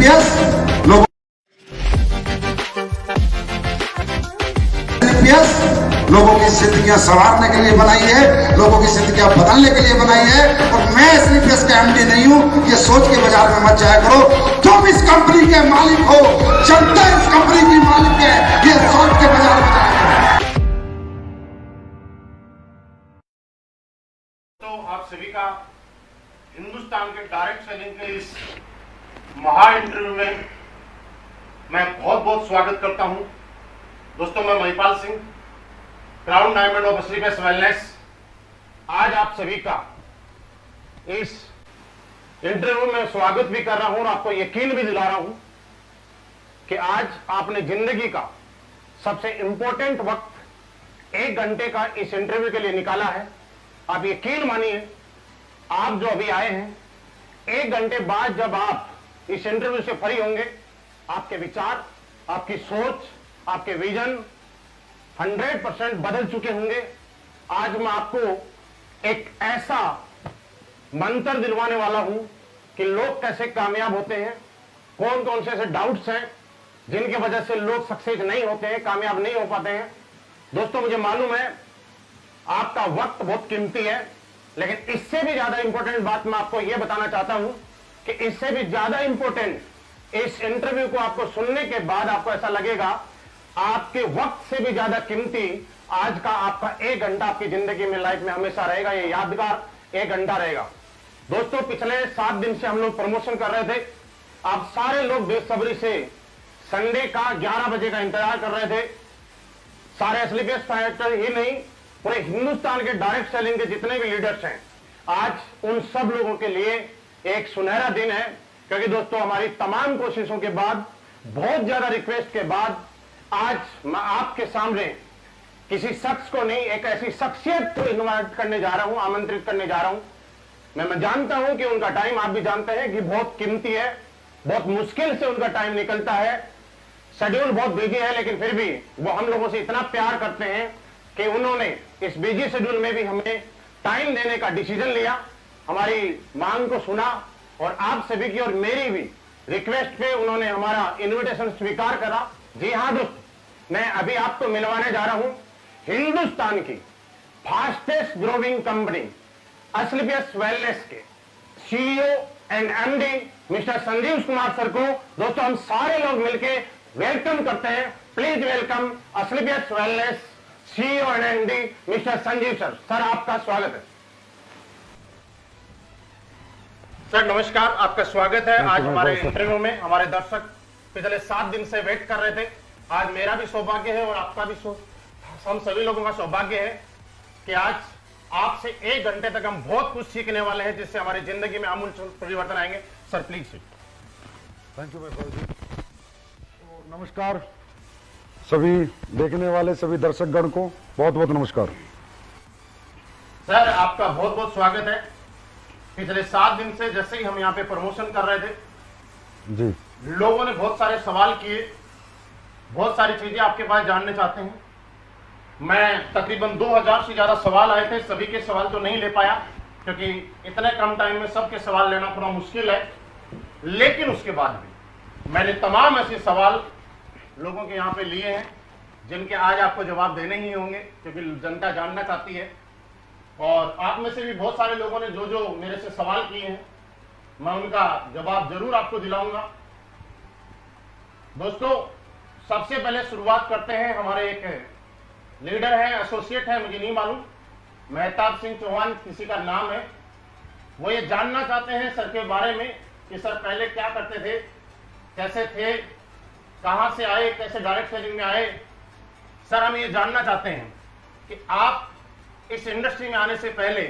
एसएलपीएस लोगों की जिंदगियां संवारने के लिए बनाई है, लोगों की जिंदगियां बदलने के लिए बनाई है। और मैं एसएलपीएस का एमडी नहीं हूं, ये सोच के बाजार में मत जाया करो। तुम इस कंपनी के मालिक हो, जनता इस कंपनी की मालिक है, ये सोच के बाजार में जाया करो। तो आप सभी का हिंदुस्तान के डायरेक्ट सेलिंग के इस महा इंटरव्यू में मैं बहुत बहुत स्वागत करता हूं। दोस्तों, मैं Mahipal Singh, crown diamond of SLPS wellness, आज आप सभी का इस इंटरव्यू में स्वागत भी कर रहा हूं और आपको यकीन भी दिला रहा हूं कि आज आपने जिंदगी का सबसे इंपॉर्टेंट वक्त 1 घंटे का इस इंटरव्यू के लिए निकाला है। आप यकीन मानिए, आप जो अभी आए हैं, 1 घंटे बाद जब आप इस इंटरव्यू से फ्री होंगे, आपके विचार, आपकी सोच, आपके विजन 100% बदल चुके होंगे। आज मैं आपको एक ऐसा मंत्र दिलवाने वाला हूं कि लोग कैसे कामयाब होते हैं, कौन कौन से ऐसे डाउट्स हैं जिनकी वजह से लोग सक्सेस नहीं होते हैं, कामयाब नहीं हो पाते हैं। दोस्तों, मुझे मालूम है आपका वक्त बहुत कीमती है, लेकिन इससे भी ज्यादा इंपॉर्टेंट बात मैं आपको यह बताना चाहता हूं कि इससे भी ज्यादा इंपॉर्टेंट, इस इंटरव्यू को आपको सुनने के बाद आपको ऐसा लगेगा आपके वक्त से भी ज्यादा कीमती आज का आपका 1 घंटा आपकी जिंदगी में, लाइफ में हमेशा रहेगा। ये यादगार 1 घंटा रहेगा। दोस्तों, पिछले 7 दिन से हम लोग प्रमोशन कर रहे थे। आप सारे लोग बेसब्री से संडे का 11 बजे का इंतजार कर रहे थे। सारे एसएलपीएस फाइटर ही नहीं, पूरे हिंदुस्तान के डायरेक्ट सेलिंग के जितने भी लीडर्स हैं, आज उन सब लोगों के लिए एक सुनहरा दिन है। क्योंकि दोस्तों, हमारी तमाम कोशिशों के बाद, बहुत ज्यादा रिक्वेस्ट के बाद, आज मैं आपके सामने किसी शख्स को नहीं, एक ऐसी शख्सियत को इनवाइट करने जा रहा हूं, आमंत्रित करने जा रहा हूं। मैं जानता हूं कि उनका टाइम, आप भी जानते हैं कि बहुत कीमती है, बहुत मुश्किल से उनका टाइम निकलता है, शेड्यूल बहुत बिजी है, लेकिन फिर भी वो हम लोगों से इतना प्यार करते हैं कि उन्होंने इस बिजी शेड्यूल में भी हमें टाइम देने का डिसीजन लिया, हमारी मांग को सुना और आप सभी की और मेरी भी रिक्वेस्ट पे उन्होंने हमारा इन्विटेशन स्वीकार करा। जी हां दोस्त, मैं अभी आपको मिलवाने जा रहा हूं हिंदुस्तान की fastest growing company SLPS wellness के CEO and MD mister Sanjeev Kumar sir को। दोस्तों, हम सारे लोग मिलकर वेलकम करते हैं। Please welcome SLPS wellness CEO and MD mister Sanjeev sir. Sir, आपका स्वागत है। सर नमस्कार, आपका स्वागत है आज हमारे इंटरव्यू में। हमारे दर्शक पिछले 7 दिन से वेट कर रहे थे। आज मेरा भी सौभाग्य है और आपका भी, हम सभी लोगों का सौभाग्य है कि आज आपसे 1 घंटे तक हम बहुत कुछ सीखने वाले हैं, जिससे हमारी जिंदगी में आमूल परिवर्तन आएंगे। Sir please. Thank you Mahipal ji. तो नमस्कार सभी देखने वाले सभी दर्शकगण को, बहुत बहुत नमस्कार। सर, आपका बहुत बहुत स्वागत है। पिछले 7 दिन से जैसे ही हम यहाँ पे प्रमोशन कर रहे थे जी, लोगों ने बहुत सारे सवाल किए, बहुत सारी चीजें आपके पास जानने चाहते हैं। मैं तकरीबन 2000 से ज्यादा सवाल आए थे, सभी के सवाल तो नहीं ले पाया क्योंकि इतने कम टाइम में सबके सवाल लेना थोड़ा मुश्किल है। लेकिन उसके बाद भी मैंने तमाम ऐसे सवाल लोगों के यहाँ पे लिए हैं जिनके आज आपको जवाब देने ही होंगे, क्योंकि जनता जानना चाहती है। और आप में से भी बहुत सारे लोगों ने जो जो मेरे से सवाल किए हैं, मैं उनका जवाब जरूर आपको दिलाऊंगा। दोस्तों, सबसे पहले शुरुआत करते हैं। हमारे एक लीडर है, एसोसिएट है, मुझे नहीं मालूम, मेहताब सिंह चौहान किसी का नाम है। वो ये जानना चाहते हैं सर के बारे में कि सर पहले क्या करते थे, कैसे थे, कहां से आए, कैसे डायरेक्ट सेलिंग में आए। सर, हम ये जानना चाहते हैं कि आप इस इंडस्ट्री में आने से पहले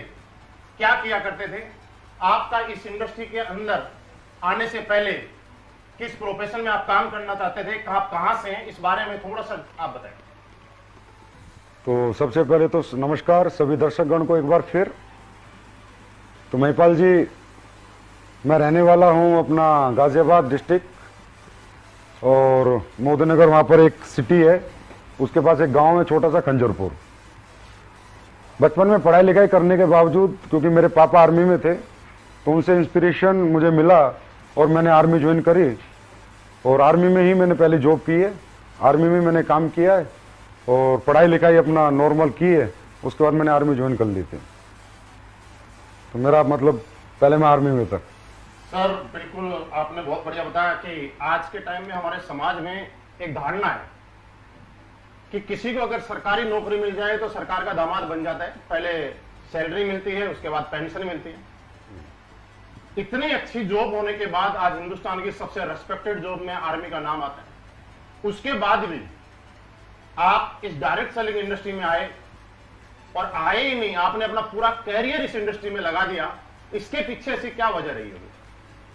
क्या किया करते थे, आपका इस इंडस्ट्री के अंदर आने से पहले किस प्रोफेशन में आप काम करना चाहते थे, आप कहां से हैं, इस बारे में थोड़ा सा आप बताएं। तो सबसे पहले तो नमस्कार सभी दर्शकगण को एक बार फिर। तो महिपाल जी, मैं रहने वाला हूं अपना गाजियाबाद डिस्ट्रिक्ट, और मोदीनगर वहाँ पर एक सिटी है, उसके पास एक गांव है छोटा सा खंजरपुर। बचपन में पढ़ाई लिखाई करने के बावजूद, क्योंकि मेरे पापा आर्मी में थे, तो उनसे इंस्पिरेशन मुझे मिला और मैंने आर्मी ज्वाइन करी। और आर्मी में ही मैंने पहले जॉब की है, आर्मी में मैंने काम किया है और पढ़ाई लिखाई अपना नॉर्मल की है। उसके बाद मैंने आर्मी ज्वाइन कर ली थी, तो मेरा मतलब पहले मैं आर्मी में था। सर बिल्कुल आपने बहुत बढ़िया बताया कि आज के टाइम में हमारे समाज में एक धारणा है कि किसी को अगर सरकारी नौकरी मिल जाए तो सरकार का दामाद बन जाता है, पहले सैलरी मिलती है, उसके बाद पेंशन मिलती है। इतनी अच्छी जॉब होने के बाद आज हिंदुस्तान की सबसे रेस्पेक्टेड जॉब में आर्मी का नाम आता है। उसके बाद भी आप इस डायरेक्ट सेलिंग इंडस्ट्री में आए, और आए ही नहीं, आपने अपना पूरा कैरियर इस इंडस्ट्री में लगा दिया। इसके पीछे से क्या वजह रही होगी?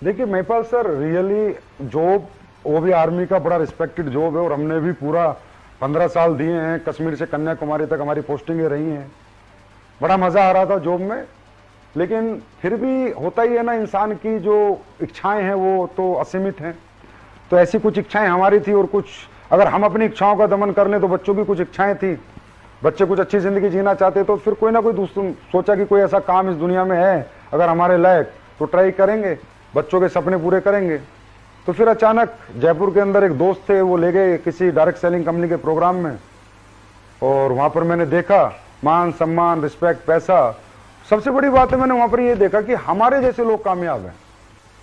देखिए महिपाल सर, रियली जॉब वो भी आर्मी का बड़ा रिस्पेक्टेड जॉब है और हमने भी पूरा 15 साल दिए हैं। कश्मीर से कन्याकुमारी तक हमारी पोस्टिंगें रही हैं, बड़ा मजा आ रहा था जॉब में। लेकिन फिर भी होता ही है ना, इंसान की जो इच्छाएं हैं वो तो असीमित हैं। तो ऐसी कुछ इच्छाएं हमारी थी, और कुछ अगर हम अपनी इच्छाओं का दमन कर लें तो बच्चों की कुछ इच्छाएं थी, बच्चे कुछ अच्छी जिंदगी जीना चाहते, तो फिर कोई ना कोई दूसरा सोचा कि कोई ऐसा काम इस दुनिया में है अगर हमारे लायक, तो ट्राई करेंगे, बच्चों के सपने पूरे करेंगे। तो फिर अचानक जयपुर के अंदर एक दोस्त थे, वो ले गए किसी डायरेक्ट सेलिंग कंपनी के प्रोग्राम में, और वहां पर मैंने देखा मान सम्मान, रिस्पेक्ट, पैसा। सबसे बड़ी बात है, मैंने वहां पर ये देखा कि हमारे जैसे लोग कामयाब हैं।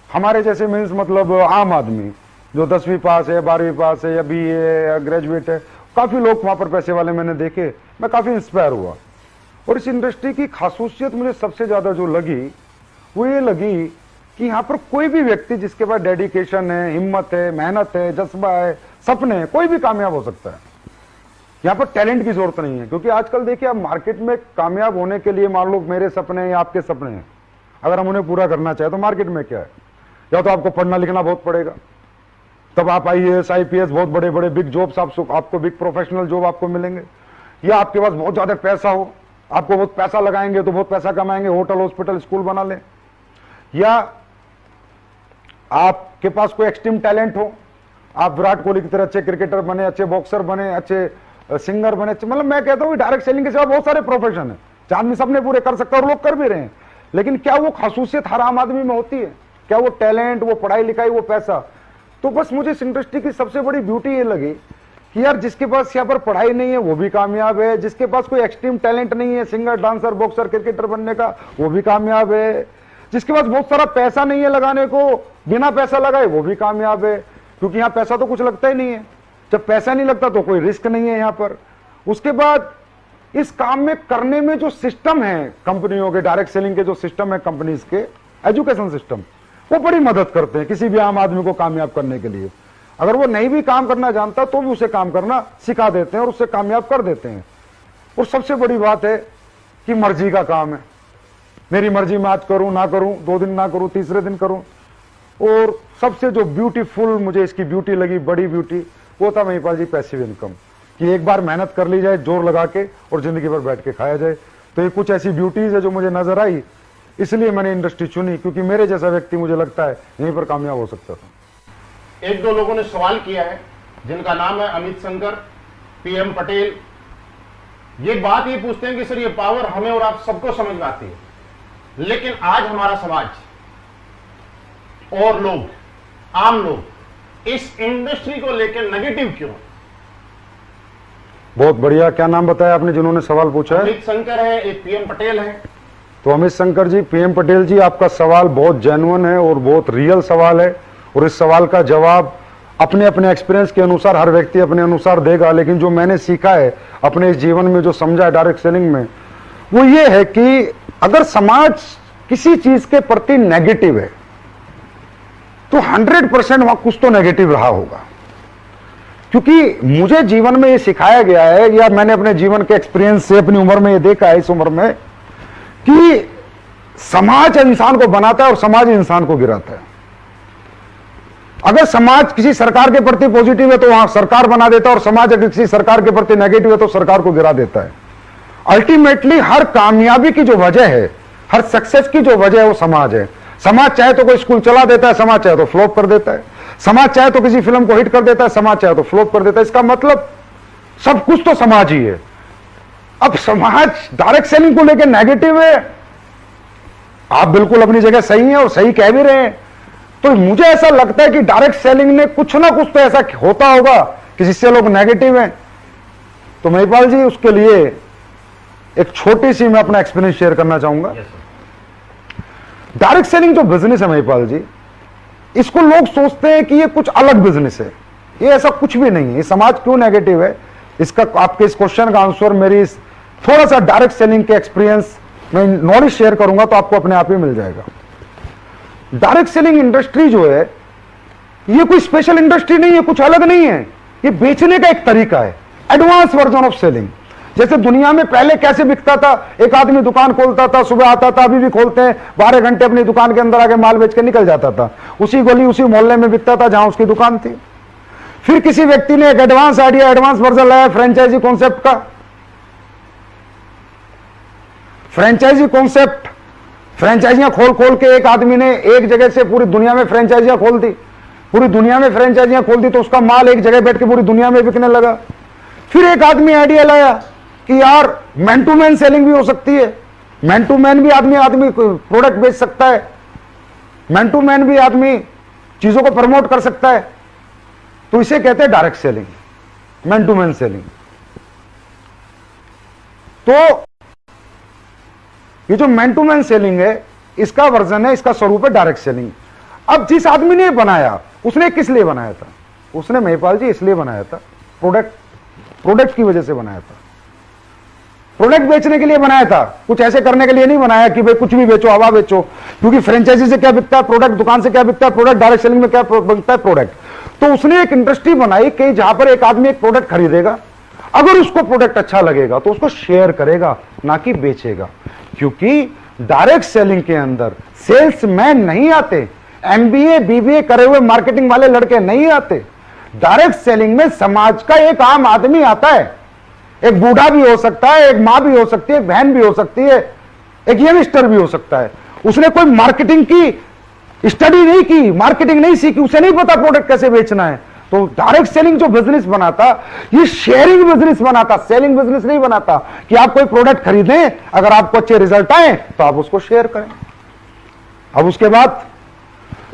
हमारे जैसे मीन्स मतलब आम आदमी जो 10वीं पास है, 12वीं पास है, या BA है, या ग्रेजुएट है, काफी लोग वहां पर पैसे वाले मैंने देखे। मैं काफी इंस्पायर हुआ। और इस इंडस्ट्री की खासूसियत मुझे सबसे ज्यादा जो लगी वो ये लगी कि यहाँ पर कोई भी व्यक्ति जिसके पास डेडिकेशन है, हिम्मत है, मेहनत है, जज्बा है, सपने है, कोई भी कामयाब हो सकता है। यहाँ पर टैलेंट की जरूरत नहीं है, क्योंकि आजकल देखिए आप मार्केट में कामयाब होने के लिए, मान लो मेरे सपने हैं या आपके सपने हैं, अगर हम उन्हें पूरा करना चाहे तो मार्केट में क्या है, या तो आपको पढ़ना लिखना बहुत पड़ेगा, तब आप IAS IPS बहुत बड़े बड़े बिग जॉब्स आपको बिग प्रोफेशनल जॉब आपको मिलेंगे, या आपके पास बहुत ज्यादा पैसा हो, आपको बहुत पैसा लगाएंगे तो बहुत पैसा कमाएंगे, होटल हॉस्पिटल स्कूल बना लें, या आपके पास कोई एक्सट्रीम टैलेंट हो, आप विराट कोहली की तरह अच्छे क्रिकेटर बने, अच्छे बॉक्सर बने, अच्छे सिंगर बने। मतलब मैं कहता हूँ डायरेक्ट सेलिंग के सिवा बहुत सारे प्रोफेशन है, आदमी सपने पूरे कर सकता है और लोग कर भी रहे हैं। लेकिन क्या वो खासूसियत हर आम आदमी में होती है? क्या वो टैलेंट, वो पढ़ाई लिखाई, वो पैसा? तो बस मुझे इस इंडस्ट्री की सबसे बड़ी ब्यूटी ये लगी कि यार जिसके पास यहाँ पर पढ़ाई नहीं है वो भी कामयाब है, जिसके पास कोई एक्सट्रीम टैलेंट नहीं है, सिंगर, डांसर, बॉक्सर, क्रिकेटर बनने का, वो भी कामयाब है, जिसके पास बहुत सारा पैसा नहीं है लगाने को, बिना पैसा लगाए वो भी कामयाब है, क्योंकि यहाँ पैसा तो कुछ लगता ही नहीं है। जब पैसा नहीं लगता तो कोई रिस्क नहीं है यहाँ पर। उसके बाद इस काम में करने में जो सिस्टम है कंपनियों के, डायरेक्ट सेलिंग के जो सिस्टम है कंपनीज के, एजुकेशन सिस्टम, वो बड़ी मदद करते हैं किसी भी आम आदमी को कामयाब करने के लिए। अगर वो नहीं भी काम करना जानता तो भी उसे काम करना सिखा देते हैं और उससे कामयाब कर देते हैं। और सबसे बड़ी बात है कि मर्जी का काम है, मेरी मर्जी में आज करूं ना करूं, 2 दिन ना करूं, तीसरे दिन करूं। और सबसे जो ब्यूटीफुल मुझे इसकी ब्यूटी लगी, बड़ी ब्यूटी, वो था महिपाल जी पैसिव इनकम, कि एक बार मेहनत कर ली जाए जोर लगा के और जिंदगी भर बैठ के खाया जाए। तो ये कुछ ऐसी ब्यूटीज है जो मुझे नजर आई, इसलिए मैंने इंडस्ट्री चुनी, क्योंकि मेरे जैसा व्यक्ति मुझे लगता है यहीं पर कामयाब हो सकता था। 1-2 लोगों ने सवाल किया है, जिनका नाम है अमित शंकर, PM पटेल। ये बात ये पूछते हैं कि सर ये पावर हमें और आप सबको समझ में आती है, लेकिन आज हमारा समाज और लोग, आम लोग, इस इंडस्ट्री को लेकर नेगेटिव क्यों? बहुत बढ़िया। क्या नाम बताया आपने जिन्होंने सवाल पूछा है? अमित शंकर है, एक PM पटेल है। तो अमित शंकर जी, PM पटेल जी, आपका सवाल बहुत जेन्युइन है और बहुत रियल सवाल है, और इस सवाल का जवाब अपने अपने एक्सपीरियंस के अनुसार हर व्यक्ति अपने अनुसार देगा। लेकिन जो मैंने सीखा है अपने इस जीवन में, जो समझा है डायरेक्ट सेलिंग में, वो ये है कि अगर समाज किसी चीज के प्रति नेगेटिव है तो 100% वहां कुछ तो नेगेटिव रहा होगा। क्योंकि मुझे जीवन में ये सिखाया गया है, या मैंने अपने जीवन के एक्सपीरियंस से अपनी उम्र में ये देखा है, इस उम्र में, कि समाज इंसान को बनाता है और समाज इंसान को गिराता है। अगर समाज किसी सरकार के प्रति पॉजिटिव है तो वहां सरकार बना देता है, और समाज अगर किसी सरकार के प्रति नेगेटिव है तो सरकार को गिरा देता है। अल्टीमेटली हर कामयाबी की जो वजह है, हर सक्सेस की जो वजह है, वो समाज है। समाज चाहे तो कोई स्कूल चला देता है, समाज चाहे तो फ्लॉप कर देता है, समाज चाहे तो किसी फिल्म को हिट कर देता है, समाज चाहे तो फ्लॉप कर देता है। इसका मतलब सब कुछ तो समाज ही है। अब समाज डायरेक्ट सेलिंग को लेकर नेगेटिव है, आप बिल्कुल अपनी जगह सही है और सही कह भी रहे हैं, तो मुझे ऐसा लगता है कि डायरेक्ट सेलिंग ने कुछ ना कुछ तो ऐसा होता होगा कि जिससे लोग नेगेटिव हैं। तो महिपाल जी, उसके लिए एक छोटी सी मैं अपना एक्सपीरियंस शेयर करना चाहूंगा। डायरेक्ट सेलिंग जो बिजनेस है महिपाल जी, इसको लोग सोचते हैं कि ये कुछ अलग बिजनेस है। ये ऐसा कुछ भी नहीं है। ये समाज क्यों नेगेटिव है, इसका आपके इस क्वेश्चन का आंसर मेरी थोड़ा सा डायरेक्ट सेलिंग के एक्सपीरियंस में नॉलेज शेयर करूंगा तो आपको अपने आप ही मिल जाएगा। डायरेक्ट सेलिंग इंडस्ट्री जो है, ये कोई स्पेशल इंडस्ट्री नहीं है, कुछ अलग नहीं है। ये बेचने का एक तरीका है, एडवांस वर्जन ऑफ सेलिंग। जैसे दुनिया में पहले कैसे बिकता था, एक आदमी दुकान खोलता था, सुबह आता था, अभी भी खोलते हैं, 12 घंटे अपनी दुकान के अंदर आके माल बेच के निकल जाता था। उसी गली उसी मोहल्ले में बिकता था जहां उसकी दुकान थी। फिर किसी व्यक्ति ने एक एडवांस आइडिया, एडवांस वर्जन लाया फ्रेंचाइजी कॉन्सेप्ट का। फ्रेंचाइजी कॉन्सेप्ट, फ्रेंचाइजियां खोल खोल के एक आदमी ने एक जगह से पूरी दुनिया में फ्रेंचाइजियां खोल दी। पूरी दुनिया में फ्रेंचाइजियां खोल दी तो उसका माल एक जगह बैठ के पूरी दुनिया में बिकने लगा। फिर एक आदमी आइडिया लाया कि यार मैन टू मैन सेलिंग भी हो सकती है, मैन टू मैन भी आदमी प्रोडक्ट बेच सकता है, मैन टू मैन भी आदमी चीजों को प्रमोट कर सकता है। तो इसे कहते हैं direct selling, man to man selling. तो ये जो मैन टू मैन सेलिंग है, इसका वर्जन है, इसका स्वरूप है डायरेक्ट सेलिंग। अब जिस आदमी ने बनाया, उसने किस लिए बनाया था? उसने महिपाल जी इसलिए बनाया था, प्रोडक्ट की वजह से बनाया था। प्रोडक्ट बेचने के लिए बनाया था, कुछ ऐसे करने के लिए नहीं बनाया कि भाई कुछ भी बेचो, हवा बेचो। क्योंकि फ्रेंचाइजी से क्या बिकता है? प्रोडक्ट। दुकान से क्या बिकता है? प्रोडक्ट। डायरेक्ट सेलिंग में क्या बिकता है? प्रोडक्ट। तो उसने एक इंडस्ट्री बनाई कि जहां पर एक आदमी एक प्रोडक्ट खरीदेगा, अगर उसको प्रोडक्ट अच्छा लगेगा तो उसको शेयर करेगा, ना कि बेचेगा। क्योंकि डायरेक्ट सेलिंग के अंदर सेल्समैन नहीं आते, एमबीए बीबीए करे हुए मार्केटिंग वाले लड़के नहीं आते। डायरेक्ट सेलिंग में समाज का एक आम आदमी आता है। एक बूढ़ा भी हो सकता है, एक मां भी हो सकती है, एक बहन भी हो सकती है, एक यंगस्टर भी हो सकता है। उसने कोई मार्केटिंग की स्टडी नहीं की, मार्केटिंग नहीं सीखी, उसे नहीं पता प्रोडक्ट कैसे बेचना है। तो डायरेक्ट सेलिंग जो बिजनेस बनाता, ये शेयरिंग बिजनेस बनाता, सेलिंग बिजनेस नहीं बनाता कि आप कोई प्रोडक्ट खरीदें, अगर आपको अच्छे रिजल्ट आए तो आप उसको शेयर करें। अब उसके बाद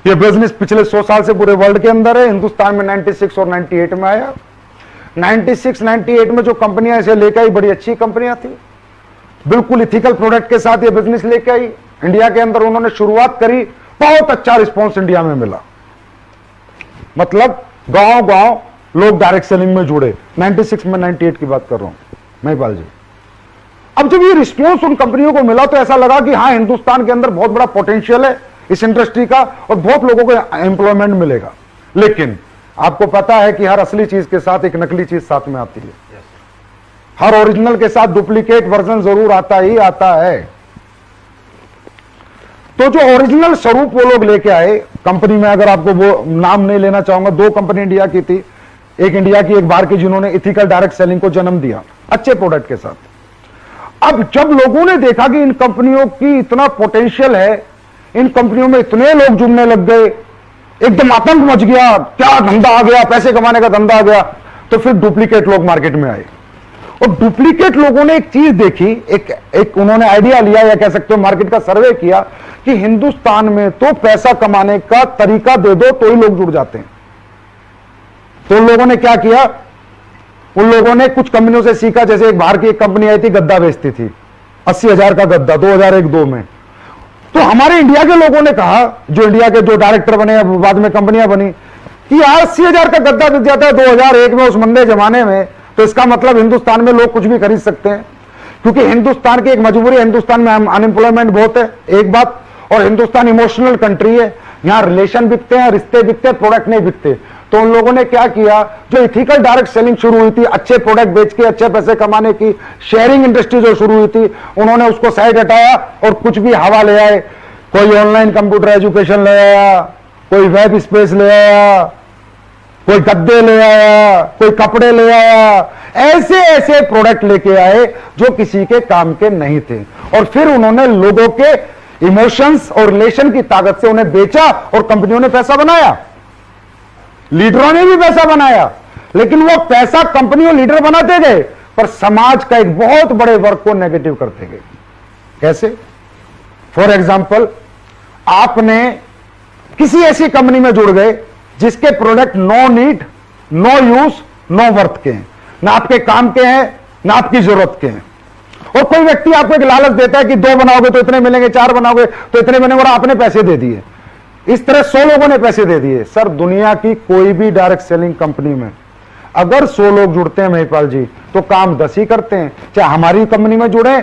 ये बिजनेस पिछले 100 साल से पूरे वर्ल्ड के अंदर है। हिंदुस्तान में 96 और 98 में आया। 96-98 में जो कंपनियां इसे लेके आई, बड़ी अच्छी कंपनियां थी, बिल्कुल इथिकल प्रोडक्ट के साथ ये बिजनेस लेके आई। इंडिया के अंदर उन्होंने शुरुआत करी, बहुत अच्छा रिस्पॉन्स इंडिया में मिला। मतलब गांव गांव लोग डायरेक्ट सेलिंग में जुड़े। 96 में 98 की बात कर रहा हूं महिपाल जी। अब जब ये रिस्पॉन्स उन कंपनियों को मिला तो ऐसा लगा कि हाँ, हिंदुस्तान के अंदर बहुत बड़ा पोटेंशियल है इस इंडस्ट्री का और बहुत लोगों को एम्प्लॉयमेंट मिलेगा। लेकिन आपको पता है कि हर असली चीज के साथ एक नकली चीज साथ में आती है। हर ओरिजिनल के साथ डुप्लीकेट वर्जन जरूर आता ही आता है। तो जो ओरिजिनल स्वरूप वो लोग लेके आए कंपनी में, अगर आपको वो नाम नहीं लेना चाहूंगा, 2 कंपनी इंडिया की थी, एक इंडिया की एक बाहर की, जिन्होंने इथिकल डायरेक्ट सेलिंग को जन्म दिया अच्छे प्रोडक्ट के साथ। अब जब लोगों ने देखा कि इन कंपनियों की इतना पोटेंशियल है, इन कंपनियों में इतने लोग जुड़ने लग गए, एकदम आतंक मच गया, क्या धंधा आ गया, पैसे कमाने का धंधा आ गया। तो फिर डुप्लीकेट लोग मार्केट में आए और डुप्लीकेट लोगों ने एक चीज देखी, एक उन्होंने आइडिया लिया या कह सकते हो मार्केट का सर्वे किया कि हिंदुस्तान में तो पैसा कमाने का तरीका दे दो तो ही लोग जुड़ जाते हैं। तो उन लोगों ने क्या किया, उन लोगों ने कुछ कंपनियों से सीखा। जैसे एक बाहर की एक कंपनी आई थी, गद्दा बेचती थी, 80,000 का गद्दा 2001-2 में। तो हमारे इंडिया के लोगों ने कहा, जो इंडिया के जो डायरेक्टर बने, बाद में कंपनियां बनी, कि यार 80,000 का गद्दा बिक जाता है 2001 में, उस मंदे जमाने में, तो इसका मतलब हिंदुस्तान में लोग कुछ भी खरीद सकते हैं। क्योंकि हिंदुस्तान की एक मजबूरी है, हिंदुस्तान में अनएम्प्लॉयमेंट बहुत है, एक बात, और हिंदुस्तान इमोशनल कंट्री है, यहां रिलेशन बिकते हैं, रिश्ते बिकते हैं, प्रोडक्ट नहीं बिकते। तो उन लोगों ने क्या किया, जो इथिकल डायरेक्ट सेलिंग शुरू हुई थी, अच्छे प्रोडक्ट बेच के अच्छे पैसे कमाने की शेयरिंग इंडस्ट्री जो शुरू हुई थी, उन्होंने उसको साइड हटाया और कुछ भी हवा ले आए। कोई ऑनलाइन कंप्यूटर एजुकेशन ले आया, कोई वेब स्पेस ले आया, कोई गद्दे ले आया, कोई कपड़े ले आया, ऐसे ऐसे प्रोडक्ट लेके आए जो किसी के काम के नहीं थे। और फिर उन्होंने लोगों के इमोशंस और रिलेशन की ताकत से उन्हें बेचा और कंपनियों ने पैसा बनाया, लीडरों ने भी पैसा बनाया। लेकिन वो पैसा कंपनियों लीडर बनाते गए पर समाज का एक बहुत बड़े वर्ग को नेगेटिव करते गए। कैसे? फॉर एग्जाम्पल, आपने किसी ऐसी कंपनी में जुड़ गए जिसके product no need, no use, no worth के हैं, ना आपके काम के हैं, ना आपकी जरूरत के हैं। और कोई व्यक्ति आपको एक लालच देता है कि 2 बनाओगे तो इतने मिलेंगे, 4 बनाओगे तो इतने मिलेंगे, और आपने पैसे दे दिए। इस तरह 100 लोगों ने पैसे दे दिए। सर, दुनिया की कोई भी डायरेक्ट सेलिंग कंपनी में अगर 100 लोग जुड़ते हैं महिपाल जी, तो काम 10 ही करते हैं। चाहे हमारी कंपनी में जुड़े,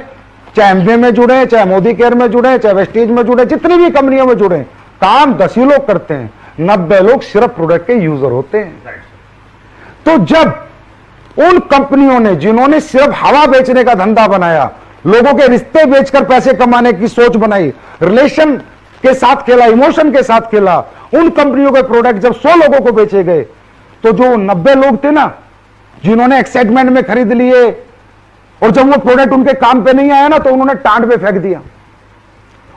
चाहे एमवे में जुड़े, चाहे मोदी केयर में जुड़े, चाहे वेस्टीज में जुड़े, जितनी भी कंपनियों में जुड़े, काम 10 ही लोग करते हैं, 90 लोग सिर्फ प्रोडक्ट के यूजर होते हैं। तो जब उन कंपनियों ने जिन्होंने सिर्फ हवा बेचने का धंधा बनाया, लोगों के रिश्ते बेचकर पैसे कमाने की सोच बनाई, रिलेशन के साथ खेला, इमोशन के साथ खेला, उन कंपनियों के प्रोडक्ट जब 100 लोगों को बेचे गए, तो जो 90 लोग थे ना, जिन्होंने एक्साइटमेंट में खरीद लिए, और जब वो प्रोडक्ट उनके काम पे नहीं आया ना, तो उन्होंने टांड पे फेंक दिया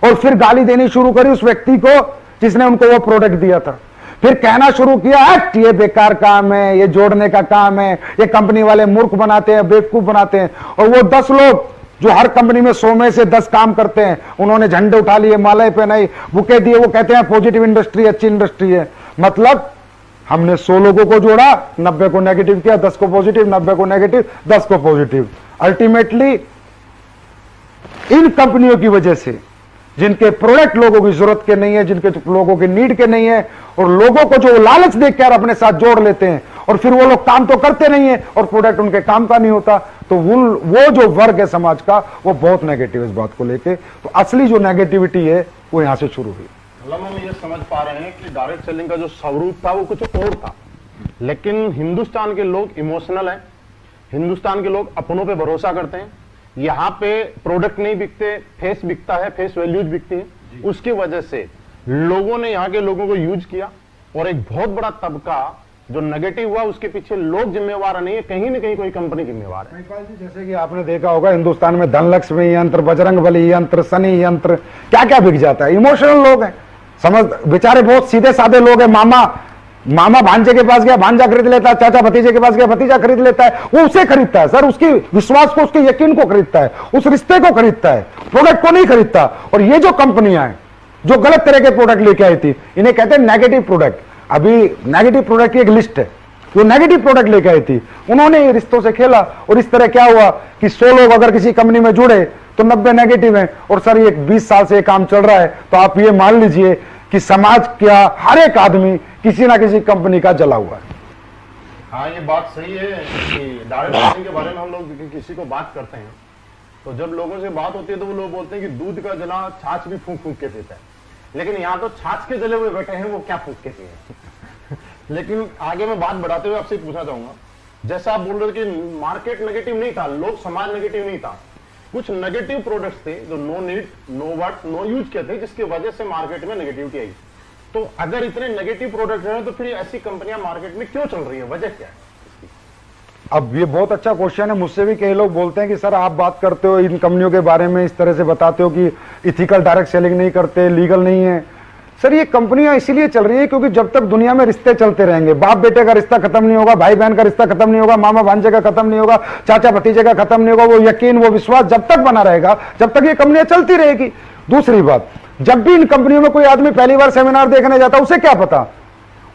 और फिर गाली देनी शुरू करी उस व्यक्ति को जिसने उनको वो प्रोडक्ट दिया था। फिर कहना शुरू किया, ये बेकार काम है, ये जोड़ने का काम है, ये कंपनी वाले मूर्ख बनाते हैं, बेवकूफ बनाते हैं। और वो 10 लोग जो हर कंपनी में 100 में से 10 काम करते हैं, उन्होंने झंडे उठा लिए, मालाएं पहनाई, बुके दिए, वो कहते हैं पॉजिटिव इंडस्ट्री, अच्छी इंडस्ट्री है। मतलब हमने 100 लोगों को जोड़ा, 90 को नेगेटिव किया, 10 को पॉजिटिव, 90 को नेगेटिव, 10 को पॉजिटिव। अल्टीमेटली इन कंपनियों की वजह से, जिनके प्रोडक्ट लोगों की जरूरत के नहीं है, जिनके लोगों की नीड के नहीं है, और लोगों को जो लालच देखकर अपने साथ जोड़ लेते हैं, और फिर वो लोग काम तो करते नहीं है और प्रोडक्ट उनके काम का नहीं होता, तो वो जो वर्ग है समाज का, वो बहुत नेगेटिव है इस बात को लेके। तो असली जो नेगेटिविटी है वो यहां से शुरू हुई। मतलब हम ये समझ पा रहे हैं कि डायरेक्ट सेलिंग का जो स्वरूप था वो कुछ और था, लेकिन हिंदुस्तान के लोग इमोशनल हैं, हिंदुस्तान के लोग अपनों पे भरोसा करते हैं। यहाँ पे प्रोडक्ट नहीं बिकते, फेस बिकता है, फेस वैल्यूज बिकती है। उसकी वजह से लोगों ने यहाँ के लोगों को यूज किया, और एक बहुत बड़ा तबका जो नेगेटिव हुआ, उसके पीछे लोग जिम्मेवार नहीं है, कहीं ना कहीं कोई कंपनी जिम्मेवार है। जैसे कि आपने देखा होगा, हिंदुस्तान में धनलक्ष्मी यंत्र, बजरंगबली यंत्र, शनि यंत्र, क्या क्या बिक जाता है। इमोशनल लोग हैं, समझ, बेचारे बहुत सीधे साधे लोग हैं। मामा भांजे के पास गया, भांजा खरीद लेता है, चाचा भतीजे के पास गया, भतीजा खरीद लेता है, वो उसे खरीदता है सर, उसकी विश्वास को, उसके यकीन को खरीदता है, उस रिश्ते को खरीदता है, प्रोडक्ट को नहीं खरीदता। और ये जो कंपनियां हैं जो गलत तरह के प्रोडक्ट लेके आई थी, इन्हें कहते हैं नेगेटिव प्रोडक्ट। अभी नेगेटिव प्रोडक्ट की एक लिस्ट है, जो नेगेटिव प्रोडक्ट लेके आई थी, उन्होंने रिश्तों से खेला, और इस तरह क्या हुआ कि 100 लोग अगर किसी कंपनी में जुड़े तो 90 नेगेटिव हैं। और सर, ये 20 साल से ये काम चल रहा है, तो आप ये मान लीजिए कि समाज का हर एक आदमी किसी ना किसी कंपनी का जला हुआ है। हाँ, ये बात सही है कि डायरेक्ट सेलिंग के बारे में हम लोग किसी को बात करते हैं, तो जब लोगों से बात होती है तो वो लोग बोलते हैं कि दूध का जला छाछ भी फूंक फूंक के पीता है, लेकिन यहाँ तो छाछ के जले हुए बैठे हैं, वो क्या फूंक के पिए। लेकिन आगे मैं बात बढ़ाते हुए आपसे पूछना चाहूंगा, जैसा आप बोल रहे थे कि मार्केट नेगेटिव नहीं था, लोग समाज नेगेटिव नहीं था, कुछ नेगेटिव प्रोडक्ट्स थे जो no need, no worth, no use के थे, जिसकी वजह से मार्केट में नेगेटिविटी आई। तो अगर इतने नेगेटिव प्रोडक्ट हैं, तो फिर ऐसी कंपनियां मार्केट में क्यों चल रही है, वजह क्या है? अब ये बहुत अच्छा क्वेश्चन है। मुझसे भी कई लोग बोलते हैं कि सर, आप बात करते हो इन कंपनियों के बारे में, इस तरह से बताते हो कि इथिकल डायरेक्ट सेलिंग नहीं करते, लीगल नहीं है। सर, ये कंपनियां इसीलिए चल रही है क्योंकि जब तक दुनिया में रिश्ते चलते रहेंगे, बाप बेटे का रिश्ता खत्म नहीं होगा, भाई बहन का रिश्ता खत्म नहीं होगा, मामा भांजे का खत्म नहीं होगा, चाचा भतीजे का खत्म नहीं होगा, वो यकीन, वो विश्वास जब तक बना रहेगा, जब तक ये कंपनियां चलती रहेगी। दूसरी बात, जब भी इन कंपनियों में कोई आदमी पहली बार सेमिनार देखने जाता है, उसे क्या पता,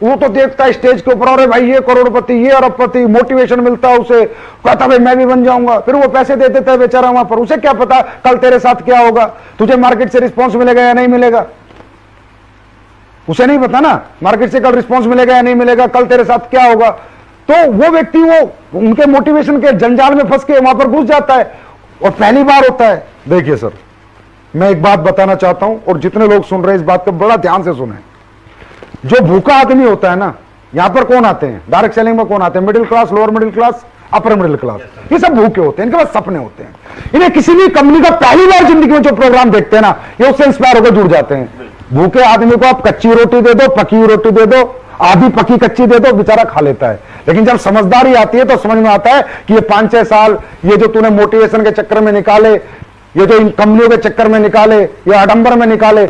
वो तो देखता है स्टेज के ऊपर, अरे भाई ये करोड़पति, ये अरबपति, मोटिवेशन मिलता है उसे, कहता भाई मैं भी बन जाऊंगा, फिर वो पैसे दे देता है बेचारा वहां पर। उसे क्या पता कल तेरे साथ क्या होगा, तुझे मार्केट से रिस्पॉन्स मिलेगा या नहीं मिलेगा, उसे नहीं पता ना, मार्केट से कल रिस्पॉन्स मिलेगा या नहीं मिलेगा, कल तेरे साथ क्या होगा। तो वो व्यक्ति वो उनके मोटिवेशन के जंजाल में फंस के वहां पर घुस जाता है, और पहली बार होता है। देखिए सर, मैं एक बात बताना चाहता हूं, और जितने लोग सुन रहे हैं इस बात को बड़ा ध्यान से सुने। जो भूखा आदमी होता है ना, यहां पर कौन आते हैं डायरेक्ट सेलिंग में, कौन आते हैं? Middle class, lower middle class, upper middle class, ये सब भूखे होते हैं, इनके पास सपने होते हैं। इन्हें किसी भी कंपनी का पहली बार जिंदगी में जो प्रोग्राम देखते हैं ना, ये उससे इंस्पायर होकर जुड़ जाते हैं। भूखे आदमी को आप कच्ची रोटी दे दो, पकी रोटी दे दो, आधी पकी कच्ची दे दो, बेचारा खा लेता है। लेकिन जब समझदारी आती है तो समझ में आता है कि ये 5-6 साल ये जो तूने मोटिवेशन के चक्कर में निकाले, ये जो इन कंपनियों के चक्कर में निकाले, ये आडंबर में निकाले,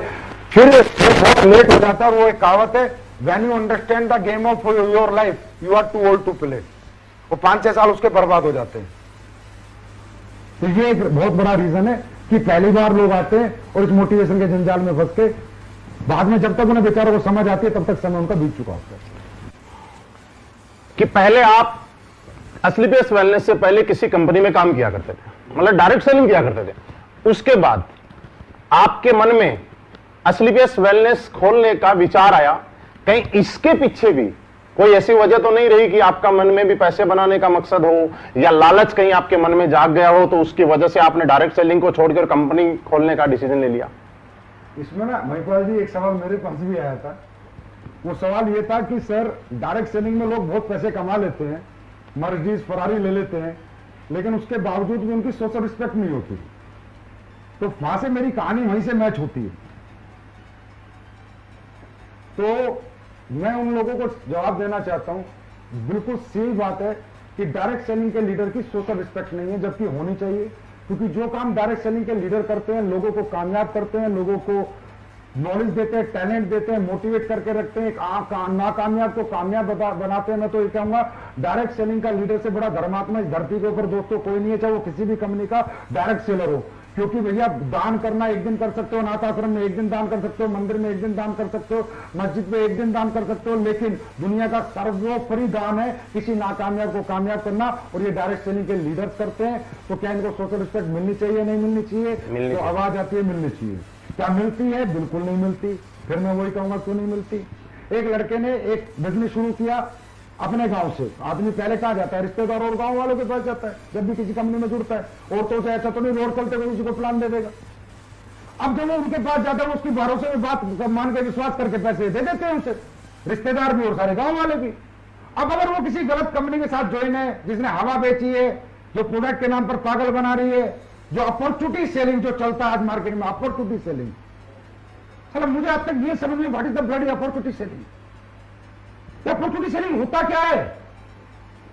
फिर बहुत लेट हो जाता है। और वो एक कहावत है, when you understand the game of your life you are too old to play. वो 5-6 साल उसके बर्बाद हो जाते हैं। तो ये एक बहुत बड़ा रीजन है कि पहली बार लोग आते हैं और इस मोटिवेशन के जंजाल में फंस के बाद में जब तक उन्हें बेचारों को समझ आती है तब तक समय उनका बीत चुका होता है। कि पहले आप असलीपेस वेलनेस से पहले किसी कंपनी में काम किया करते थे, मतलब डायरेक्ट सेलिंग किया करते थे, उसके बाद आपके मन में असलीपेस वेलनेस खोलने का विचार आया, कहीं इसके पीछे भी कोई ऐसी वजह तो नहीं रही कि आपका मन में भी पैसे बनाने का मकसद हो या लालच कहीं आपके मन में जाग गया हो, तो उसकी वजह से आपने डायरेक्ट सेलिंग को छोड़कर कंपनी खोलने का डिसीजन ले लिया? इसमें ना महिपाल जी एक सवाल मेरे पास भी आया था। वो सवाल ये था कि सर डायरेक्ट सेलिंग में लोग बहुत पैसे कमा लेते हैं, मर्जीज फरारी ले लेते हैं, लेकिन उसके बावजूद भी उनकी सोशल रिस्पेक्ट नहीं होती। तो वहां से मेरी कहानी वहीं से मैच होती है। तो मैं उन लोगों को जवाब देना चाहता हूं, बिल्कुल सही बात है कि डायरेक्ट सेलिंग के लीडर की सोशल रिस्पेक्ट नहीं है, जबकि होनी चाहिए। क्योंकि जो काम डायरेक्ट सेलिंग के लीडर करते हैं, लोगों को कामयाब करते हैं, लोगों को नॉलेज देते हैं, टैलेंट देते हैं, मोटिवेट करके रखते हैं, नाकामयाब को कामयाब बनाते हैं। मैं तो ये कहूंगा डायरेक्ट सेलिंग का लीडर से बड़ा धर्मात्मा इस धरती के ऊपर दोस्तों कोई नहीं है, चाहे वो किसी भी कंपनी का डायरेक्ट सेलर हो। क्योंकि भैया दान करना एक दिन कर सकते हो, अनाथ आश्रम में एक दिन दान कर सकते हो, मंदिर में एक दिन दान कर सकते हो, मस्जिद में एक दिन दान कर सकते हो, लेकिन दुनिया का सर्वोपरि दान है किसी नाकामयाब को कामयाब करना। और ये डायरेक्ट सेलिंग के लीडर्स करते हैं। तो क्या इनको सोशल रिस्पेक्ट मिलनी चाहिए, नहीं मिलनी चाहिए? तो आवाज आती है मिलनी चाहिए। क्या मिलती है? बिल्कुल नहीं मिलती। फिर मैं वही कहूंगा क्यों नहीं मिलती। एक लड़के ने एक बिजनेस शुरू किया अपने गांव से। आदमी पहले कहां जाता है? रिश्तेदार और गांव वालों के पास जाता है जब भी किसी कंपनी में जुड़ता है। औरतों से ऐसा तो नहीं रोड चलते हुए किसी को प्लान दे देगा। अब जब वो उनके पास जाता है, वो उसकी भरोसे में बात मान के विश्वास करके पैसे दे देते हैं उसे, रिश्तेदार भी और सारे गांव वाले भी। अब अगर वो किसी गलत कंपनी के साथ ज्वाइन है, जिसने हवा बेची है, जो प्रोडक्ट के नाम पर पागल बना रही है, जो अपॉर्चुनिटी सेलिंग जो चलता है आज मार्केट में, अपॉर्चुनिटी सेलिंग, चलो मुझे अब तक ये समझ में what is the bloody opportunity selling. Opportunity selling होता क्या है?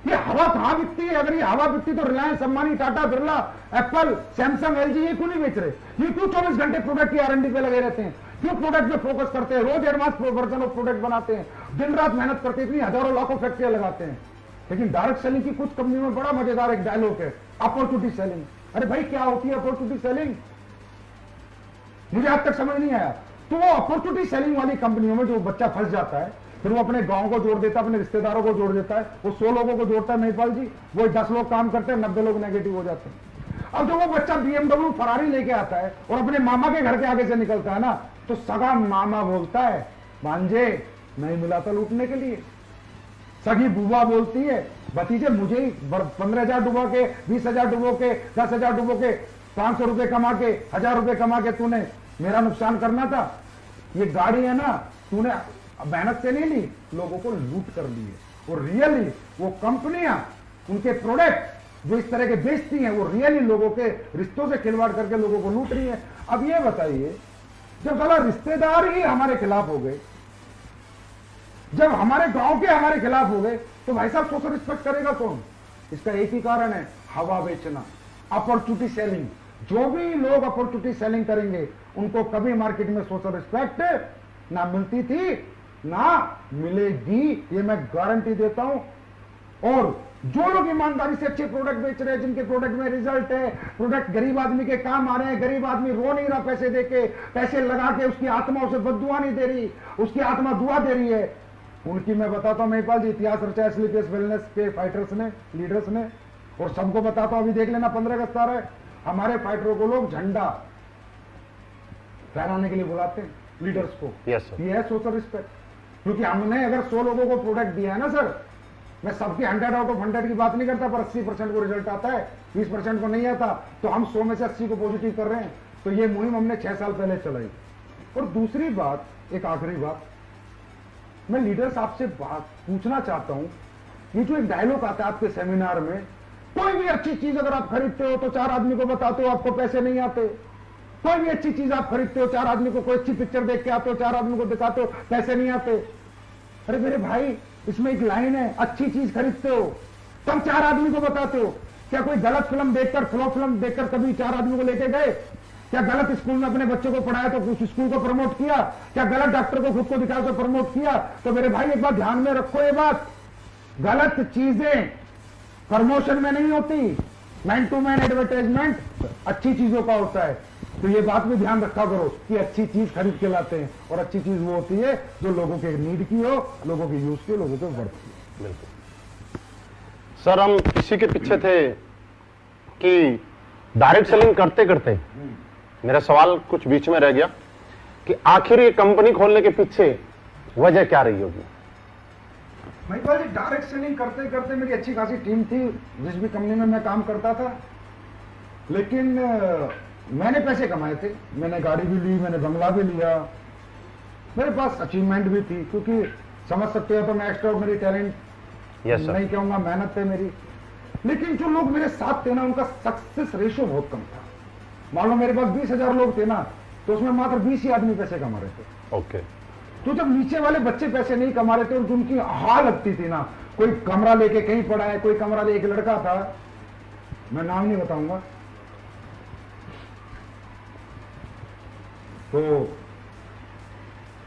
ये हवा कहां बिकती है? अगर ये हवा बिकती तो Reliance, Ambani, Tata, Birla, Apple, Samsung, LG ये क्यों नहीं बेच रहे? ये क्यों 24 घंटे प्रोडक्ट की आरएनडी पे लगे रहते हैं? क्यों प्रोडक्ट पे फोकस करते हैं? रोज एडवांस वर्जन ऑफ प्रोडक्ट बनाते हैं, दिन रात मेहनत करते हैं, इतनी हजारों लाखों फैक्ट्रियां लगाते हैं। लेकिन डायरेक्ट सेलिंग की कुछ कंपनियों में बड़ा मजेदार एक डायलॉग है, अपॉर्चुनिटी सेलिंग। अरे भाई क्या होती है अपॉर्चुनिटी सेलिंग? मुझे आज तक समझ नहीं आया। तो वो अपॉर्चुनिटी सेलिंग वाली कंपनियों में जो बच्चा फंस जाता है, फिर वो अपने गांव को जोड़ देता है, अपने रिश्तेदारों को जोड़ देता है, वो 100 लोगों को जोड़ता है महिपाल जी, वो 10 लोग काम करते हैं, 90 लोग नेगेटिव हो जाते हैं। अब जो वो बच्चा BMW फरारी लेके आता है और अपने मामा के घर के आगे से निकलता है ना, तो सगा मामा बोलता है भांजे नहीं मिला था लूटने के लिए। सगी बुआ बोलती है भतीजे मुझे ही 15,000 डुबो के, 20,000 डुबो के, 10,000 डुबो के, 500 रुपए कमा के, 1000 रुपए कमा के तूने मेरा नुकसान करना था। ये गाड़ी है ना, तूने मेहनत से नहीं ली, लोगों को लूट कर ली है। और रियली वो कंपनियां उनके प्रोडक्ट जो इस तरह के बेचती हैं, वो रियली लोगों के रिश्तों से खिलवाड़ करके लोगों को लूट रही है। अब ये बताइए, जब साला रिश्तेदार ही हमारे खिलाफ हो गए, जब हमारे गांव के हमारे खिलाफ हो गए, तो भाई साहब सोशल रिस्पेक्ट करेगा कौन? इसका एक ही कारण है, हवा बेचना, अपॉर्चुनिटी सेलिंग। जो भी लोग अपॉर्चुनिटी सेलिंग करेंगे उनको कभी मार्केट में सोशल रिस्पेक्ट ना मिलती थी ना मिलेगी, ये मैं गारंटी देता हूं। और जो लोग ईमानदारी से अच्छे प्रोडक्ट बेच रहे हैं, जिनके प्रोडक्ट में रिजल्ट है, प्रोडक्ट गरीब आदमी के काम आ रहे हैं, गरीब आदमी रो नहीं रहा पैसे देके, पैसे लगा के उसकी आत्मा उसे बद्दुआ नहीं दे रही, उसकी आत्मा दुआ दे रही है, उनकी मैं बताता हूं महिपाल जी, इतिहास रचा एसलीपीएस वेलनेस के फाइटर्स ने, लीडर्स ने। और सबको बताता हूं, अभी देख लेना 15 अगस्त आ रहा है, हमारे फाइटरों को लोग झंडा फहराने के लिए बुलाते हैं, लीडर्स को। Yes sir. ये है सोशल रिस्पेक्ट। क्योंकि हमने अगर 100 लोगों को प्रोडक्ट दिया है ना सर, मैं सबकी 100 आउट ऑफ 100 की बात नहीं करता, पर 80% को रिजल्ट आता है, 20% को नहीं आता, तो हम 100 में से 80 को पॉजिटिव कर रहे हैं। तो ये मुहिम हमने 6 साल पहले चलाई। और दूसरी बात, एक आखिरी बात, मैं लीडर्स आपसे बात पूछना चाहता हूं, ये जो एक डायलॉग आता है आपके सेमिनार में, कोई भी अच्छी चीज अगर आप खरीदते हो तो 4 आदमी को बताते हो, आपको पैसे नहीं आते। कोई भी अच्छी चीज आप खरीदते हो, 4 आदमी को, कोई अच्छी पिक्चर देख के आते हो, 4 आदमी को दिखाते हो, पैसे नहीं आते। अरे मेरे भाई, इसमें एक लाइन है, अच्छी चीज खरीदते हो तब 4 आदमी को बताते हो। क्या कोई गलत फिल्म देखकर, फ्लॉप फिल्म देखकर कभी 4 आदमी को लेके गए? क्या गलत स्कूल में अपने बच्चों को पढ़ाया तो उस स्कूल को प्रमोट किया? क्या गलत डॉक्टर को खुद को दिखाया तो प्रमोट किया? तो मेरे भाई एक बात ध्यान में रखो, ये बात, गलत चीजें प्रमोशन में नहीं होती। मैन टू मैन एडवर्टाइजमेंट अच्छी चीजों का होता है। तो ये बात में ध्यान रखा करो कि अच्छी चीज खरीद के लाते हैं, और अच्छी चीज वो होती है जो लोगों के नीड की हो, लोगों के यूज की हो, लोगों के वर्थ की। बिल्कुल सर, हम इसी के पीछे थे कि डायरेक्ट सेलिंग करते करते मेरा सवाल कुछ बीच में रह गया कि आखिर ये कंपनी खोलने के पीछे वजह क्या रही होगी? महिपाल जी, डायरेक्ट सेलिंग करते करते मेरी अच्छी खासी टीम थी जिस भी कंपनी में मैं काम करता था, लेकिन मैंने पैसे कमाए थे, मैंने गाड़ी भी ली, मैंने बंगला भी लिया, मेरे पास अचीवमेंट भी थी, क्योंकि समझ सकते हो तो मैं एक्स्ट्राऑर्डिनरी टैलेंट यस सर। नहीं कहूंगा, मेहनत है मेरी, लेकिन जो लोग मेरे साथ थे ना उनका सक्सेस रेशियो बहुत कम था। मान लो मेरे पास 20,000 लोग थे ना, तो उसमें मात्र 20 ही आदमी पैसे कमा रहे थे। ओके। तो जब नीचे वाले बच्चे पैसे नहीं कमा रहे थे और जिनकी हाल लगती थी ना, कोई कमरा लेके कहीं पड़ा है, कोई कमरा ले, एक लड़का था, मैं नाम नहीं बताऊंगा, तो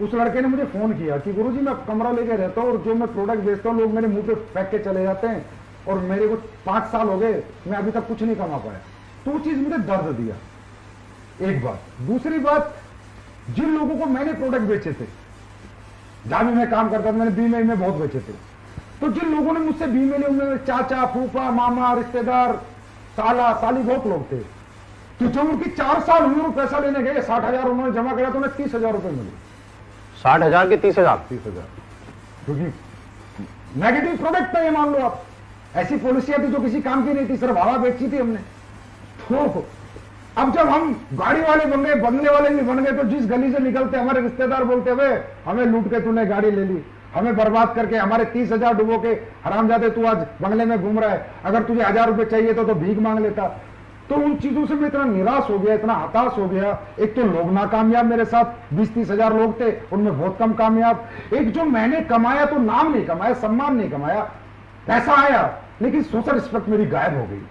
उस लड़के ने मुझे फोन किया कि गुरुजी मैं कमरा लेके रहता हूं और जो मैं प्रोडक्ट बेचता हूं लोग मेरे मुंह पे फेंक के चले जाते हैं और मेरे को 5 साल हो गए, मैं अभी तक कुछ नहीं कमा पाया। तो वो चीज मुझे दर्द दिया, एक बात। दूसरी बात, जिन लोगों को मैंने प्रोडक्ट बेचे थे, जहां भी मैं काम करता था, मैंने बीमे में बहुत बेचे थे, तो जिन लोगों ने मुझसे बीमे लिए उनमें चाचा, फूफा, मामा, रिश्तेदार, साला, साली बहुत लोग थे। तो जब उनकी 4 साल हुए और पैसा लेने गए, 60,000 उन्होंने जमा किया तो उन्हें 30,000 रुपए मिले। 60,000 के 30,000? 30,000, क्योंकि नेगेटिव प्रोडक्ट था ये, मान लो आप। ऐसी पॉलिसियां थी जो किसी काम की नहीं थी, सिर्फ हवा बेची थी हमने। तो अब जब हम गाड़ी वाले बन गए, बंगले वाले भी बन गए, तो जिस गली से निकलते हमारे रिश्तेदार बोलते हुए हमें लूट के तूने गाड़ी ले ली, हमें बर्बाद करके हमारे 30,000 डुबो के हरामजादे तू आज बंगले में घूम रहा है, अगर तुझे 1,000 रुपए चाहिए तो भीख मांग लेता। तो उन चीजों से मैं इतना निराश हो गया, इतना हताश हो गया। एक तो लोग नाकामयाब, मेरे साथ 20-30,000 लोग थे, उनमें बहुत कम कामयाब। एक जो मैंने कमाया तो नाम नहीं कमाया, सम्मान नहीं कमाया, पैसा आया लेकिन सोशल रिस्पेक्ट मेरी गायब हो गई।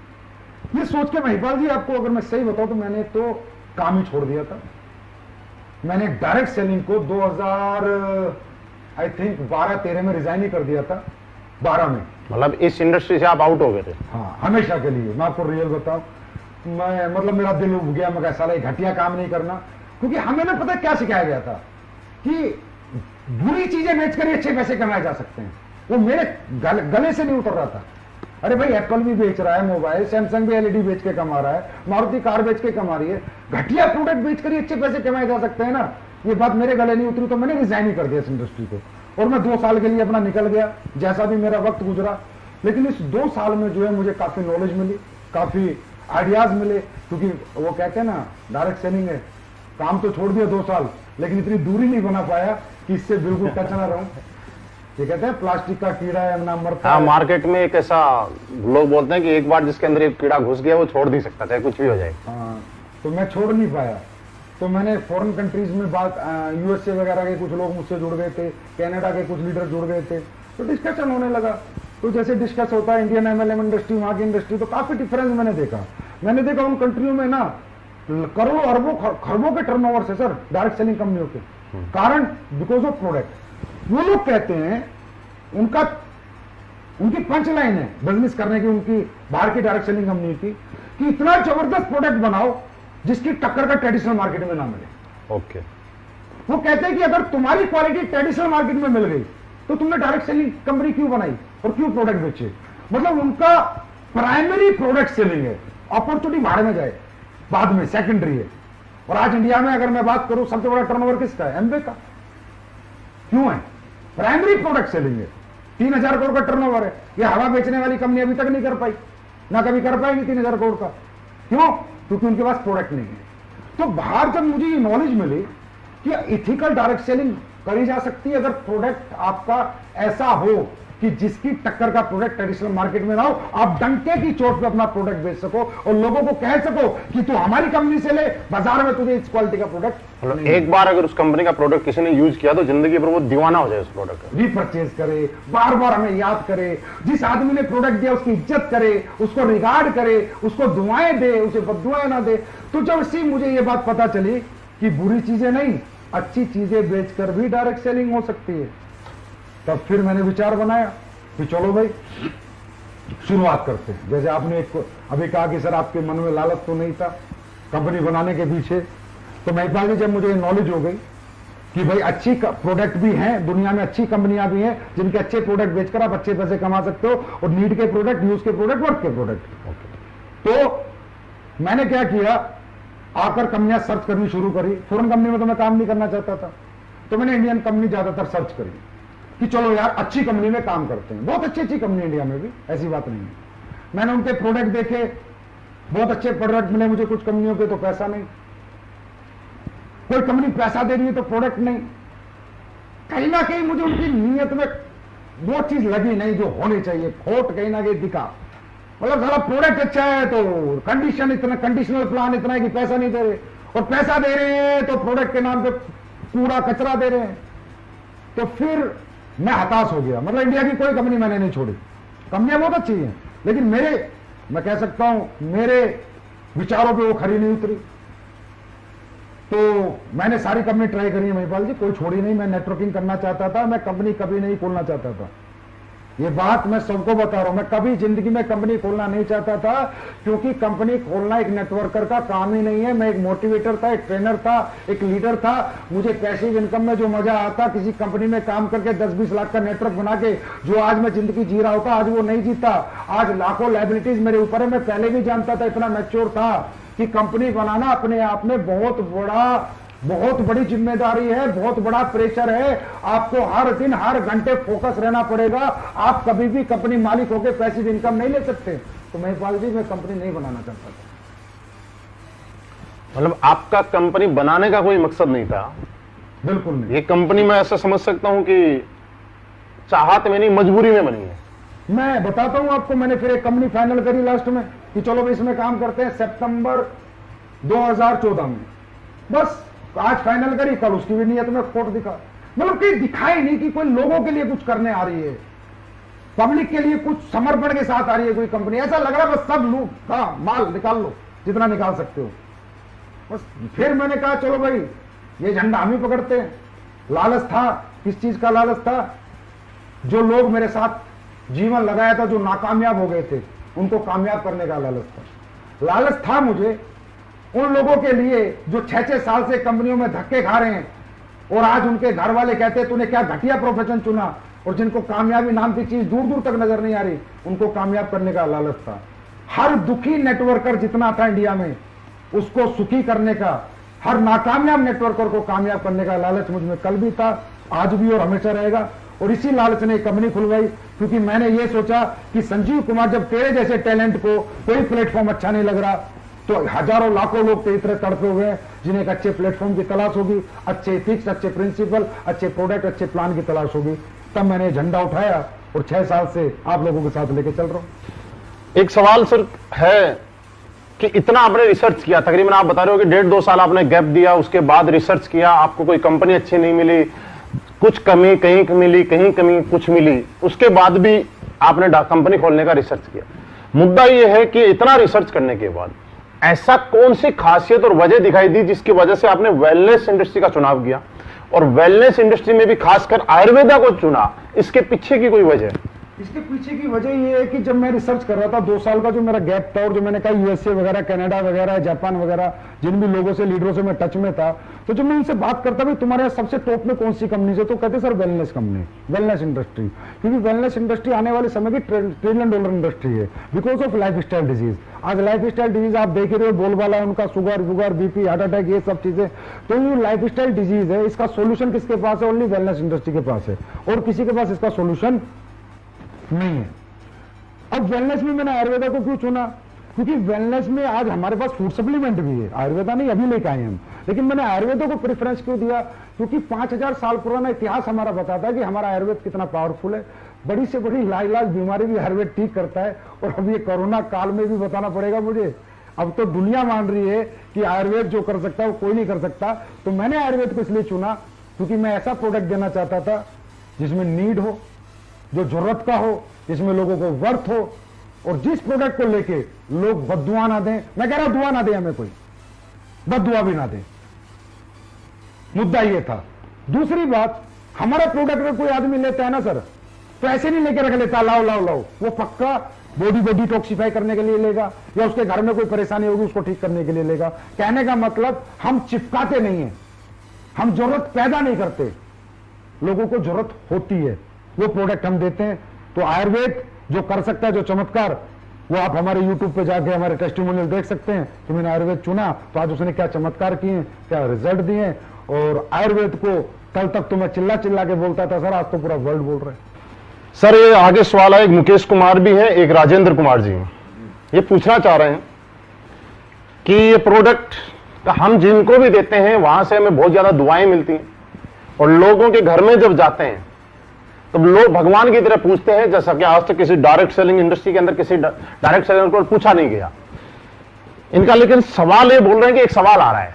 ये सोच के महिपाल जी, आपको अगर मैं सही बताऊं तो मैंने तो काम ही छोड़ दिया था। मैंने डायरेक्ट सेलिंग को 2012-13 में रिजाइन ही कर दिया था, 12 में। मतलब इस इंडस्ट्री से आप आउट हो गए थे? हाँ, हमेशा के लिए। मैं आपको रियल बताऊं, मैं मतलब मेरा दिल उब गया, मैं कैसा लगा घटिया काम नहीं करना, क्योंकि हमें ना पता क्या सिखाया गया था कि बुरी चीजें बेचकर अच्छे पैसे कमाए जा सकते हैं। वो मेरे गले से नहीं उतर रहा था। अरे भाई, एप्पल भी बेच रहा है मोबाइल, सैमसंग भी एलईडी बेच के कमा रहा है, मारुति कार बेच के कमा रही है, घटिया प्रोडक्ट बेचकर ही अच्छे पैसे कमाए जा सकते हैं ना। ये बात मेरे गले नहीं उतरी तो मैंने रिजाइन ही कर दिया इस इंडस्ट्री को, और मैं 2 साल के लिए अपना निकल गया, जैसा भी मेरा वक्त गुजरा। लेकिन इस 2 साल में जो है मुझे काफी नॉलेज मिली, काफी आइडियाज मिले, क्योंकि वो कहते हैं ना डायरेक्ट सेलिंग है, काम तो छोड़ दिया 2 साल, लेकिन इतनी दूरी नहीं बना पाया कि इससे बिल्कुल टच ना रहूं। ये कहते हैं प्लास्टिक का कीड़ा है ना मरता। हाँ, मार्केट में एक ऐसा लोग बोलते हैं कि एक बार जिसके अंदर एक कीड़ा घुस गया वो छोड़ नहीं सकता, चाहे कुछ भी हो जाए। हाँ, तो मैं छोड़ नहीं पाया। तो मैंने फॉरेन कंट्रीज में बात, यूएसए वगैरह के कुछ लोग मुझसे जुड़ गए थे, कनाडा के कुछ लीडर जुड़ गए थे, तो डिस्कशन होने लगा। तो जैसे डिस्कस होता है इंडियन एमएलएम इंडस्ट्री, वहां की इंडस्ट्री, तो काफी डिफरेंस मैंने देखा उन कंट्रियों में ना करोड़ों अरबों खरबों के टर्नओवर से सर डायरेक्ट सेलिंग कंपनियों के कारण, बिकॉज ऑफ प्रोडक्ट। वो लोग कहते हैं, उनकी पंच लाइन है बिजनेस करने की, उनकी बाहर की डायरेक्ट सेलिंग कंपनी की, कि इतना जबरदस्त प्रोडक्ट बनाओ जिसकी टक्कर का ट्रेडिशनल मार्केट में ना मिले। ओके। वो कहते हैं कि अगर तुम्हारी क्वालिटी ट्रेडिशनल मार्केट में मिल गई तो तुमने डायरेक्ट सेलिंग कंपनी क्यों बनाई और क्यों प्रोडक्ट बेचे। मतलब उनका प्राइमरी प्रोडक्ट सेलिंग है, अपॉर्चुनिटी भाड़ में जाए बाद में सेकेंडरी है। और आज इंडिया में अगर मैं बात करूं, सबसे बड़ा टर्नओवर किसका है? एमवे का। क्यों है? प्राइमरी प्रोडक्ट सेलिंग है, 3,000 करोड़ का टर्नओवर है। ये हवा बेचने वाली कंपनी अभी तक नहीं कर पाई, ना कभी कर पाएगी 3,000 करोड़ का। क्यों? क्योंकि उनके पास प्रोडक्ट नहीं है। तो बाहर जब मुझे ये नॉलेज मिली कि इथिकल डायरेक्ट सेलिंग करी जा सकती है अगर प्रोडक्ट आपका ऐसा हो कि जिसकी टक्कर का प्रोडक्ट ट्रेडिशनल मार्केट में ना हो, आप डंके की चोट पे अपना प्रोडक्ट बेच सको और लोगों को कह सको कि तू हमारी कंपनी से ले, बाजार में तुझे इस क्वालिटी का प्रोडक्ट। मतलब एक बार अगर उस कंपनी का प्रोडक्ट किसी ने यूज किया तो जिंदगी भर वो दीवाना हो जाए उस प्रोडक्ट का। रीपरचेज करे, बार बार हमें याद करे, जिस आदमी ने प्रोडक्ट दिया उसकी इज्जत करे, उसको रिगार्ड करे, उसको दुआएं दे, उसे बददुआएं ना दे। तो जब से मुझे ये बात पता चली कि बुरी चीजें नहीं, अच्छी चीजें बेचकर भी डायरेक्ट सेलिंग हो सकती है, तब फिर मैंने विचार बनाया कि चलो भाई शुरुआत करते हैं। जैसे आपने अभी कहा कि सर आपके मन में लालच तो नहीं था, कंपनी बनाने के पीछे। तो महिपाल जी, जब मुझे नॉलेज हो गई कि भाई अच्छी प्रोडक्ट भी हैं, दुनिया में अच्छी कंपनियां भी हैं जिनके अच्छे प्रोडक्ट बेचकर आप अच्छे पैसे कमा सकते हो, और नीड के प्रोडक्ट, यूज के प्रोडक्ट, वर्क के प्रोडक्ट। तो मैंने क्या किया, आकर कंपनियां सर्च करनी शुरू करी। फॉरेन कंपनी में तो मैं काम नहीं करना चाहता था, तो मैंने इंडियन कंपनी ज्यादातर सर्च करी कि चलो यार अच्छी कंपनी में काम करते हैं। बहुत अच्छी अच्छी कंपनी इंडिया में भी, ऐसी बात नहीं है। मैंने उनके प्रोडक्ट देखे, बहुत अच्छे प्रोडक्ट मिले मुझे। कुछ कंपनियों के तो पैसा नहीं, कोई कंपनी पैसा दे रही है तो प्रोडक्ट नहीं। कहीं ना कहीं मुझे उनकी नीयत में वो चीज लगी नहीं जो होनी चाहिए, खोट कहीं ना कहीं दिखा। मतलब सारा प्रोडक्ट अच्छा है तो कंडीशन इतना, कंडीशनल प्लान इतना है कि पैसा नहीं दे रहे, और पैसा दे रहे हैं तो प्रोडक्ट के नाम पे कूड़ा कचरा दे रहे हैं। तो फिर मैं हताश हो गया। मतलब इंडिया की कोई कंपनी मैंने नहीं छोड़ी, कंपनियां बहुत अच्छी हैं, लेकिन मैं कह सकता हूं मेरे विचारों पे वो खरी नहीं उतरी। तो मैंने सारी कंपनी ट्राई करी है महिपाल जी, कोई छोड़ी नहीं। मैं नेटवर्किंग करना चाहता था, मैं कंपनी कभी नहीं खोलना चाहता था। ये बात मैं सबको बता रहा हूं, मैं कभी जिंदगी में कंपनी खोलना नहीं चाहता था, क्योंकि कंपनी खोलना एक नेटवर्कर का काम ही नहीं है। मैं एक मोटिवेटर था, एक ट्रेनर था, एक लीडर था। मुझे पैसिव इनकम में जो मजा आता, किसी कंपनी में काम करके 10-20 लाख का नेटवर्क बना के जो आज मैं जिंदगी जी रहा होता, आज वो नहीं जीता। आज लाखों लायबिलिटीज मेरे ऊपर है। मैं पहले भी जानता था, इतना मैच्योर था कि कंपनी बनाना अपने आप में बहुत बड़ी जिम्मेदारी है, बहुत बड़ा प्रेशर है। आपको हर दिन हर घंटे फोकस रहना पड़ेगा। आप कभी भी कंपनी मालिक होकर पैसिव इनकम नहीं ले सकते। तो महिपाल जी, मैं कंपनी नहीं बनाना चाहता था। मतलब आपका कंपनी बनाने का कोई मकसद नहीं था? बिल्कुल नहीं। ये कंपनी मैं ऐसा समझ सकता हूं कि चाहत में नहीं, मजबूरी में बनी है। मैं बताता हूं आपको, मैंने फिर एक कंपनी फाइनल करी लास्ट में कि चलो भाई इसमें काम करते हैं, सितंबर 2014 में। बस आज फाइनल करी, कल उसकी भी नियत में खोट दिखा। मतलब कहीं दिखाई नहीं कि कोई लोगों के लिए कुछ करने आ रही है, पब्लिक के लिए कुछ समर्पण के साथ आ रही है कोई कंपनी। ऐसा लग रहा है बस सब लोग का माल निकाल लो जितना निकाल सकते हो। बस फिर मैंने कहा चलो भाई ये झंडा हम ही पकड़ते हैं। लालच था, किस चीज का लालच था? जो लोग मेरे साथ जीवन लगाया था, जो नाकामयाब हो गए थे, उनको कामयाब करने का लालच था। लालच था मुझे उन लोगों के लिए जो 6-6 साल से कंपनियों में धक्के खा रहे हैं, और आज उनके घर वाले कहते हैं तूने क्या घटिया प्रोफेशन चुना, और जिनको कामयाबी नाम की चीज दूर दूर तक नजर नहीं आ रही, उनको कामयाब करने का लालच था। हर दुखी नेटवर्कर जितना था इंडिया में, उसको सुखी करने का, हर नाकामयाब नेटवर्कर को कामयाब करने का लालच मुझ में कल भी था, आज भी और हमेशा रहेगा। और इसी लालच ने कंपनी खुलवाई, क्योंकि मैंने ये सोचा कि संजीव कुमार, जब तेरे जैसे टैलेंट को कोई प्लेटफॉर्म अच्छा नहीं लग रहा, तो हजारों लाखों लोग तेरी तरह तड़पे हुए हैं जिन्हें एक अच्छे प्लेटफॉर्म की तलाश होगी, अच्छे एथिक्स, अच्छे प्रिंसिपल, अच्छे प्रोडक्ट, अच्छे प्लान की तलाश होगी। तब मैंने झंडा उठाया और 6 साल से आप लोगों के साथ लेके चल रहा हूं। एक सवाल सर है कि इतना आपने रिसर्च किया, तकरीबन आप बता रहे हो कि 1.5-2 साल आपने गैप दिया, उसके बाद रिसर्च किया, आपको कोई कंपनी अच्छी नहीं मिली, कुछ कमी कहीं मिली, कहीं कमी कुछ मिली, उसके बाद भी आपने कंपनी खोलने का रिसर्च किया। मुद्दा यह है कि इतना रिसर्च करने के बाद ऐसा कौन सी खासियत और वजह दिखाई दी जिसकी वजह से आपने वेलनेस इंडस्ट्री का चुनाव किया, और वेलनेस इंडस्ट्री में भी खासकर आयुर्वेदा को चुना? इसके पीछे की कोई वजह? इसके पीछे की वजह यह है कि जब मैं रिसर्च कर रहा था, 2 साल का जो मेरा गैप था, और जो मैंने कहा यूएसए वगैरह, कनाडा वगैरह, जापान वगैरह, जिन भी लोगों से, लीडरों से मैं टच में था, तो जब मैं उनसे बात करता भाई तुम्हारे यहाँ सबसे टॉप में कौन सी कंपनी है, तो कहते sir wellness company, wellness industry. क्योंकि वेलनेस इंडस्ट्री आने वाले समय की $1 ट्रिलियन इंडस्ट्री है, because of life style disease. आज लाइफ स्टाइल डिजीज आप देख रहे हो, बोलबाला है उनका, शुगर, बीपी, हार्ट अटैक, ये सब चीजें। तो ये लाइफ स्टाइल डिजीज है, इसका सोल्यूशन किसके पास है? ओनली वेलनेस इंडस्ट्री के पास है, और किसी के पास इसका सोल्यूशन नहीं है। अब वेलनेस में मैंने आयुर्वेदा को क्यों चुना? क्योंकि वेलनेस में आज हमारे पास फूड सप्लीमेंट भी है, आयुर्वेदा नहीं अभी लेके आए हम, लेकिन मैंने आयुर्वेदा को प्रेफरेंस क्यों दिया? क्योंकि 5000 साल पुराना इतिहास हमारा बताता है कि हमारा आयुर्वेद कितना पावरफुल है। बड़ी से बड़ी लाइलाज बीमारी भी आयुर्वेद ठीक करता है। और अब ये कोरोना काल में भी बताना पड़ेगा मुझे, अब तो दुनिया मान रही है कि आयुर्वेद जो कर सकता है वो कोई नहीं कर सकता। तो मैंने आयुर्वेद को इसलिए चुना क्योंकि मैं ऐसा प्रोडक्ट देना चाहता था जिसमें नीड हो, जो जरूरत का हो, जिसमें लोगों को वर्थ हो, और जिस प्रोडक्ट को लेके लोग बद्दुआ ना दें। मैं कह रहा हूं दुआ ना दे हमें, कोई बद्दुआ भी ना दे, मुद्दा ये था। दूसरी बात, हमारा प्रोडक्ट अगर कोई आदमी लेता है ना सर, तो ऐसे नहीं लेके रख लेता लाओ लाओ लाओ, वो पक्का बॉडी को डिटॉक्सिफाई करने के लिए लेगा, या उसके घर में कोई परेशानी होगी उसको ठीक करने के लिए लेगा। कहने का मतलब हम चिपकाते नहीं है, हम जरूरत पैदा नहीं करते, लोगों को जरूरत होती है, वो प्रोडक्ट हम देते हैं। तो आयुर्वेद जो कर सकता है, जो चमत्कार, वो आप हमारे YouTube पे जाके हमारे टेस्टिमोनियल देख सकते हैं कि मैंने आयुर्वेद चुना तो आज उसने क्या चमत्कार किए, क्या रिजल्ट दिए। और आयुर्वेद को कल तक तो मैं चिल्ला चिल्ला के बोलता था सर, आज तो पूरा वर्ल्ड बोल रहे हैं। सर ये आगे सवाल है, एक मुकेश कुमार भी है, एक राजेंद्र कुमार जी हैं। ये पूछना चाह रहे हैं कि ये प्रोडक्ट हम जिनको भी देते हैं वहां से हमें बहुत ज्यादा दुआएं मिलती हैं, और लोगों के घर में जब जाते हैं तो लोग भगवान की तरह पूछते हैं, जैसा कि आज तक किसी डायरेक्ट सेलिंग इंडस्ट्री के अंदर किसी डायरेक्ट सेलर को पूछा नहीं गया इनका। लेकिन सवाल ये बोल रहे हैं कि एक सवाल आ रहा है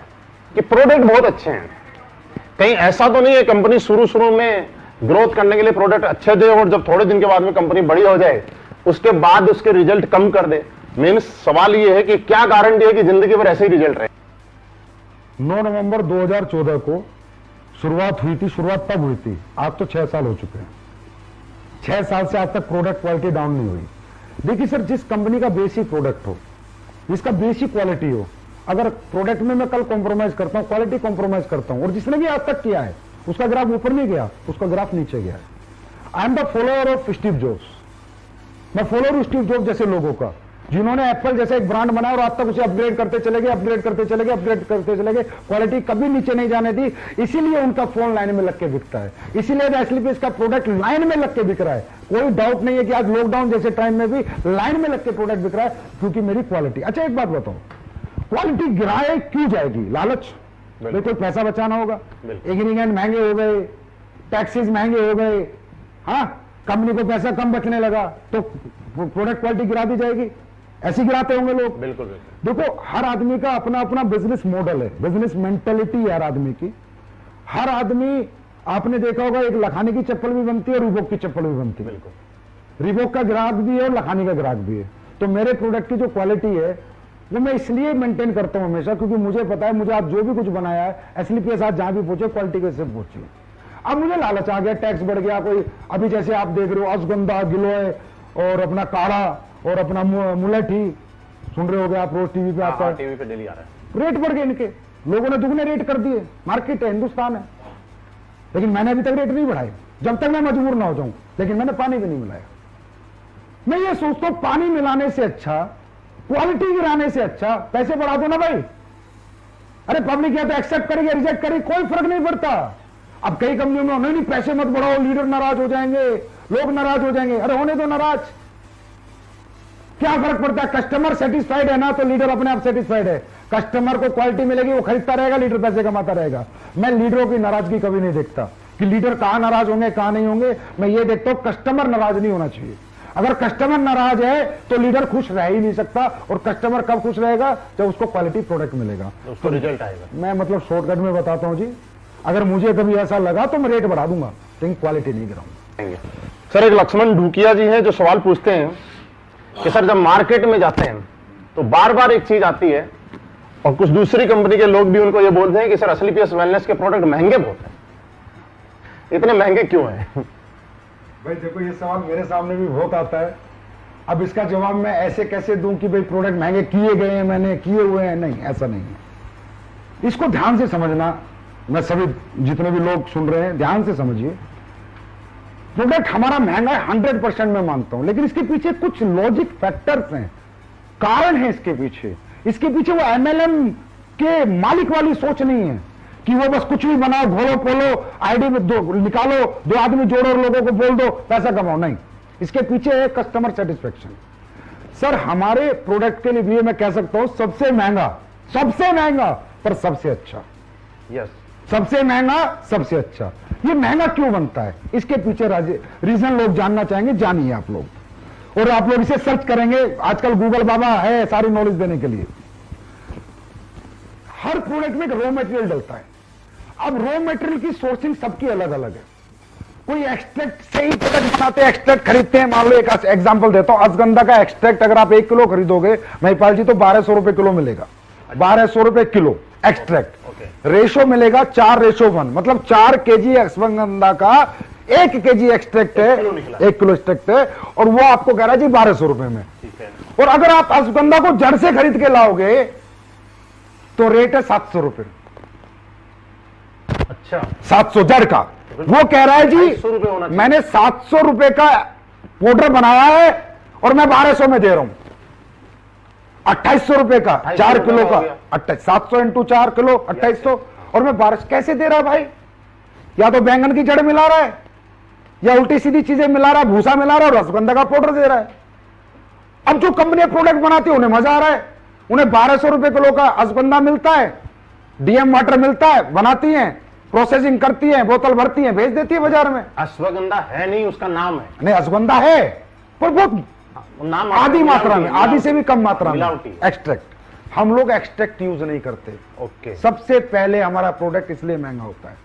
कि प्रोडक्ट बहुत अच्छे हैं, कहीं ऐसा तो नहीं है कंपनी शुरू में ग्रोथ करने के लिए प्रोडक्ट अच्छे दे और जब थोड़े दिन के बाद में कंपनी बड़ी हो जाए उसके बाद उसके रिजल्ट कम कर दे। मेन सवाल ये है कि क्या गारंटी है कि जिंदगी भर ऐसे ही रिजल्ट रहे। 9 नवंबर 2014 को शुरुआत हुई थी, शुरुआत तब हुई थी, आज तो 6 साल हो चुके हैं। 6 साल से आज तक प्रोडक्ट क्वालिटी डाउन नहीं हुई। देखिए सर, जिस कंपनी का बेसिक प्रोडक्ट हो, जिसका बेसिक क्वालिटी हो, अगर प्रोडक्ट में मैं कल कॉम्प्रोमाइज करता हूं, क्वालिटी कॉम्प्रोमाइज करता हूं, और जिसने भी आज तक किया है उसका ग्राफ ऊपर नहीं गया, उसका ग्राफ नीचे गया है। I am the follower of Steve jobs. मैं फॉलोअर हूं स्टीव जॉब्स जैसे लोगों का, जिन्होंने एप्पल जैसा एक ब्रांड बनाया और आज तक उसे अपग्रेड करते चले गए, अपग्रेड करते चले गए, अपग्रेड करते चले गए, क्वालिटी कभी नीचे नहीं जाने दी। इसीलिए उनका फोन लाइन में लग के बिकता है, इसीलिए एसलीपीएस का प्रोडक्ट लाइन में लग के बिक रहा है। कोई डाउट नहीं है कि आज लॉकडाउन जैसे टाइम में भी लाइन में लग के प्रोडक्ट बिक रहा है, क्योंकि मेरी क्वालिटी। अच्छा एक बात बताओ, क्वालिटी गिराए क्यों जाएगी? लालच, कोई पैसा बचाना होगा, इंग्रीडिएंट महंगे हो गए, टैक्सेस महंगे हो गए, हाँ कंपनी को पैसा कम बचने लगा तो प्रोडक्ट क्वालिटी गिरा दी जाएगी। ऐसे गिराते होंगे लोग। बिल्कुल। देखो हर आदमी का अपना अपना बिजनेस मॉडल है, बिजनेस मेंटेलिटी है हर आदमी की। हर आदमी, आपने देखा होगा एक लखानी की चप्पल भी बनती है, रिबॉक की चप्पल भी बनती है। बिल्कुल। रिबॉक का ग्राहक भी है और लखानी का ग्राहक भी है। तो मेरे प्रोडक्ट की जो क्वालिटी है वो मैं इसलिए मेंटेन करता हूं हमेशा, क्योंकि मुझे पता है मुझे आज जो भी कुछ बनाया है एसलीपीएस आज जहां भी पहुंचे क्वालिटी कैसे पहुंची। अब मुझे लालच आ गया, टैक्स बढ़ गया, कोई अभी जैसे आप देख रहे हो अश्वगंधा, गिलोय और अपना काढ़ा और अपना मुलेठी, सुन रहे होगे आप, रोज टीवी पे आता है, टीवी पे डेली आ रहा है। रेट बढ़ गए इनके, लोगों ने दुगने रेट कर दिए। मार्केट है, हिंदुस्तान है, लेकिन मैंने अभी तक रेट नहीं बढ़ाए जब तक मैं मजबूर ना हो जाऊं। लेकिन मैंने पानी भी नहीं मिलाया। मैं ये सोचता हूं पानी मिलाने से अच्छा, क्वालिटी गिराने से अच्छा पैसे बढ़ा दो ना भाई। अरे पब्लिक या तो एक्सेप्ट करेगी, रिजेक्ट करेगी, कोई फर्क नहीं पड़ता। अब कई कंपनियों में नहीं पैसे मत बढ़ाओ, लीडर नाराज हो जाएंगे, लोग नाराज हो जाएंगे। अरे होने दो नाराज, क्या फर्क पड़ता है? कस्टमर सेटिस्फाइड है ना तो लीडर अपने आप सेटिस्फाइड है। कस्टमर को क्वालिटी मिलेगी, वो खरीदता रहेगा, लीडर पैसे कमाता रहेगा। मैं लीडरों की नाराजगी कभी नहीं देखता कि लीडर कहां नाराज होंगे कहां नहीं होंगे। मैं ये देखता हूं कस्टमर नाराज नहीं होना चाहिए। अगर कस्टमर नाराज है तो लीडर खुश रह ही नहीं सकता। और कस्टमर कब खुश रहेगा? जब उसको क्वालिटी प्रोडक्ट मिलेगा, उसको रिजल्ट आएगा। मैं मतलब शॉर्टकट में बताता हूं जी, अगर मुझे कभी ऐसा लगा तो मैं रेट बढ़ा दूंगा, लेकिन क्वालिटी नहीं गिराऊंगा। सर एक लक्ष्मण ढूकिया जी हैं जो सवाल पूछते हैं कि सर जब मार्केट में जाते हैं तो बार बार एक चीज आती है और कुछ दूसरी कंपनी के लोग भी उनको ये बोलते हैं कि सर एसलीपीएस वेलनेस के प्रोडक्ट महंगे बहुत हैं, इतने महंगे क्यों हैं? भाई देखो ये सवाल मेरे सामने भी बहुत आता है। अब इसका जवाब मैं ऐसे कैसे दूं कि भाई प्रोडक्ट महंगे किए गए हैं, मैंने किए हुए हैं? नहीं, ऐसा नहीं है। इसको ध्यान से समझना, मैं सभी जितने भी लोग सुन रहे हैं ध्यान से समझिए। प्रोडक्ट हमारा महंगा है 100% मैं मानता हूं, लेकिन इसके पीछे कुछ लॉजिक फैक्टर्स हैं, कारण है इसके पीछे। इसके पीछे वो एमएलएम के मालिक वाली सोच नहीं है कि वो बस कुछ भी बनाओ, घोलो पोलो, आईडी में दो निकालो, 2 आदमी जोड़ो और लोगों को बोल दो पैसा कमाओ। नहीं, इसके पीछे है कस्टमर सेटिस्फेक्शन। सर हमारे प्रोडक्ट के लिए मैं कह सकता हूं सबसे महंगा पर सबसे अच्छा। यस, सबसे महंगा सबसे अच्छा। ये महंगा क्यों बनता है? इसके पीछे रीजन लोग जानना चाहेंगे, जानिए आप लोग। और आप लोग इसे सर्च करेंगे, आजकल गूगल बाबा है सारी नॉलेज देने के लिए। हर प्रोडक्ट में एक रॉ मटेरियल डलता है। अब रॉ मटेरियल की सोर्सिंग सबकी अलग अलग है। कोई एक्सट्रैक्ट से ही प्रोडक्ट बनाते हैं, एक्सट्रैक्ट खरीदते हैं। मान लो एक एग्जांपल देता हूं, अश्वगंधा का एक्सट्रैक्ट अगर आप 1 किलो खरीदोगे महिपाल जी तो 1200 रुपए किलो मिलेगा। 1200 रुपए किलो एक्सट्रैक्ट। रेशो मिलेगा 4:1, मतलब 4 kg अश्वगंधा का 1 kg एक्सट्रैक्ट है, 1 किलो एक्सट्रैक्ट है, और वो आपको कह रहा है जी 1200 रुपए में। ठीक है। और अगर आप अश्वगंधा को जड़ से खरीद के लाओगे तो रेट है 700 रुपए। अच्छा, 700 जड़ का। वो कह रहा है जी 250 रुपए होना चाहिए। मैंने 700 रुपए का पाउडर बनाया है और मैं 1200 में दे रहा हूं। 2800 रुपए का 4 किलो का, 700 इंटू 4 किलो 2800, और मैं 1200 कैसे दे रहा भाई? या तो बैंगन की जड़ मिला रहा है, या उल्टी सीधी चीजें मिला रहा है, भूसा मिला रहा है, और रसगंधा का पाउडर दे रहा है। अब जो कंपनी प्रोडक्ट बनाती है उन्हें मजा आ रहा है, उन्हें 1200 रुपए किलो का अश्वगंधा मिलता है, डीएम वाटर मिलता है, बनाती हैं, प्रोसेसिंग करती है, बोतल भरती है, भेज देती है बाजार में। अश्वगंधा है नहीं, उसका नाम है। नहीं, अश्वगंधा है पर बहुत नाम आधी मात्रा में, आधी से भी कम मात्रा में मिलावटी। एक्सट्रैक्ट। हम लोग एक्सट्रैक्ट यूज नहीं करते। ओके। सबसे पहले हमारा प्रोडक्ट इसलिए महंगा होता है।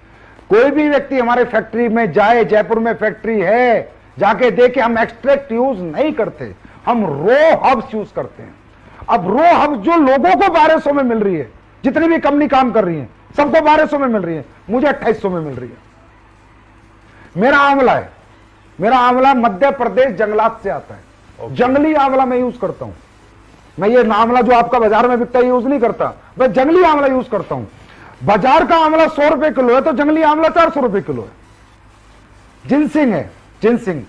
कोई भी व्यक्ति हमारे फैक्ट्री में जाए, जयपुर में फैक्ट्री है, जाके देखे, हम एक्सट्रैक्ट यूज नहीं करते, हम रो हब्स यूज करते हैं। अब रो हब्स जो लोगों को 1200 में मिल रही है, जितनी भी कंपनी काम कर रही है सबको 1200 में मिल रही है, मुझे 2800 में मिल रही है। मेरा आंवला है, मेरा आंवला मध्य प्रदेश जंगलात से आता है। जंगली आंवला मैं यूज करता हूं। मैं ये आंवला जो आपका बाजार में बिकता है यूज नहीं करता, मैं जंगली आंवला यूज करता हूं। बाजार का आंवला 100 रुपए किलो है तो जंगली आंवला 400 रुपए किलो है। जिनसिंग है, जिनसिंग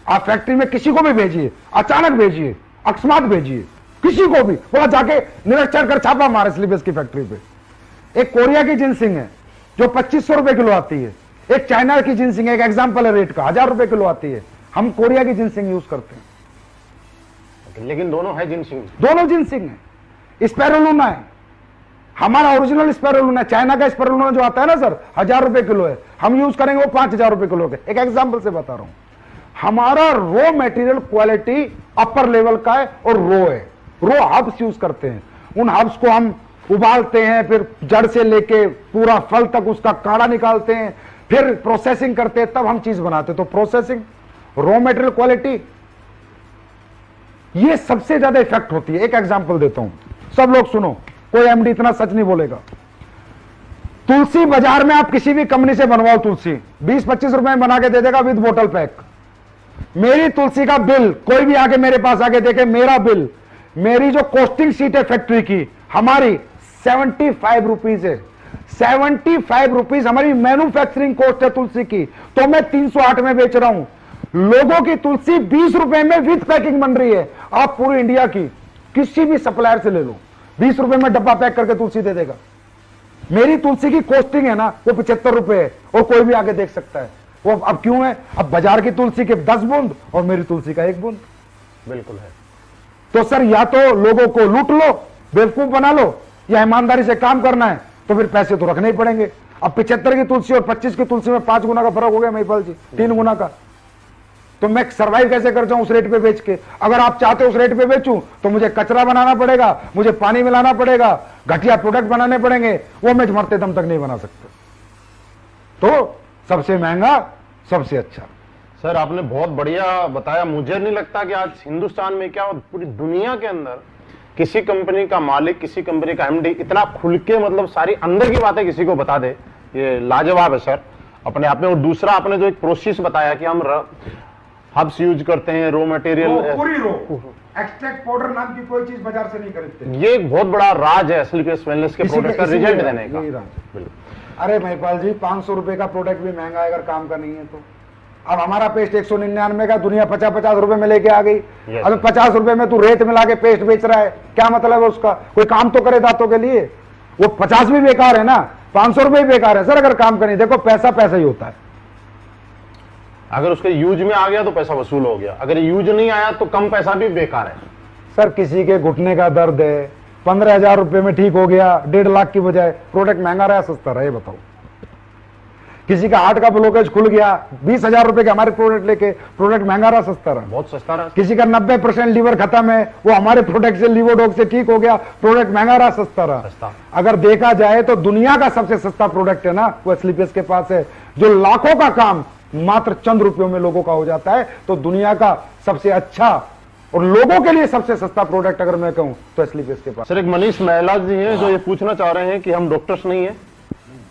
आप फैक्ट्री में किसी को भी भेजिए, अचानक भेजिए, अकस्मात भेजिए, किसी को भी बोला जाके निरीक्षण कर छापा मारे स्लीपेस की फैक्ट्री पे। एक कोरिया की जिनसिंग है जो 2500 रुपए किलो आती है, एक चाइना की जिनसिंग है, एक एग्जाम्पल है रेट का, 1000 रुपए किलो आती है। हम कोरिया की जिनसिंग यूज करते हैं। लेकिन दोनों है जिनसिंग, दोनों जिनसिंग है। स्पैरुलिना है, हमारा ओरिजिनल स्पैरुलिना, चाइना का स्पैरुलिना जो आता है ना सर, 1000 रुपए किलो है, हम यूज करेंगे वो 5000 रुपए किलो के। एक एग्जांपल से बता रहा हूं। हमारा raw material quality upper level का है और रो है, रो हब्स यूज करते हैं। उन हब्स को हम उबालते हैं, फिर जड़ से लेके पूरा फल तक उसका काढ़ा निकालते हैं, फिर प्रोसेसिंग करते हैं, तब हम चीज बनाते हैं। तो प्रोसेसिंग, रो मटेरियल क्वालिटी, ये सबसे ज्यादा इफेक्ट होती है। एक एग्जांपल देता हूं, सब लोग सुनो, कोई एमडी इतना सच नहीं बोलेगा। तुलसी बाजार में आप किसी भी कंपनी से बनवाओ, तुलसी 20-25 रुपए में बना के दे देगा विद बोतल पैक। मेरी तुलसी का बिल, कोई भी आके मेरे पास आके देखे, मेरा बिल, मेरी जो कॉस्टिंग शीट है फैक्ट्री की, हमारी 75 रुपीज है। 75 रुपीज हमारी मैन्युफैक्चरिंग कॉस्ट है तुलसी की, तो मैं 308 में बेच रहा हूं। लोगों की तुलसी 20 रुपए में विद पैकिंग बन रही है। आप पूरी इंडिया की किसी भी सप्लायर से ले लो, 20 रुपए में डब्बा पैक करके तुलसी दे देगा। मेरी तुलसी की कॉस्टिंग है ना वो 75 रुपए है, और कोई भी आगे देख सकता है वो। अब क्यों है? अब बाजार की तुलसी के 10 बूंद और मेरी तुलसी का 1 बूंद। बिल्कुल है। तो सर या तो लोगों को लूट लो, बेवकूफ बना लो, या ईमानदारी से काम करना है तो फिर पैसे तो रखने ही पड़ेंगे। अब 75 की तुलसी और 25 की तुलसी में 5 गुना का फर्क हो गया महिपाल जी, 3 गुना का। तो मैं सर्वाइव कैसे कर जाऊं उस रेट पे बेच के? अगर आप चाहते हो उस रेट पे बेचूं तो मुझे कचरा बनाना पड़ेगा, मुझे पानी मिलाना पड़ेगा, घटिया प्रोडक्ट बनाने पड़ेंगे, वो मैं मरते दम तक नहीं बना सकता। तो सबसे महंगा सबसे अच्छा। सर आपने बहुत बढ़िया बताया। मुझे नहीं लगता कि आज हिंदुस्तान में क्या, पूरी दुनिया के अंदर किसी कंपनी का मालिक, किसी कंपनी का एमडी इतना खुल के मतलब सारी अंदर की बातें किसी को बता दे, ये लाजवाब है सर अपने आप में। और दूसरा आपने जो एक प्रोसेस बताया कि हम हब्स यूज करते हैं, रो मटेरियल, पूरी रो एक्सट्रैक्ट पाउडर नाम की कोई चीज बाजार से नहीं खरीदते। ये एक बहुत बड़ा राज है एसलीपीएस वेलनेस के प्रोडक्ट का रिजल्ट देने का। बिल्कुल। अरे महिपाल जी 500 रुपए का प्रोडक्ट भी महंगा है अगर काम का नहीं है तो। अब हमारा पेस्ट 199 का, दुनिया 50-50 रुपए में लेके आ गई। अब 50 रुपए में तू रेत मिला के पेस्ट बेच रहा है, क्या मतलब है उसका? कोई काम तो करे दांतों के लिए। वो 50 भी बेकार है ना, 500 रुपए भी बेकार है सर अगर काम का नहीं। देखो पैसा पैसा ही होता है। अगर उसके यूज में आ गया तो पैसा वसूल हो गया, अगर यूज नहीं आया तो कम पैसा भी बेकार है। सर किसी के घुटने का दर्द है, 15,000 रुपए में ठीक हो गया, 1.5 लाख की बजाय, प्रोडक्ट महंगा रहा सस्ता रहा, ये बताओ। किसी का हार्ट का ब्लॉकेज खुल गया, 20,000 रुपए के हमारे प्रोडक्ट लेके, प्रोडक्ट महंगा रहा सस्ता रहा, बहुत सस्ता रहा। किसी का 90% लीवर खत्म है, वो हमारे प्रोडक्ट से लीवोडॉग से ठीक हो गया, प्रोडक्ट महंगा रहा सस्ता रहा। अगर देखा जाए तो दुनिया का सबसे सस्ता प्रोडक्ट है ना वो एसलीपीएस के पास है, जो लाखों का काम मात्र चंद रुपयों में लोगों का हो जाता है। तो दुनिया का सबसे अच्छा और लोगों के लिए सबसे सस्ता प्रोडक्ट अगर मैं कहूं तो एसलीपीएस के पास। सर एक मनीष महिला जी हैं जो ये पूछना चाह रहे हैं कि हम डॉक्टर्स नहीं है,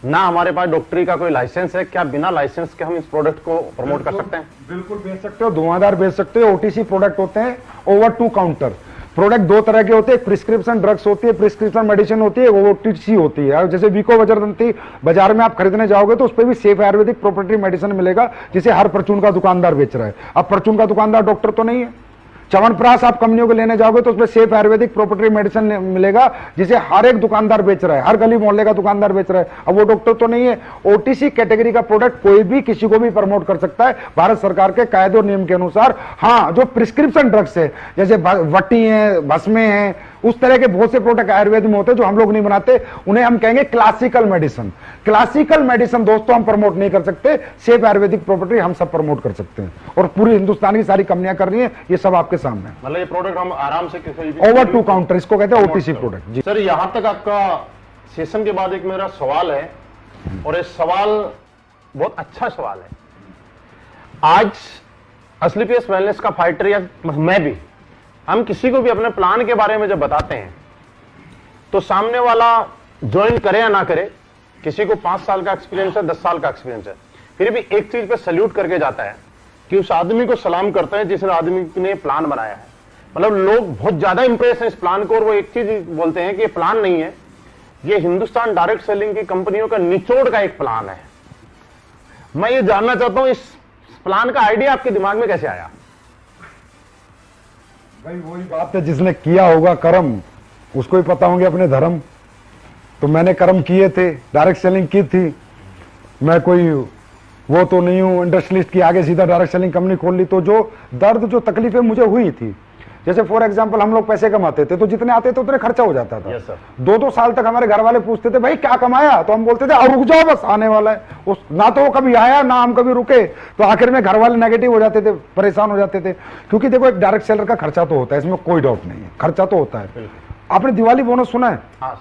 ना हमारे पास डॉक्टरी का कोई लाइसेंस है, क्या बिना लाइसेंस के हम इस प्रोडक्ट को प्रमोट कर सकते हैं? बिल्कुल बेच सकते हो, धुआंधार बेच सकते हो। ओटीसी प्रोडक्ट होते हैं, ओवर टू काउंटर प्रोडक्ट दो तरह के होते हैं, प्रिस्क्रिप्शन ड्रग्स होती है, प्रिस्क्रिप्शन मेडिसिन होती है, ओटीसी होती है। जैसे वीको वज्रदंती बाजार में आप खरीदने जाओगे तो उस पर भी सेफ आयुर्वेदिक प्रोप्राइटरी मेडिसिन मिलेगा, जिसे हर परचून का दुकानदार बेच रहा है। अब परचून का दुकानदार डॉक्टर तो नहीं है। च्यवनप्राश आप कंपनियों को लेने जाओगे तो उसमें सेफ आयुर्वेदिक प्रोप्राइटरी मेडिसिन मिलेगा, जिसे हर एक दुकानदार बेच रहा है, हर गली मोहल्ले का दुकानदार बेच रहा है। अब वो डॉक्टर तो नहीं है। ओटीसी कैटेगरी का प्रोडक्ट कोई भी किसी को भी प्रमोट कर सकता है भारत सरकार के कायदे और नियम के अनुसार। हाँ, जो प्रिस्क्रिप्शन ड्रग्स है, जैसे वटी है, भस्में हैं, उस तरह के बहुत से प्रोडक्ट आयुर्वेद में होते हैं जो हम लोग नहीं बनाते, उन्हें हम कहेंगे क्लासिकल मेडिसिन। क्लासिकल मेडिसिन दोस्तों हम प्रमोट नहीं कर सकते, सेफ आयुर्वेदिक प्रॉपर्टी हम सब प्रमोट कर सकते हैं, और पूरी हिंदुस्तान की सारी कंपनियां कर रही हैं। ये सब आपके सामने। मतलब ये प्रोडक्ट हम आराम से किसी भी ओवर टू काउंटर इसको कहते हैं, ओटीसी प्रोडक्ट जी। सर, यहां तक आपका सेशन के बाद एक मेरा सवाल है, और ये सवाल बहुत अच्छा सवाल है। आज असलीपीएस वेलनेस का फाइटर, या मैं भी, हम किसी को भी अपने प्लान के बारे में जब बताते हैं तो सामने वाला ज्वाइन करे या ना करे, किसी को 5 साल का एक्सपीरियंस है, 10 साल का एक्सपीरियंस है, फिर भी एक चीज पे सल्यूट करके जाता है कि उस आदमी को सलाम करते हैं जिस आदमी ने प्लान बनाया है। मतलब लोग बहुत ज्यादा इंप्रेस हैं इस प्लान को, और वो एक चीज बोलते हैं कि ये प्लान नहीं है, ये हिंदुस्तान डायरेक्ट सेलिंग की कंपनियों का निचोड़ का एक प्लान है। मैं ये जानना चाहता हूं, इस प्लान का आइडिया आपके दिमाग में कैसे आया? भाई वही बात है, जिसने किया होगा कर्म उसको ही पता होंगे अपने धर्म। तो मैंने कर्म किए थे, डायरेक्ट सेलिंग की थी। मैं कोई वो तो नहीं हूं इंडस्ट्रियलिस्ट की आगे सीधा डायरेक्ट सेलिंग कंपनी खोल ली। तो जो दर्द, जो तकलीफें मुझे हुई थी, जैसे फॉर एग्जांपल हम लोग पैसे कमाते थे तो जितने आते थे उतने खर्चा हो जाता था। Yes, sir. 2-2 साल तक हमारे घर वाले पूछते थे भाई क्या कमाया, तो हम बोलते थे रुक जाओ बस आने वाला है। उस ना तो वो कभी आया ना हम कभी रुके, तो आखिर में घर वाले नेगेटिव हो जाते थे, परेशान हो जाते थे। क्योंकि देखो एक डायरेक्ट सेलर का खर्चा तो होता है, इसमें कोई डाउट नहीं है, खर्चा तो होता है। आपने दिवाली बोनस सुना है? हाँ,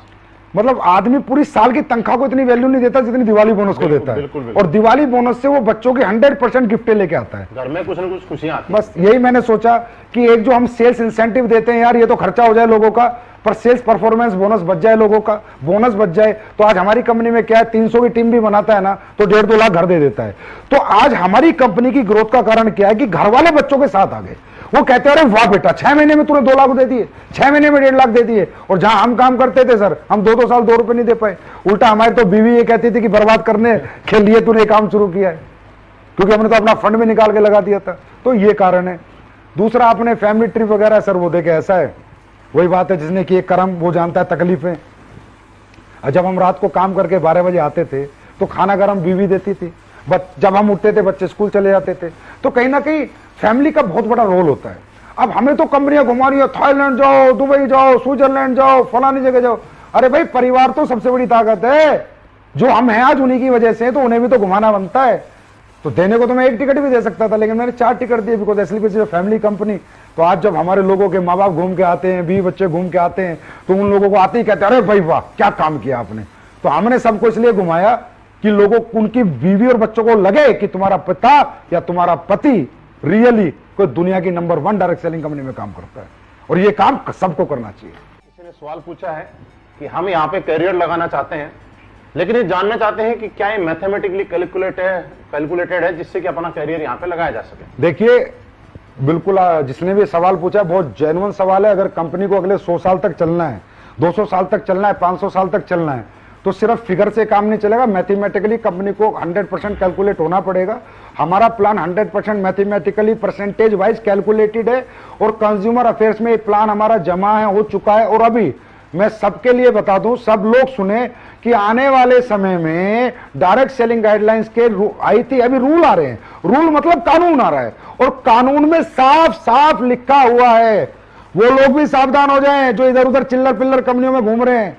मतलब आदमी पूरी साल की तनख्वाह को इतनी वैल्यू नहीं देता जितनी दिवाली बोनस को देता है। बिल्कुल, बिल्कुल। और दिवाली बोनस से वो बच्चों की 100% गिफ्टें लेके आता है। घर में कुछ ना कुछ खुशियां आती हैं। बस यही मैंने सोचा कि एक जो हम सेल्स इंसेंटिव देते हैं यार, ये तो खर्चा हो जाए लोगों का, पर सेल्स परफॉर्मेंस बोनस बच जाए, लोगों का बोनस बच जाए। तो आज हमारी कंपनी में क्या है, 300 की टीम भी बनाता है ना तो 1.5-2 लाख घर दे देता है। तो आज हमारी कंपनी की ग्रोथ का कारण क्या है कि घर वाले बच्चों के साथ आ गए। वो कहते हैं अरे वाह बेटा 6 महीने में तूने 2 लाख दे दिए, 6 महीने में 1.5 लाख दे दिए। और जहां हम काम करते थे सर, हम 2-2 साल 2 रुपए नहीं दे पाए। उल्टा हमारी तो बीवी ये कहती थी कि बर्बाद करने के लिए तूने काम शुरू किया है, क्योंकि हमने तो अपना फंड में निकाल के लगा दिया था। तो ये कारण है। दूसरा अपने फैमिली ट्रिप वगैरह सर, वो देखे ऐसा है, वही बात है जिसने कि कर्म वो जानता है तकलीफें। जब हम रात को काम करके 12 बजे आते थे तो खाना गरम बीवी देती थी, जब हम उठते थे बच्चे स्कूल चले जाते थे। तो कहीं ना कहीं फैमिली का बहुत बड़ा रोल होता है। अब हमें तो कंपनियां घुमा रही है, थाईलैंड जाओ, दुबई जाओ, स्विट्जरलैंड जाओ, फलानी जगह जाओ। अरे भाई परिवार तो सबसे बड़ी ताकत है, जो हम हैं आज उन्हीं की वजह से, तो उन्हें भी तो घुमाना बनता है। तो देने को तो मैं 1 टिकट भी दे सकता था, लेकिन मैंने 4 टिकट दिए, बिकॉज एसलीपीएस फैमिली कंपनी। तो आज जब हमारे लोगों के माँ बाप घूम के आते हैं, 20 बच्चे घूम के आते हैं, तो उन लोगों को आते ही कहते हैं अरे भाई वाह क्या काम किया आपने। तो हमने सबको इसलिए घुमाया कि लोगों, उनकी बीवी और बच्चों को लगे कि तुम्हारा पिता या तुम्हारा पति रियली कोई दुनिया की नंबर 1 डायरेक्ट सेलिंग कंपनी में काम करता है, और ये काम सबको करना चाहिए। किसी ने सवाल पूछा है कि हम यहाँ पे करियर लगाना चाहते हैं, लेकिन ये जानना चाहते हैं कि क्या ये मैथमेटिकली कैलकुलेटेड है जिससे कि अपना करियर यहाँ पे लगाया जा सके। देखिए बिल्कुल, जिसने भी सवाल पूछा बहुत जेन्युइन सवाल है। अगर कंपनी को अगले 100 साल तक चलना है, 200 साल तक चलना है, 500 साल तक चलना है, तो सिर्फ फिगर से काम नहीं चलेगा। मैथमेटिकली कंपनी को 100% कैलकुलेट होना पड़ेगा। हमारा plan 100% mathematically percentage wise calculated है, और कंज्यूमर अफेयर्स में ये प्लान हमारा जमा है, हो चुका है। और अभी मैं सबके लिए बता दूं, सब लोग सुने कि आने वाले समय में डायरेक्ट सेलिंग गाइडलाइंस के आई थी, अभी रूल आ रहे हैं। रूल मतलब कानून आ रहा है, और कानून में साफ साफ लिखा हुआ है, वो लोग भी सावधान हो जाएं जो इधर उधर चिल्लर पिल्लर कंपनियों में घूम रहे हैं।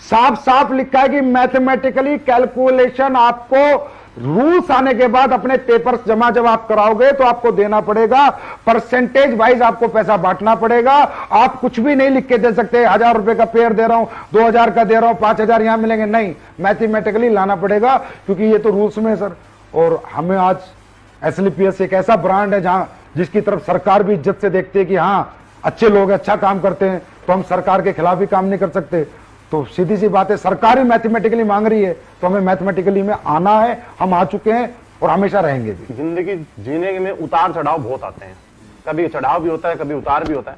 साफ साफ लिखा है कि मैथमेटिकली कैलकुलेशन आपको रूल्स आने के बाद अपने पेपर्स जमा जब आप कराओगे तो आपको देना पड़ेगा, परसेंटेज वाइज आपको पैसा बांटना पड़ेगा। आप कुछ भी नहीं लिख के दे सकते 1000 रुपए का पेयर दे रहा हूं, 2000 का दे रहा हूं, 5000 यहां मिलेंगे, नहीं, मैथमेटिकली लाना पड़ेगा, क्योंकि ये तो रूल्स में है सर। और हमें आज एसलीपीएस एक ऐसा ब्रांड है जहां जिसकी तरफ सरकार भी इज्जत से देखती है कि हाँ अच्छे लोग अच्छा काम करते हैं, तो हम सरकार के खिलाफ भी काम नहीं कर सकते। तो सीधी सी बात है, सरकार ही मैथमेटिकली मांग रही है तो हमें मैथमेटिकली में आना है। हम आ चुके हैं और हमेशा रहेंगे भी। जिंदगी जीने में उतार चढ़ाव बहुत आते हैं, कभी चढ़ाव भी होता है, कभी उतार भी होता है,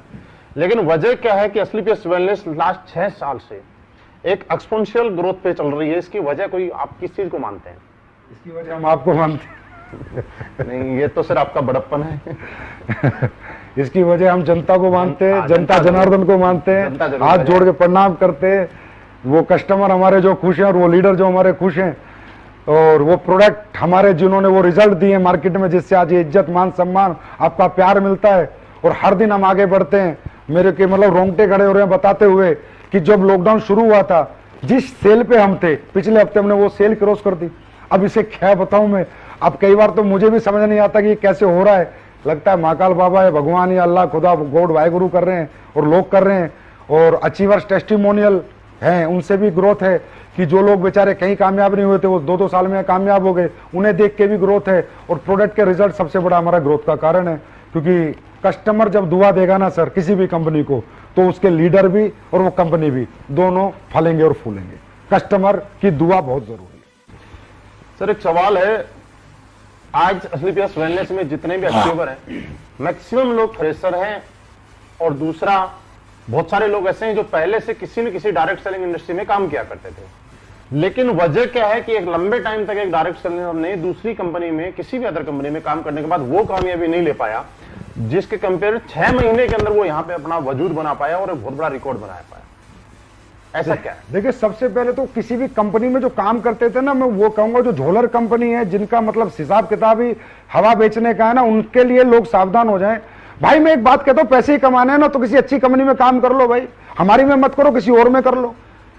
लेकिन वजह क्या है कि एसलीपीएस वेलनेस लास्ट 6 साल से एक एक्सपोनेंशियल ग्रोथ पे चल रही है। इसकी वजह कोई आप किस चीज को मानते हैं? इसकी वजह हम आपको मानते हैं। नहीं, ये तो सिर्फ आपका बड़प्पन है। इसकी वजह हम जनता को मानते हैं, जनता जनार्दन को मानते हैं, हाथ जोड़ के प्रणाम करते हैं। वो कस्टमर हमारे जो खुश हैं और वो लीडर जो हमारे खुश हैं, और वो प्रोडक्ट हमारे जिन्होंने वो रिजल्ट दिए मार्केट में, जिससे आज ये इज्जत मान सम्मान आपका प्यार मिलता है और हर दिन हम आगे बढ़ते हैं। मेरे के मतलब रोंगटे खड़े हो रहे हैं बताते हुए कि जब लॉकडाउन शुरू हुआ था, जिस सेल पे हम थे, पिछले हफ्ते हमने वो सेल क्रॉस कर दी। अब इसे क्या बताऊं मैं, अब कई बार तो मुझे भी समझ नहीं आता कि ये कैसे हो रहा है। लगता है महाकाल बाबा है, भगवान या अल्लाह खुदा गॉड वाहेगुरु कर रहे हैं और लोग कर रहे हैं। और अचीवर्स टेस्टिमोनियल हैं, उनसे भी ग्रोथ है कि जो लोग बेचारे कहीं कामयाब नहीं हुए थे वो 2-2 साल में कामयाब हो गए, उन्हें देख के भी ग्रोथ है। और प्रोडक्ट के रिजल्ट सबसे बड़ा हमारा ग्रोथ का कारण है, क्योंकि कस्टमर जब दुआ देगा ना सर किसी भी कंपनी को, तो उसके लीडर भी और वो कंपनी भी दोनों फलेंगे और फूलेंगे। कस्टमर की दुआ बहुत जरूरी है। सर एक सवाल है, आज एसलीपीएस वेलनेस में जितने भी अचीवर हैं, मैक्सिमम लोग फ्रेशर हैं, और दूसरा बहुत सारे लोग ऐसे हैं जो पहले से किसी न किसी डायरेक्ट सेलिंग इंडस्ट्री में काम किया करते थे। लेकिन वजह क्या है कि एक लंबे टाइम तक एक डायरेक्ट सेलर ने दूसरी कंपनी में, किसी भी अदर कंपनी में काम करने के बाद वो कामयाबी नहीं ले पाया, जिसके कंपेयर 6 महीने के अंदर वो यहाँ पे अपना वजूद बना पाया और एक बहुत बड़ा रिकॉर्ड बना पाया। ऐसा क्या है? देखिए, सबसे पहले तो किसी भी कंपनी में जो काम करते थे ना, मैं वो कहूंगा जो झोलर कंपनी है, जिनका मतलब हिसाब किताब ही हवा बेचने का है ना, उनके लिए लोग सावधान हो जाएं। भाई मैं एक बात कहता हूं, पैसे ही कमाने हैं ना तो किसी अच्छी कंपनी में काम कर लो भाई, हमारी में मत करो, किसी और में कर लो।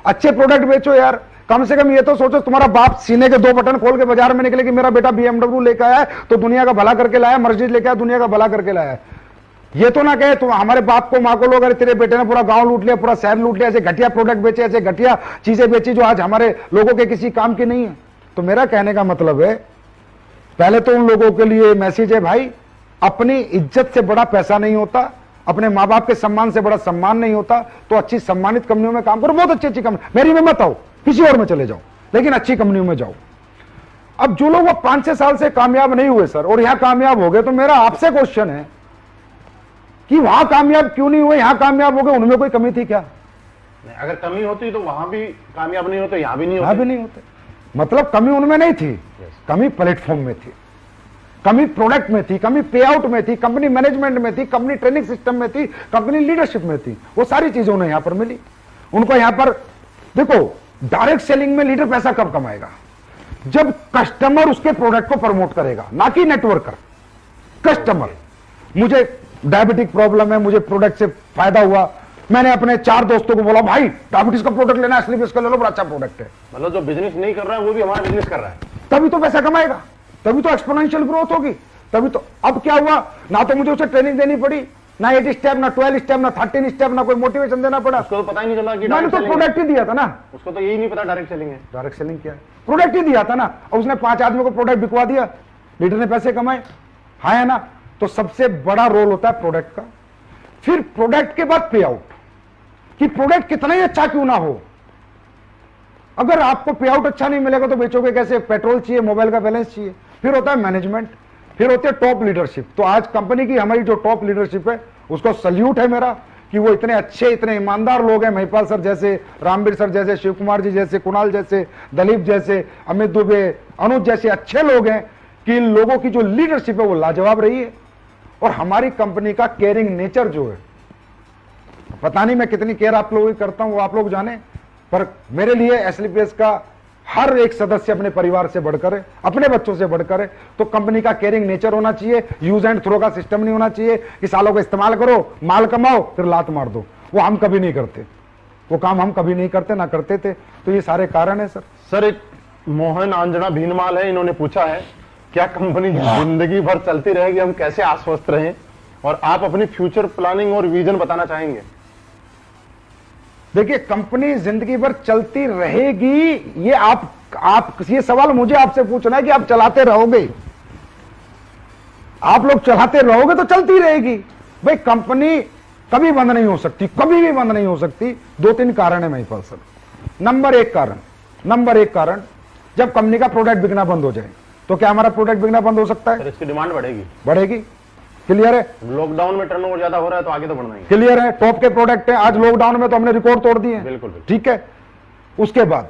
अच्छे प्रोडक्ट बेचो यार। कम से कम ये तो सोचो, तुम्हारा बाप सीने के 2 बटन खोल के बाजार में निकले कि मेरा बेटा BMW लेकर आया है तो दुनिया का भला करके लाया, मर्सिडीज लेकर आया दुनिया का भला करके लाया। ये तो ना कहे तुम हमारे बाप को माँ को लोग, अरे तेरे बेटे ने पूरा गांव लूट लिया, पूरा शहर लूट लिया, ऐसे घटिया प्रोडक्ट बेचे, ऐसे घटिया चीजें बेची जो आज हमारे लोगों के किसी काम की नहीं है। तो मेरा कहने का मतलब है, पहले तो उन लोगों के लिए मैसेज है, भाई अपनी इज्जत से बड़ा पैसा नहीं होता, अपने माँ बाप के सम्मान से बड़ा सम्मान नहीं होता, तो अच्छी सम्मानित कंपनियों में काम करो, बहुत अच्छी कंपनी, मेरी में मत आओ, किसी और में चले जाओ, लेकिन अच्छी कंपनियों में जाओ। अब जो लोग वो 5-6 साल से कामयाब नहीं हुए सर, और यहां कामयाब हो गए, तो मेरा आपसे क्वेश्चन है कि वहां कामयाब क्यों नहीं हुए, यहां कामयाब हो गए, उनमें कोई कमी थी क्या? अगर कमी होती तो वहां भी कामयाब नहीं होते, यहां भी नहीं यहां होते। भी नहीं होते। मतलब कमी उनमें नहीं थी, कमी प्लेटफॉर्म में थी, कमी प्रोडक्ट में थी, कमी पे आउट में थी, कंपनी मैनेजमेंट में थी, कंपनी ट्रेनिंग सिस्टम में थी, कंपनी लीडरशिप में थी। वो सारी चीजें उन्हें यहां पर मिली। उनको यहां पर देखो, डायरेक्ट सेलिंग में लीडर पैसा कब कमाएगा? जब कस्टमर उसके प्रोडक्ट को प्रमोट करेगा, ना कि नेटवर्कर। कस्टमर, मुझे डायबिटिक प्रॉब्लम है, मुझे प्रोडक्ट से फायदा हुआ, मैंने अपने 4 दोस्तों को बोला भाई डायबिटीज का प्रोडक्ट लेना है, एसलीपीएस का ले लो, बड़ा अच्छा प्रोडक्ट है। मतलब जो बिजनेस नहीं कर रहा है वो भी हमारा बिजनेस कर रहा है, तभी तो पैसा कमाएगा, तभी तो एक्सपोनेंशियल ग्रोथ होगी, तभी तो। अब क्या हुआ, ना तो मुझे उसे ट्रेनिंग देनी पड़ी, ना 8 स्टेप, ना 12 स्टेप, ना 13 स्टेप, ना कोई मोटिवेशन देना पड़ा। उसको तो पता ही नहीं चला कि मैंने तो प्रोडक्ट ही दिया था ना। उसको तो यही नहीं पता डायरेक्ट सेलिंग है। डायरेक्ट सेलिंग क्या है? प्रोडक्ट ही दिया था ना, और उसने 5 आदमी को प्रोडक्ट बिकवा दिया, लीडर ने पैसे कमाए। हाँ है ना? तो सबसे बड़ा रोल होता है प्रोडक्ट का। फिर प्रोडक्ट के बाद पे आउट, कि प्रोडक्ट कितना ही अच्छा क्यों ना हो, अगर आपको पे आउट अच्छा नहीं मिलेगा तो बेचोगे कैसे? पेट्रोल चाहिए, मोबाइल का बैलेंस चाहिए। फिर होता है मैनेजमेंट, फिर होते है टॉप लीडरशिप। तो आज कंपनी की हमारी जो टॉप लीडरशिप है, उसको सल्यूट है मेरा कि वो इतने अच्छे, इतने ईमानदार लोग हैं। महिपाल सर जैसे, रामवीर सर जैसे, शिव कुमार जी जैसे, कुणाल जैसे, दलीप जैसे, अमित दुबे, अनुज जैसे अच्छे लोग हैं कि इन लोगों की जो लीडरशिप है वो लाजवाब रही है। और हमारी कंपनी का केयरिंग नेचर जो है, पता नहीं मैं कितनी केयर आप लोगों की करता हूं, वो आप लोग जाने, पर मेरे लिए एसलीपीएस का हर एक सदस्य अपने परिवार से बढ़कर है, अपने बच्चों से बढ़कर है। तो कंपनी का केयरिंग नेचर होना चाहिए, यूज एंड थ्रो का सिस्टम नहीं होना चाहिए कि सालों का इस्तेमाल करो, माल कमाओ, फिर लात मार दो। वो हम कभी नहीं करते, वो काम हम कभी नहीं करते, ना करते थे। तो ये सारे कारण है सर। सर एक मोहन आंजना भीनमाल है, इन्होंने पूछा है क्या कंपनी जिंदगी भर चलती रहेगी, हम कैसे आश्वस्त रहें, और आप अपनी फ्यूचर प्लानिंग और विजन बताना चाहेंगे? देखिए, कंपनी जिंदगी भर चलती रहेगी, ये आप ये सवाल मुझे आपसे पूछना है कि आप चलाते रहोगे? आप लोग चलाते रहोगे तो चलती रहेगी भाई। कंपनी कभी बंद नहीं हो सकती, कभी भी बंद नहीं हो सकती। 2-3 कारण है महिपाल सर। नंबर एक कारण, जब कंपनी का प्रोडक्ट बिकना बंद हो जाए तो क्या हमारा प्रोडक्ट बिकना बंद हो सकता है? सर इसकी डिमांड बढ़ेगी। क्लियर है? लॉकडाउन में टर्नओवर ज्यादा हो रहा है तो आगे तो बढ़ना ही है। क्लियर है? टॉप के प्रोडक्ट है, आज लॉकडाउन में तो हमने रिकॉर्ड तोड़ दिए। बिल्कुल। ठीक है। उसके बाद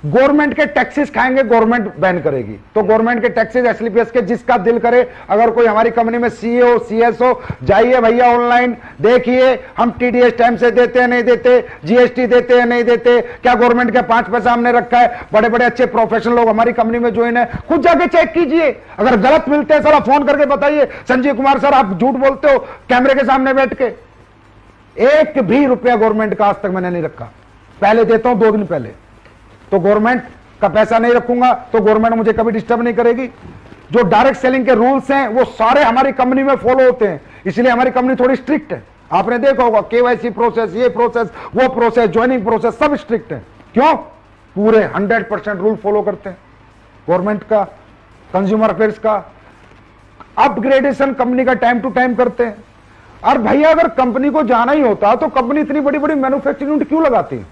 गवर्नमेंट के टैक्सेस खाएंगे, गवर्नमेंट बैन करेगी, तो गवर्नमेंट के टैक्सेस एसलीपीएस के जिसका दिल करे, अगर कोई हमारी कंपनी में सीईओ सीएसओ, जाइए भैया ऑनलाइन देखिए हम टीडीएस टाइम से देते हैं नहीं देते, जीएसटी देते हैं नहीं देते, क्या गवर्नमेंट का 5 पैसा हमने रखा है। बड़े बड़े अच्छे प्रोफेशनल लोग हमारी कंपनी में ज्वाइन है, खुद जाके चेक कीजिए। अगर गलत मिलते हैं सर आप फोन करके बताइए, संजीव कुमार सर आप झूठ बोलते हो कैमरे के सामने बैठ के। एक भी रुपया गवर्नमेंट का आज तक मैंने नहीं रखा, पहले देता हूं 2 दिन पहले, तो गवर्नमेंट का पैसा नहीं रखूंगा तो गवर्नमेंट मुझे कभी डिस्टर्ब नहीं करेगी। जो डायरेक्ट सेलिंग के रूल्स हैं वो सारे हमारी कंपनी में फॉलो होते हैं, इसलिए हमारी कंपनी थोड़ी स्ट्रिक्ट है। आपने देखा होगा केवाईसी प्रोसेस, ये प्रोसेस, वो प्रोसेस, ज्वाइनिंग प्रोसेस सब स्ट्रिक्ट है। क्यों? पूरे 100% रूल फॉलो करते हैं गवर्नमेंट का, कंज्यूमर अफेयर्स का। अपग्रेडेशन कंपनी का टाइम टू टाइम करते हैं। और भैया अगर कंपनी को जाना ही होता तो कंपनी इतनी बड़ी बड़ी मैन्युफैक्चरिंग यूनिट क्यों लगाती है?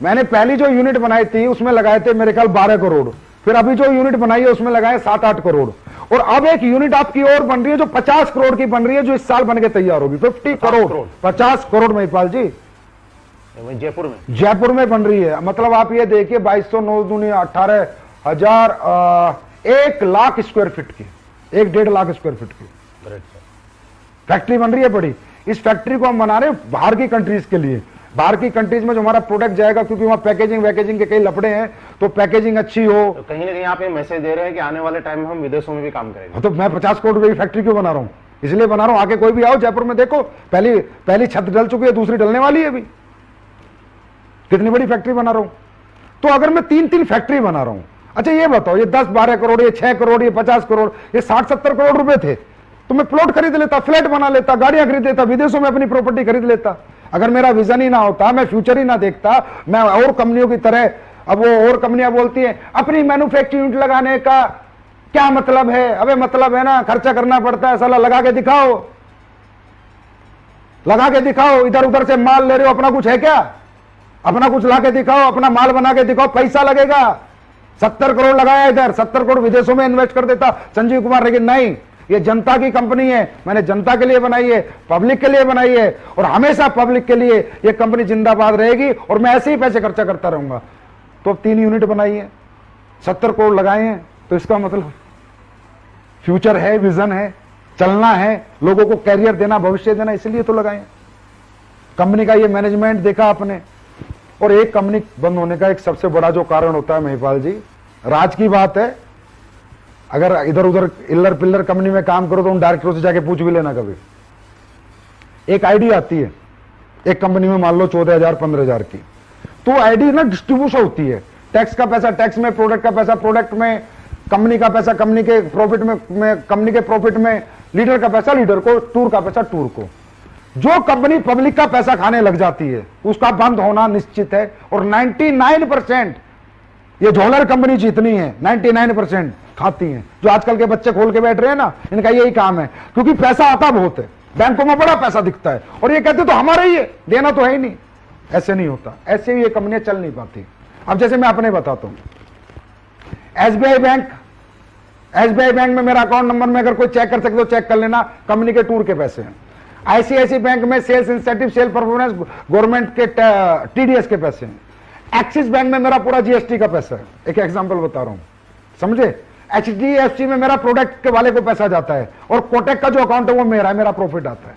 मैंने पहली जो यूनिट बनाई थी उसमें लगाए थे मेरे ख्याल 12 करोड़, फिर अभी जो यूनिट बनाई है उसमें लगाए 7-8 करोड़, और अब एक यूनिट आपकी और बन रही है जो 50 करोड़ की बन रही है, जो इस साल बन के तैयार होगी। 50 करोड़ 50 करोड़ महिपाल जी जयपुर में बन रही है। मतलब आप ये देखिए 2200 9 दूनी 18,000 1 लाख स्क्वायर फीट की, 1-1.5 लाख स्क्वायर फीट की फैक्ट्री बन रही है बड़ी। इस फैक्ट्री को हम बना रहे हैं बाहर की कंट्रीज के लिए। बाहर की कंट्रीज में जो हमारा प्रोडक्ट जाएगा, क्योंकि वहां पैकेजिंग के कई लफड़े हैं, तो पैकेजिंग अच्छी हो। तो कहीं ना कहीं आप ये मैसेज दे रहे हैं कि आने वाले टाइम में हम विदेशों में भी काम करेंगे। तो मैं 50 करोड़ रुपए की फैक्ट्री क्यों बना रहा हूं? इसलिए बना रहा हूं आके कोई भी आओ जयपुर में देखो, पहली छत डल चुकी है, दूसरी डलने वाली है अभी। कितनी बड़ी फैक्ट्री बना रहा हूं। तो अगर मैं 3 फैक्ट्री बना रहा हूं, अच्छा ये बताओ, ये 10-12 करोड़, ये 6 करोड़, ये 50 करोड़, ये 60-70 करोड़ रुपए थे, तो मैं प्लॉट खरीद लेता, फ्लैट बना लेता, गाड़ियां खरीद लेता, विदेशों में अपनी प्रॉपर्टी खरीद लेता। अगर मेरा विजन ही ना होता, मैं फ्यूचर ही ना देखता, मैं और कंपनियों की तरह, अब वो और कंपनियां बोलती हैं अपनी मैन्युफैक्चरिंग यूनिट लगाने का क्या मतलब है? अबे मतलब है ना, खर्चा करना पड़ता है, साला लगा के दिखाओ, इधर उधर से माल ले रहे हो, अपना कुछ है क्या? अपना कुछ ला के दिखाओ, अपना माल बना के दिखाओ, पैसा लगेगा। 70 करोड़ लगाया इधर, 70 करोड़ विदेशों में इन्वेस्ट कर देता संजीव कुमार, लेकिन नहीं, ये जनता की कंपनी है, मैंने जनता के लिए बनाई है, पब्लिक के लिए बनाई है, और हमेशा पब्लिक के लिए ये कंपनी जिंदाबाद रहेगी, और मैं ऐसे ही पैसे खर्चा करता रहूंगा। तो 3 यूनिट बनाई है, 70 करोड़ लगाए हैं, तो इसका मतलब फ्यूचर है, विजन है, चलना है, लोगों को कैरियर देना, भविष्य देना, इसलिए तो लगाए। कंपनी का ये मैनेजमेंट देखा आपने। और एक कंपनी बंद होने का एक सबसे बड़ा जो कारण होता है महिपाल जी, राज की बात है, अगर इधर उधर इल्लर पिल्लर कंपनी में काम करो तो उन डायरेक्टरों से जाके पूछ भी लेना कभी। एक आईडी आती है एक कंपनी में, मान लो 14,000 15,000 की, तो आईडी ना डिस्ट्रीब्यूशन होती है, टैक्स का पैसा टैक्स में, प्रोडक्ट का पैसा प्रोडक्ट में, कंपनी का पैसा कंपनी के प्रॉफिट में, कंपनी के प्रॉफिट में, लीडर का पैसा लीडर को, टूर का पैसा टूर को। जो कंपनी पब्लिक का पैसा खाने लग जाती है उसका बंद होना निश्चित है। और 99% ये झोलर कंपनी जितनी है 99% खाती हैं। जो आजकल के बच्चे खोल के बैठ रहे हैं ना, इनका यही काम है, क्योंकि पैसा आता बहुत है, बैंकों में बड़ा पैसा दिखता है, और ये कहते तो हमारा ही है, देना तो है ही नहीं। ऐसे नहीं होता, ऐसे ही ये कंपनियां चल नहीं पाती। अब जैसे मैं अपने बताता हूं, एसबीआई बैंक में मेरा अकाउंट नंबर में अगर कोई चेक कर सकते तो चेक कर लेना, कंपनी के टूर के पैसे हैं। आईसीआईसी बैंक में sales incentive, sale performance, government के टीडीएस के पैसे हैं। एक्सिस बैंक में मेरा पूरा जीएसटी का पैसा है, एक एग्जांपल बता रहा हूं, समझे। एचडीएफसी में मेरा प्रोडक्ट के वाले को पैसा जाता है, और कोटेक का जो अकाउंट है वो मेरा है, मेरा प्रॉफिट आता है।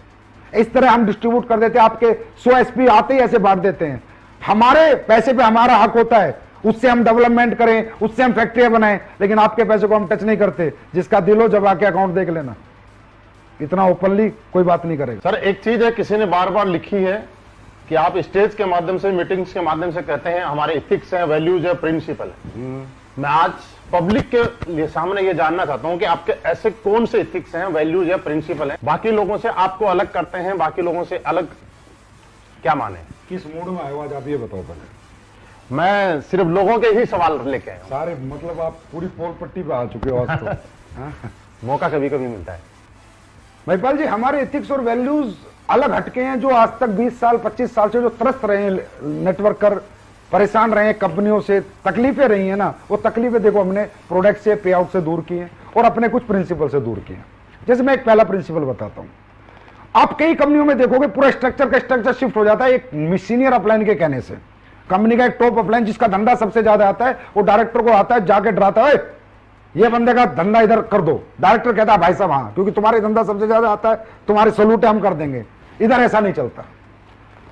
इस तरह हम डिस्ट्रीब्यूट कर देते हैं, आपके 100 एसपी आते ही ऐसे बांट देते हैं। हमारे पैसे पे हमारा हक होता है, उससे हम डेवलपमेंट करें, उससे हम फैक्ट्रियां बनाएं, लेकिन आपके पैसे को हम टच नहीं करते। जिसका दिल हो जब आके अकाउंट देख लेना, इतना ओपनली कोई बात नहीं करेगा। सर एक चीज है, किसी ने बार बार लिखी है कि आप स्टेज के माध्यम से, मीटिंग्स के माध्यम से कहते हैं हमारे इथिक्स है, वैल्यूज है, प्रिंसिपल है। मैं आज पब्लिक के लिए सामने ये जानना चाहता हूं कि आपके ऐसे कौन से इथिक्स हैं, वैल्यूज है, प्रिंसिपल है, बाकी लोगों से आपको अलग करते हैं, बाकी लोगों से अलग क्या माने? किस मूड में आए हो आज आप ये बताओ पहले। मैं सिर्फ लोगों के ही सवाल लेके आया हूं। सारे मतलब आप पूरी पोल पट्टी पे आ चुके हो आज तो। हाँ? मौका कभी कभी मिलता है। महिपाल जी, हमारे एथिक्स और वैल्यूज अलग हटके हैं, जो आज तक 20 साल 25 साल से जो त्रस्त रहे हैं नेटवर्कर, परेशान रहे हैं कंपनियों से, तकलीफें रही हैं ना, वो तकलीफें देखो हमने प्रोडक्ट से, पे आउट से दूर की हैं और अपने कुछ प्रिंसिपल से दूर किए हैं। जैसे मैं एक पहला प्रिंसिपल बताता हूं, आप कई कंपनियों में देखोगे पूरा स्ट्रक्चर का स्ट्रक्चर शिफ्ट हो जाता है एक सीनियर अपलाइन के कहने से। कंपनी का एक टॉप अपलाइन जिसका धंधा सबसे ज्यादा आता है, वो डायरेक्टर को आता है, जाके डराता है, ये बंदे का धंधा इधर कर दो। डायरेक्टर कहता है भाई साहब हाँ, क्योंकि तुम्हारे धंधा सबसे ज्यादा आता है, तुम्हारे सलूट हम कर देंगे। इधर ऐसा नहीं चलता।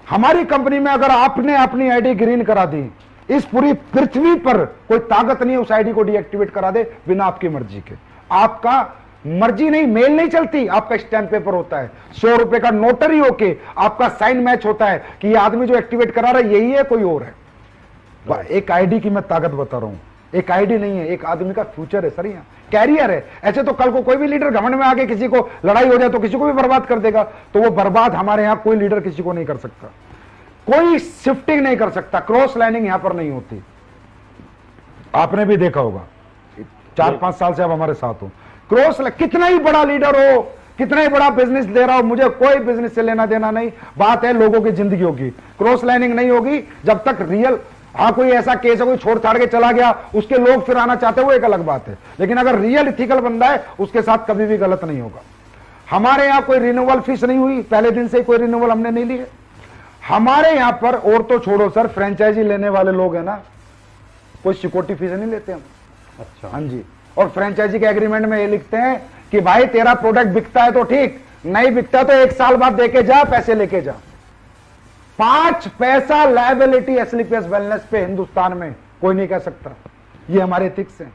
हमारी कंपनी में अगर आपने अपनी आईडी ग्रीन करा दी, इस पूरी पृथ्वी पर कोई ताकत नहीं है उस आईडी को डीएक्टिवेट करा दे बिना आपकी मर्जी के। आपका मर्जी नहीं, मेल नहीं चलती, आपका स्टैंप पेपर होता है, 100 रुपए का नोटरी होके आपका साइन मैच होता है कि ये आदमी जो एक्टिवेट करा रहा है यही है, कोई और है। एक आईडी की मैं ताकत बता रहा हूं, एक आईडी नहीं है, एक आदमी का फ्यूचर है सर, यहाँ कैरियर है। ऐसे तो कल को कोई भी लीडर घमंड में आके किसी को लड़ाई हो जाए तो किसी को भी बर्बाद कर देगा, तो वो बर्बाद हमारे यहाँ कोई लीडर किसी को नहीं कर सकता, कोई शिफ्टिंग नहीं कर सकता, क्रॉस लाइनिंग यहां पर नहीं होती। आपने भी देखा होगा, 4-5 साल से आप हमारे साथ हो। क्रॉस कितना ही बड़ा लीडर हो, कितना ही बड़ा बिजनेस दे रहा हो, मुझे कोई बिजनेस से लेना देना नहीं, बात है लोगों की जिंदगियों की। क्रॉस लाइनिंग नहीं होगी जब तक रियल, हाँ कोई ऐसा केस है कोई छोड़ छाड़ के चला गया, उसके लोग फिर आना चाहते हैं, वो एक अलग बात है, लेकिन अगर रियल इथिकल बंदा है उसके साथ कभी भी गलत नहीं होगा। हमारे यहाँ कोई रिन्यूअल फीस नहीं हुई, पहले दिन से कोई रिन्यूअल हमने नहीं लिए हमारे यहाँ पर। और तो छोड़ो सर, फ्रेंचाइजी लेने वाले लोग हैं ना, कोई सिक्योरिटी फीस नहीं लेते हम। अच्छा, हाँ जी। और फ्रेंचाइजी के एग्रीमेंट में ये लिखते हैं कि भाई तेरा प्रोडक्ट बिकता है तो ठीक, नहीं बिकता तो 1 साल बाद देके जा, पैसे लेके जा। 5 पैसा लायबिलिटी एसलीपीएस वेलनेस पे हिंदुस्तान में कोई नहीं कह सकता। ये हमारे एथिक्स हैं।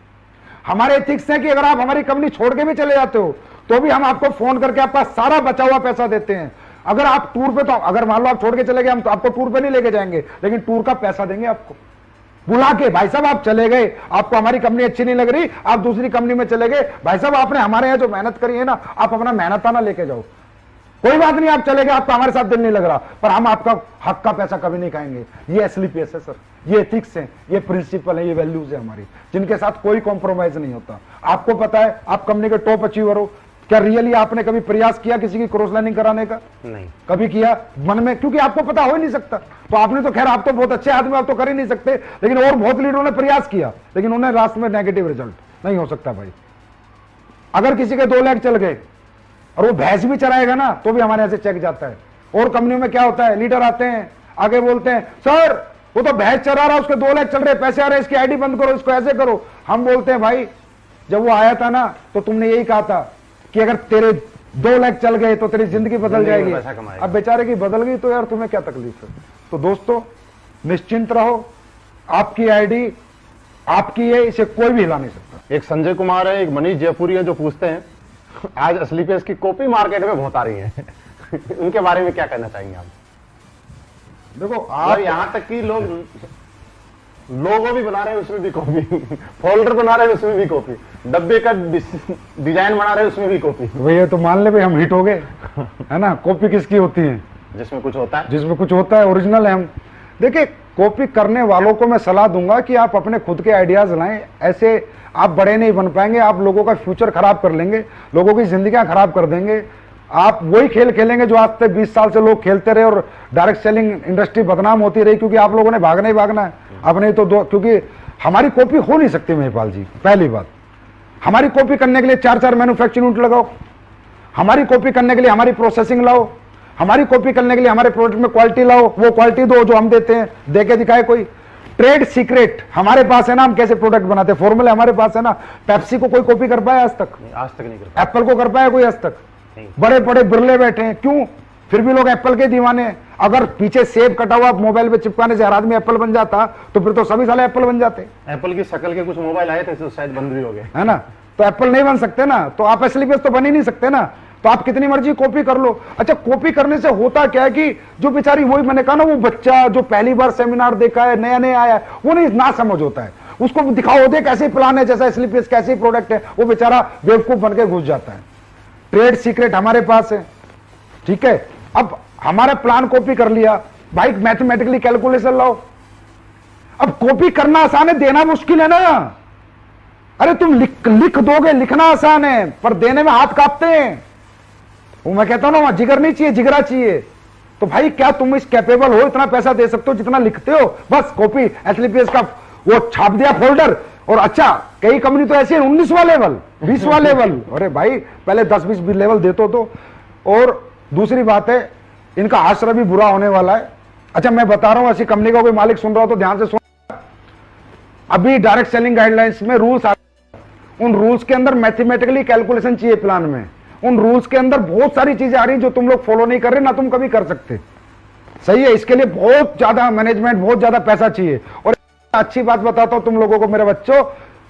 हमारे एथिक्स हैं कि अगर आप हमारी कंपनी छोड़ के भी चले जाते हो तो भी हम आपको फोन करके आपका सारा बचा हुआ पैसा देते हैं। अगर आप टूर पे, तो अगर मान लो आप छोड़ के चले गए, हम तो आपको टूर पे नहीं लेके जाएंगे, लेकिन टूर का पैसा देंगे आपको बुला के। भाई साहब आप चले गए, आपको हमारी कंपनी अच्छी नहीं लग रही, आप दूसरी कंपनी में चले गए, भाई साहब आपने हमारे यहाँ जो मेहनत करी है ना, आप अपना मेहनताना लेके जाओ, कोई बात नहीं, आप चले गए, आपका हमारे साथ दिल नहीं लग रहा, पर हम आपका हक का पैसा कभी नहीं खाएंगे। ये एसलीपीएस है सर, ये एथिक्स है, ये प्रिंसिपल है, ये वैल्यूज है हमारी, जिनके साथ कोई कॉम्प्रोमाइज नहीं होता। आपको पता है आप कंपनी के टॉप अचीवर हो, क्या रियली आपने कभी प्रयास किया किसी की क्रॉस लाइनिंग कराने का? नहीं कभी किया मन में? क्योंकि आपको पता हो ही नहीं सकता। तो आपने तो खैर, आप तो बहुत अच्छे आदमी, आप तो कर ही नहीं सकते, लेकिन और बहुत लीडरों ने प्रयास किया, लेकिन उन्हें रास्ते में नेगेटिव रिजल्ट। नहीं हो सकता भाई। अगर किसी के 2 लाख चल गए और वो भैंस भी चराएगा ना, तो भी हमारे यहां से चेक जाता है। और कंपनियों में क्या होता है, लीडर आते हैं आगे बोलते हैं सर वो तो भैंस चरा रहा, उसके 2 लाख चल रहे, पैसे आ रहे, इसकी आईडी बंद करो, इसको ऐसे करो। हम बोलते हैं भाई जब वो आया था ना तो तुमने यही कहा था कि अगर तेरे 2 लाख चल गए तो तेरी जिंदगी बदल जाएगी। अब बेचारे की बदल गई तो यार तुम्हें क्या तकलीफ है? तो दोस्तों निश्चिंत रहो, आपकी आईडी आपकी है, इसे कोई भी हिला नहीं सकता। एक संजय कुमार है, एक मनीष जयपुरी है जो पूछते हैं आज एसलीपीएस की कॉपी मार्केट में बहुत आ रही है उनके बारे में क्या कहना चाहेंगे आप? देखो आप यहां तक कि लोगो भी बना रहे हैं उसमें भी कॉपी, फोल्डर बना रहे हैं उसमें भी कॉपी, डब्बे का डिजाइन बना रहे हैं उसमें भी कॉपी। भैया तो मान ले भाई हम हिट हो गए, है ना। कॉपी किसकी होती है? जिसमें कुछ होता है, जिसमें कुछ होता है, ओरिजिनल है हम। देखिए कॉपी करने वालों को मैं सलाह दूंगा कि आप अपने खुद के आइडियाज लाएं, ऐसे आप बड़े नहीं बन पाएंगे, आप लोगों का फ्यूचर खराब कर लेंगे, लोगों की जिंदगियां खराब कर देंगे। आप वही खेल खेलेंगे जो आज तक 20 साल से लोग खेलते रहे और डायरेक्ट सेलिंग इंडस्ट्री बदनाम होती रही, क्योंकि आप लोगों ने भागना ही भागना है। अब नहीं तो क्योंकि हमारी कॉपी हो नहीं सकती महिपाल जी। पहली बात, हमारी कॉपी करने के लिए 4-4 मैन्युफैक्चरिंग यूनिट लगाओ, हमारी कॉपी करने के लिए हमारी प्रोसेसिंग लाओ, हमारी कॉपी करने के लिए हमारे प्रोडक्ट में क्वालिटी लाओ, वो क्वालिटी दो जो हम देते हैं, दे के दिखाए कोई। ट्रेड सीक्रेट हमारे पास है ना, हम कैसे प्रोडक्ट बनाते हैं, फॉर्मूला हमारे पास है ना। पेप्सी को कोई कॉपी कर पाया आज तक? नहीं कर पाया। एप्पल को कर पाया कोई आज तक? बड़े बड़े बिरले बैठे हैं, क्यों? फिर भी लोग एप्पल के दीवाने हैं। अगर पीछे सेब कटा हुआ मोबाइल पे चिपकाने से हर आदमी एप्पल बन जाता तो फिर तो सभी साले एप्पल बन जाते। एप्पल की शक्ल के कुछ मोबाइल आए थे तो शायद बंद भी हो गए, है ना। तो एप्पल नहीं बन सकते ना, तो आप एसलीपीएस तो बन ही नहीं सकते ना। तो आप कितनी मर्जी कॉपी कर लो। अच्छा, कॉपी करने से होता क्या है कि जो बेचारी, वही मैंने कहा ना, वो बच्चा जो पहली बार सेमिनार देखा है, नया नया आया है, वो नहीं ना समझ होता है। उसको दिखाओ देख कैसे प्लान है, जैसा एसलीपीएस कैसे प्रोडक्ट है, वो बेचारा बेवकूफ बन के घुस जाता है। ट्रेड सीक्रेट हमारे पास है, ठीक है। अब हमारा प्लान कॉपी कर लिया भाई, मैथमेटिकली कैलकुलेशन लाओ। अब कॉपी करना आसान है, देना मुश्किल है ना। अरे तुम लिख दोगे, लिखना आसान है, पर देने में हाथ कांपते हैं। वो मैं कहता हूं ना, वहां जिगर नहीं चाहिए, जिगरा चाहिए। तो भाई क्या तुम इस कैपेबल हो, इतना पैसा दे सकते हो जितना लिखते हो? बस कॉपी एसलीपीएस का वो छाप दिया फोल्डर, और अच्छा कई कंपनी तो ऐसी है 19वां लेवल, 20वां लेवल। अरे भाई पहले 10-20 लेवल देते तो। और दूसरी बात है, इनका आश्रय भी बुरा होने वाला है। अच्छा मैं बता रहा हूं, ऐसी कंपनी का कोई मालिक सुन रहा हो तो ध्यान से सुन। अभी डायरेक्ट सेलिंग गाइडलाइंस में रूल्स आ, उन रूल्स के अंदर मैथमेटिकली कैलकुलेशन चाहिए प्लान में। उन रूल्स के अंदर बहुत सारी चीजें आ रही जो तुम लोग फॉलो नहीं कर रहे, ना तुम कभी कर सकते। सही है, इसके लिए बहुत ज्यादा मैनेजमेंट, बहुत ज्यादा पैसा चाहिए। और अच्छी बात बताता हूं तुम लोगों को मेरे बच्चों,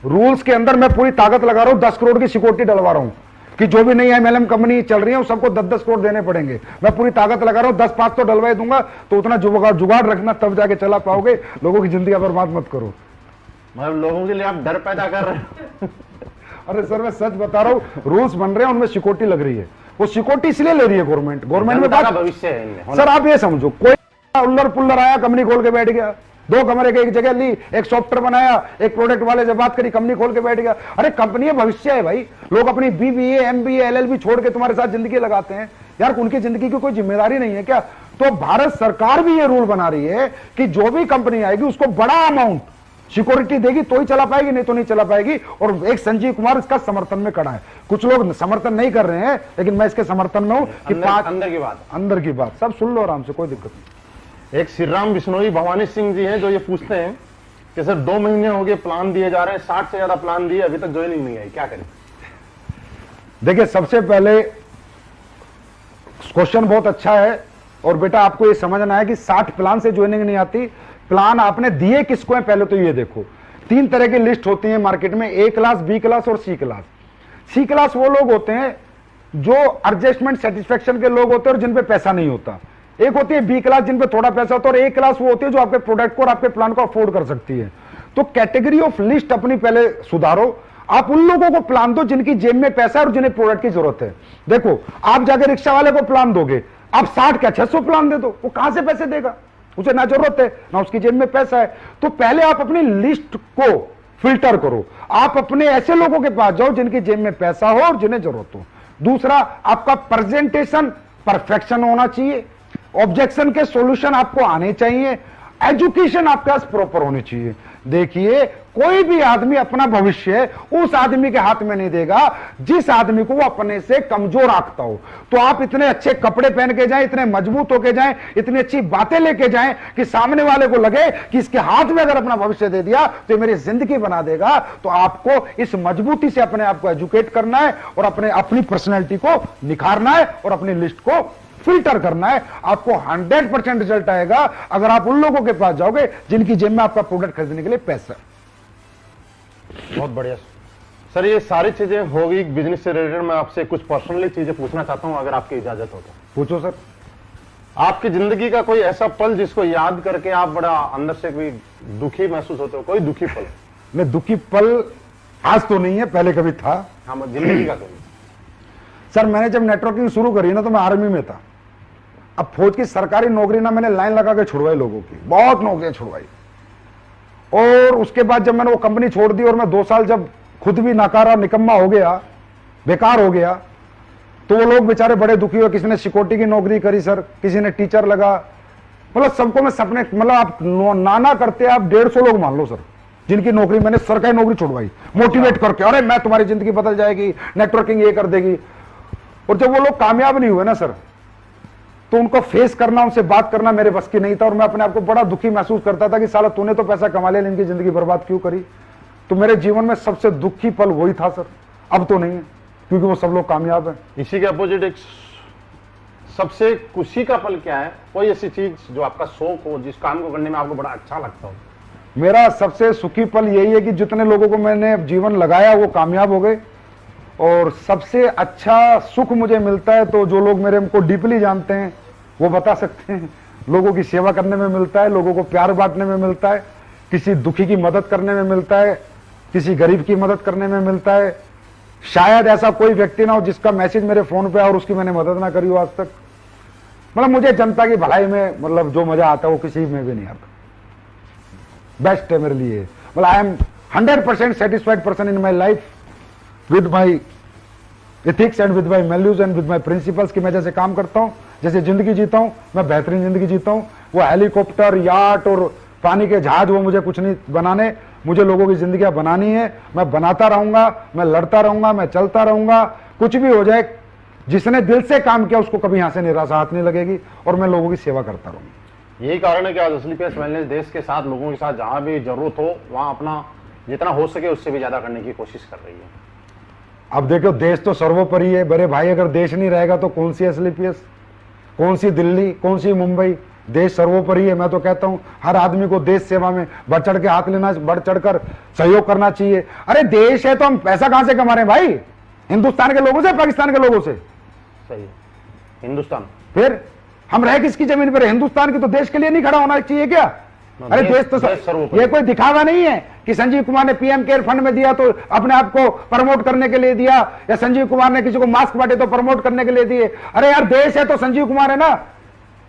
रूल्स के अंदर मैं पूरी ताकत लगा रहा हूं, 10 करोड़ की सिक्योरिटी डलवा रहा हूं कि जो भी नई एमएलएम कंपनी चल रही है सबको 10-10 करोड़ देने पड़ेंगे। मैं पूरी ताकत लगा रहा हूं, 10-5 तो डलवा ही दूंगा। तो उतना जुगाड़ रखना, तब जाके चला पाओगे। लोगों की जिंदगी बर्बाद मत करो। मतलब लोगों के लिए आप डर पैदा कर रहे हो। अरे सर मैं सच बता रहा हूं, रूल्स बन रहे हैं, उनमें सिक्योरिटी लग रही है। वो सिक्योरिटी इसलिए ले रही है गवर्नमेंट में बात भविष्य है इनमें। सर आप ये समझो, कोई उल्लर पुल्लर आया, कंपनी खोल के बैठ गया, 2 कमरे के एक जगह ली, एक सॉफ्टवेयर बनाया, एक प्रोडक्ट वाले से बात करी, कंपनी खोल के बैठ गया। अरे कंपनी भविष्य है भाई। लोग अपनी बीबीए, एमबीए, एलएलबी छोड़ के तुम्हारे साथ जिंदगी लगाते हैं यार, उनकी जिंदगी की कोई जिम्मेदारी नहीं है क्या? तो भारत सरकार भी ये रूल बना रही है कि जो भी कंपनी आएगी उसको बड़ा अमाउंट सिक्योरिटी देगी तो ही चला पाएगी, नहीं तो नहीं चला पाएगी। और एक संजीव कुमार इसका समर्थन में खड़ा है। कुछ लोग समर्थन नहीं कर रहे हैं, लेकिन मैं इसके समर्थन में हूं कि अंदर की बात सब सुन लो आराम से, कोई दिक्कत नहीं। एक श्री राम बिश्नोई भवानी सिंह जी हैं जो ये पूछते हैं कि सर 2 महीने हो गए प्लान दिए जा रहे हैं, 60 से ज्यादा प्लान दिए, अभी तक ज्वाइनिंग नहीं आई, क्या करें? देखिए सबसे पहले क्वेश्चन बहुत अच्छा है, और बेटा आपको ये समझना है कि 60 प्लान से ज्वाइनिंग नहीं आती। प्लान आपने दिए किसको है पहले तो ये देखो। 3 तरह की लिस्ट होती है मार्केट में, A क्लास, B क्लास और C क्लास। C क्लास वो लोग होते हैं जो एडजस्टमेंट सेटिस्फेक्शन के लोग होते हैं और जिन पे पैसा नहीं होता। एक होती है B क्लास जिन पे थोड़ा पैसा होता है, और A क्लास वो होती है जो आपके प्रोडक्ट को और आपके प्लान को अफोर्ड कर सकती है। तो कैटेगरी ऑफ लिस्ट अपनी पहले सुधारो। आप उन लोगों को प्लान दो जिनकी जेब में पैसा है और जिन्हें प्रोडक्ट की जरूरत है। देखो आप जाकर रिक्शा वाले को प्लान दोगे, आप 60 क्या 600 प्लान दे दो, वो कहां से पैसे देगा? उसे ना जरूरत है ना उसकी जेब में पैसा है। तो पहले आप अपनी लिस्ट को फिल्टर करो। आप अपने ऐसे लोगों के पास जाओ जिनकी जेब में पैसा हो और जिन्हें जरूरत हो। दूसरा, आपका प्रेजेंटेशन परफेक्शन होना चाहिए। ऑब्जेक्शन के सॉल्यूशन आपको आने चाहिए। एजुकेशन आपके पास प्रॉपर होनी चाहिए। देखिए कोई भी आदमी अपना भविष्य उस आदमी के हाथ में नहीं देगा जिस आदमी को वो अपने से कमजोर आंकता हो। तो आप इतने अच्छे कपड़े पहन के जाएं, इतने मजबूत होके जाएं, इतनी अच्छी बातें लेके जाएं कि सामने वाले को लगे कि इसके हाथ में अगर अपना भविष्य दे दिया तो ये मेरी जिंदगी बना देगा। तो आपको इस मजबूती से अपने आप को एजुकेट करना है और अपनी पर्सनैलिटी को निखारना है और अपनी लिस्ट को फिल्टर करना है। आपको 100% रिजल्ट आएगा अगर आप उन लोगों के पास जाओगे जिनकी जेब में आपका प्रोडक्ट खरीदने के लिए पैसा है। बहुत बढ़िया सर, ये सारी चीजें हो गई बिजनेस से रिलेटेड। मैं आपसे कुछ पर्सनली चीजें पूछना चाहता हूं, अगर आपकी इजाजत हो तो। पूछो सर। आपकी जिंदगी का कोई ऐसा पल जिसको याद करके आप बड़ा अंदर से कोई दुखी महसूस होते हो? कोई दुखी पल? नहीं, दुखी पल आज तो नहीं है, पहले कभी था। हाँ, जिंदगी का कोई। सर मैंने जब नेटवर्किंग शुरू करी ना तो मैं आर्मी में था। अब फौज की सरकारी नौकरी ना मैंने लाइन लगा के छुड़वाई लोगों की, बहुत नौकरियां छुड़वाई। और उसके बाद जब मैंने वो कंपनी छोड़ दी और मैं 2 साल जब खुद भी नाकारा निकम्मा हो गया, बेकार हो गया, तो वो लोग बेचारे बड़े दुखी हुए। किसी ने सिक्योरिटी की नौकरी करी सर, किसी ने टीचर लगा, मतलब सबको मैं सपने, मतलब आप नाना करते आप 150 लोग मान लो सर जिनकी नौकरी मैंने सरकारी नौकरी छुड़वाई मोटिवेट करके, अरे मैं तुम्हारी जिंदगी बदल जाएगी, नेटवर्किंग ये कर देगी। और जब वो लोग कामयाब नहीं हुए ना सर, तो उनको फेस करना, उनसे बात करना मेरे बस की नहीं था। और मैं अपने आप को बड़ा दुखी महसूस करता था कि साला तूने तो पैसा कमा लिया, इनकी जिंदगी बर्बाद क्यों करी। तो मेरे जीवन में सबसे दुखी पल वही था सर। अब तो नहीं है क्योंकि वो सब लोग कामयाब हैं। इसी के अपोजिट एक सबसे खुशी का पल क्या है? कोई ऐसी चीज जो आपका शौक हो, जिस काम को करने में आपको बड़ा अच्छा लगता हो? मेरा सबसे सुखी पल यही है कि जितने लोगों को मैंने जीवन लगाया वो कामयाब हो गए। और सबसे अच्छा सुख मुझे मिलता है तो जो लोग मेरे को डीपली जानते हैं वो बता सकते हैं, लोगों की सेवा करने में मिलता है, लोगों को प्यार बांटने में मिलता है, किसी दुखी की मदद करने में मिलता है, किसी गरीब की मदद करने में मिलता है। शायद ऐसा कोई व्यक्ति ना हो जिसका मैसेज मेरे फोन पे और उसकी मैंने मदद ना करी हो आज तक। मतलब मुझे जनता की भलाई में मतलब जो मजा आता है वो किसी में भी नहीं आता। बेस्ट है मेरे लिए। मतलब I am 100% satisfied person in my life with my ethics and with my values and with my principles की मैं जैसे काम करता हूं जैसे जिंदगी जीता हूं, मैं बेहतरीन जिंदगी जीता हूं। वो हेलीकॉप्टर, याट और पानी के जहाज वो मुझे कुछ नहीं बनाने, मुझे लोगों की जिंदगियां बनानी है। मैं बनाता रहूंगा, मैं लड़ता रहूंगा, मैं चलता रहूंगा, कुछ भी हो जाए। जिसने दिल से काम किया उसको कभी यहां से निराशा हाथ नहीं लगेगी, और मैं लोगों की सेवा करता रहूंगा। यही कारण है कि आज असली पेस वेलनेस देश के साथ, लोगों के साथ जहां भी जरूरत हो वहां अपना जितना हो सके उससे भी ज्यादा करने की कोशिश कर रही है। अब देखो, देश तो सर्वोपरि है बड़े भाई। अगर देश नहीं रहेगा तो कौन सी असली पेस, कौन सी दिल्ली, कौन सी मुंबई? देश सर्वोपरि है। मैं तो कहता हूं हर आदमी को देश सेवा में बढ़ चढ़ के हाथ लेना, बढ़ चढ़कर सहयोग करना चाहिए। अरे देश है तो हम पैसा कहां से कमा रहे हैं भाई? हिंदुस्तान के लोगों से, पाकिस्तान के लोगों से? सही है, हिंदुस्तान। फिर हम रह किसकी जमीन पर? हिंदुस्तान की। तो देश के लिए नहीं खड़ा होना चाहिए क्या? अरे देश तो ये कोई दिखावा नहीं है कि संजीव कुमार ने पीएम केयर फंड में दिया तो अपने आप को प्रमोट करने के लिए दिया, या संजीव कुमार ने किसी को मास्क बांटे तो प्रमोट करने के लिए दिए। अरे यार, देश है तो संजीव कुमार है ना,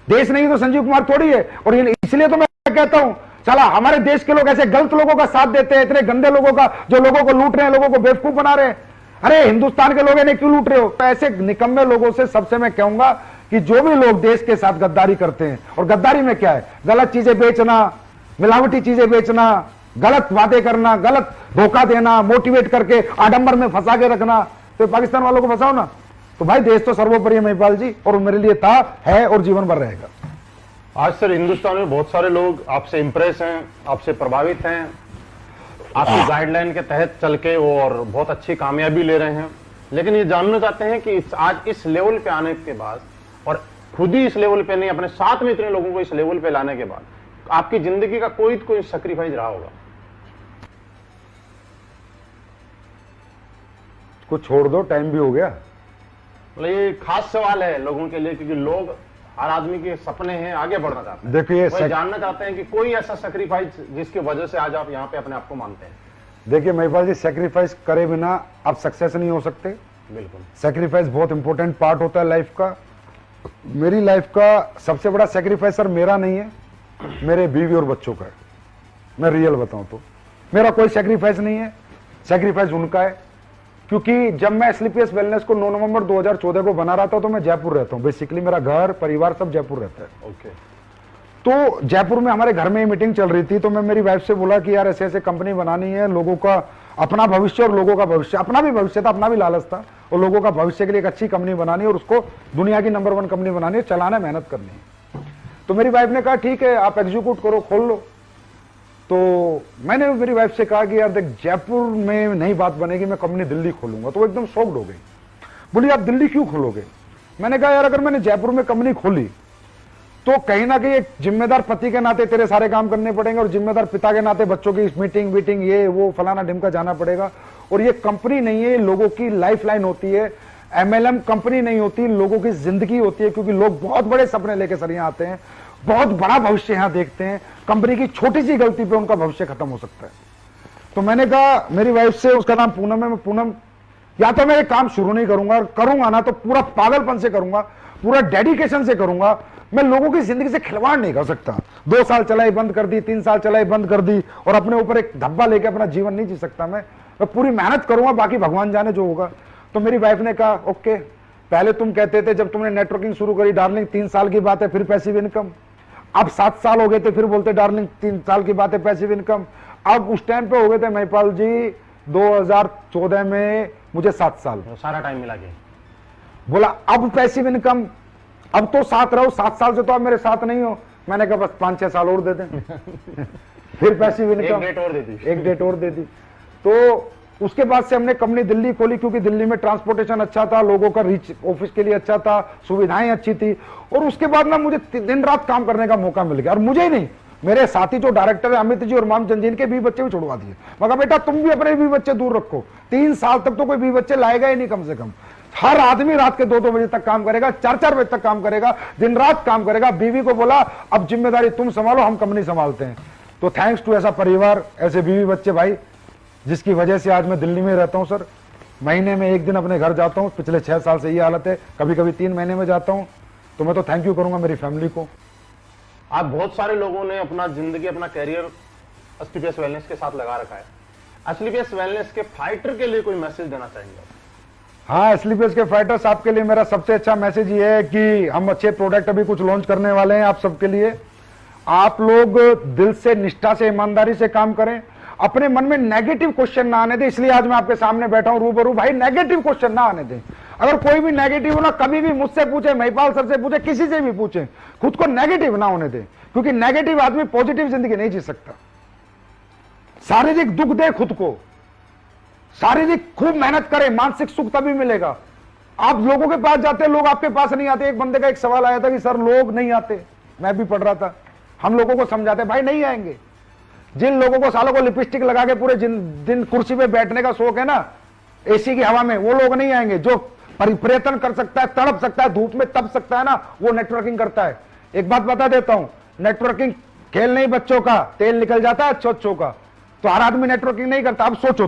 देश नहीं तो संजीव कुमार थोड़ी है। और इसलिए तो मैं कहता हूं, चला हमारे देश के लोग ऐसे गलत लोगों का साथ देते हैं, इतने गंदे लोगों का, जो लोगों को लूट रहे हैं, लोगों को बेवकूफ बना रहे हैं। अरे हिंदुस्तान के लोग इन्हें क्यों लूट रहे हो? ऐसे निकम्मे लोगों से सबसे मैं कहूंगा कि जो भी लोग देश के साथ गद्दारी करते हैं, और गद्दारी में क्या है? गलत चीजें बेचना, मिलावटी चीजें बेचना, गलत वादे करना, गलत धोखा देना, मोटिवेट करके आडंबर में फंसा के रखना, तो पाकिस्तान वालों को फंसाओ ना। तो भाई देश तो सर्वोपरि है महिपाल जी, और मेरे लिए था, है और जीवन भर रहेगा। आज सर हिंदुस्तान में बहुत सारे लोग आपसे इंप्रेस हैं, आपसे प्रभावित हैं, आपकी गाइडलाइन के तहत चल के और बहुत अच्छी कामयाबी ले रहे हैं। लेकिन ये जानना चाहते हैं कि आज इस लेवल पे आने के बाद, और खुद ही इस लेवल पे नहीं, अपने साथ में इतने लोगों को इस लेवल पे लाने के बाद, आपकी जिंदगी का कोई सैक्रिफाइस रहा होगा? कुछ छोड़ दो, टाइम भी हो गया। मतलब ये खास सवाल है लोगों के लिए, क्योंकि लोग, हर आदमी के सपने हैं, आगे बढ़ना चाहते हैं। देखिए, वो जानना चाहते हैं कि कोई ऐसा सैक्रिफाइस जिसकी वजह से आज आप यहाँ पे अपने आप को मानते हैं। देखिए महिपाल जी, सैक्रिफाइस करे बिना आप सक्सेस नहीं हो सकते। बिल्कुल, सैक्रिफाइस बहुत इंपॉर्टेंट पार्ट होता है लाइफ का। मेरी लाइफ का सबसे बड़ा सैक्रिफाइस सर मेरा नहीं है, मेरे बीवी और बच्चों का है। मैं रियल बताऊं तो मेरा कोई सैक्रिफाइस नहीं है, सैक्रिफाइस उनका है। क्योंकि जब मैं स्लीपियस वेलनेस को 9 नवंबर 2014 को बना रहा था तो मैं जयपुर रहता हूं। बेसिकली मेरा घर परिवार सब जयपुर रहता है। ओके। तो जयपुर में हमारे घर में मीटिंग चल रही थी, तो मैं मेरी वाइफ से बोला कि यार ऐसे ऐसे कंपनी बनानी है, लोगों का अपना भविष्य और लोगों का भविष्य, अपना भी भविष्य था, अपना भी लालच था, और लोगों का भविष्य के लिए एक अच्छी कंपनी बनानी है और उसको दुनिया की नंबर 1 कंपनी बनानी है, चलाना, मेहनत करनी है। तो मेरी वाइफ ने कहा ठीक है आप एग्जीक्यूट करो, खोल लो। तो मैंने मेरी वाइफ से कहा कि यार देख, जयपुर में नहीं बात बनेगी, मैं कंपनी दिल्ली खोलूंगा। तो वो एकदम शॉक्ड हो गई, बोली आप दिल्ली क्यों खोलोगे? मैंने कहा यार अगर मैंने जयपुर में कंपनी खोली तो कहीं ना कहीं एक जिम्मेदार पति के नाते तेरे सारे काम करने पड़ेंगे, और जिम्मेदार पिता के नाते बच्चों की मीटिंग वीटिंग ये वो फलाना ढिमका जाना पड़ेगा। और ये कंपनी नहीं है, लोगों की लाइफ लाइन होती है। MLM कंपनी नहीं होती, लोगों की जिंदगी होती है। क्योंकि लोग बहुत बड़े सपने लेके सर यहाँ आते हैं, बहुत बड़ा भविष्य यहाँ देखते हैं। कंपनी की छोटी सी गलती पे उनका भविष्य खत्म हो सकता है। तो मैंने कहा मेरी वाइफ से, उसका नाम पूनम है, मैं पूनम या तो मैं एक काम शुरू नहीं करूंगा, करूंगा ना तो पूरा पागलपन से करूंगा, पूरा डेडिकेशन से करूंगा। मैं लोगों की जिंदगी से खिलवाड़ नहीं कर सकता। 2 साल चलाई बंद कर दी, 3 साल चलाई बंद कर दी, और अपने ऊपर एक धब्बा लेके अपना जीवन नहीं जी सकता। मैं पूरी मेहनत करूंगा, बाकी भगवान जाने जो होगा। तो मेरी वाइफ ने कहा ओके, पहले तुम कहते थे जब तुमने नेटवर्किंग शुरू करी डार्लिंग 3 साल की बात है, फिर पैसिव इनकम। अब 7 साल हो गए थे, फिर बोलते डार्लिंग 3 साल की बात है, पैसिव इनकम। अब उस टाइम पे हो गए थे महिपाल जी 2014 में मुझे 7 साल, सारा टाइम मिला के बोला अब पैसिव इनकम, अब तो साथ रहो, 7 साल से तो आप मेरे साथ नहीं हो। मैंने कहा बस 5-6 साल और दे दें फिर पैसिव इनकम, एक डेट और दे दी। तो उसके बाद से हमने कंपनी दिल्ली खोली, क्योंकि दिल्ली में ट्रांसपोर्टेशन अच्छा था, लोगों का रीच ऑफिस के लिए अच्छा था, सुविधाएं अच्छी थी। और उसके बाद ना मुझे दिन रात काम करने का मौका मिल गया। और मुझे ही नहीं, मेरे साथी जो डायरेक्टर है अमित जी और मामचंद जी, इनके 20 बच्चे भी छुड़वा दिए। मगर बेटा तुम भी अपने 20 बच्चे दूर रखो, 3 साल तक तो कोई 20 बच्चे लाएगा ही नहीं कम से कम। हर आदमी रात के 2-2 बजे तक काम करेगा, 4-4 बजे तक काम करेगा, दिन रात काम करेगा। बीवी को बोला अब जिम्मेदारी तुम संभालो, हम कंपनी संभालते हैं। तो थैंक्स टू ऐसा परिवार, ऐसे बीवी बच्चे भाई, जिसकी वजह से आज मैं दिल्ली में रहता हूं सर। महीने में 1 दिन अपने घर जाता हूं। पिछले 6 साल से ये हालत है, कभी कभी 3 महीने में जाता हूं। तो मैं तो थैंक यू करूंगा मेरी फैमिली को। आज बहुत सारे लोगों ने अपना जिंदगी, अपना कैरियर स्लीपियस वेलनेस के साथ लगा रखा है। स्लीपियस वेलनेस के फाइटर के लिए कोई मैसेज देना चाहेंगे? हाँ, एसलीपीएस के फाइटर्स, आपके लिए मेरा सबसे अच्छा मैसेज ये है कि हम अच्छे प्रोडक्ट अभी कुछ लॉन्च करने वाले हैं आप सबके लिए। आप लोग दिल से, निष्ठा से, ईमानदारी से काम करें, अपने मन में नेगेटिव क्वेश्चन ना आने दें। इसलिए आज मैं आपके सामने बैठा हूं रूबरू, भाई नेगेटिव क्वेश्चन ना आने दें। अगर कोई भी नेगेटिव हो ना, कभी भी मुझसे पूछे, महिपाल सर से पूछे, किसी से भी पूछे, खुद को नेगेटिव ना होने दें, क्योंकि नेगेटिव आदमी पॉजिटिव जिंदगी नहीं जी सकता। शारीरिक दुख दे खुद को, शारीरिक खूब मेहनत करें, मानसिक सुख तभी मिलेगा। आप लोगों के पास जाते, लोग आपके पास नहीं आते। एक बंदे का एक सवाल आया था कि सर लोग नहीं आते, मैं भी पढ़ रहा था, हम लोगों को समझाते भाई नहीं आएंगे। जिन लोगों को, सालों को लिपस्टिक लगा के पूरे दिन कुर्सी पे बैठने का शौक है ना, एसी की हवा में, वो लोग नहीं आएंगे। जो परिवर्तन कर सकता है, तड़प सकता है, धूप में तप सकता है ना, वो नेटवर्किंग करता है। एक बात बता देता हूं, नेटवर्किंग खेल नहीं बच्चों का, तेल निकल जाता है अच्छों का। तो हर आदमी नेटवर्किंग नहीं करता। अब सोचो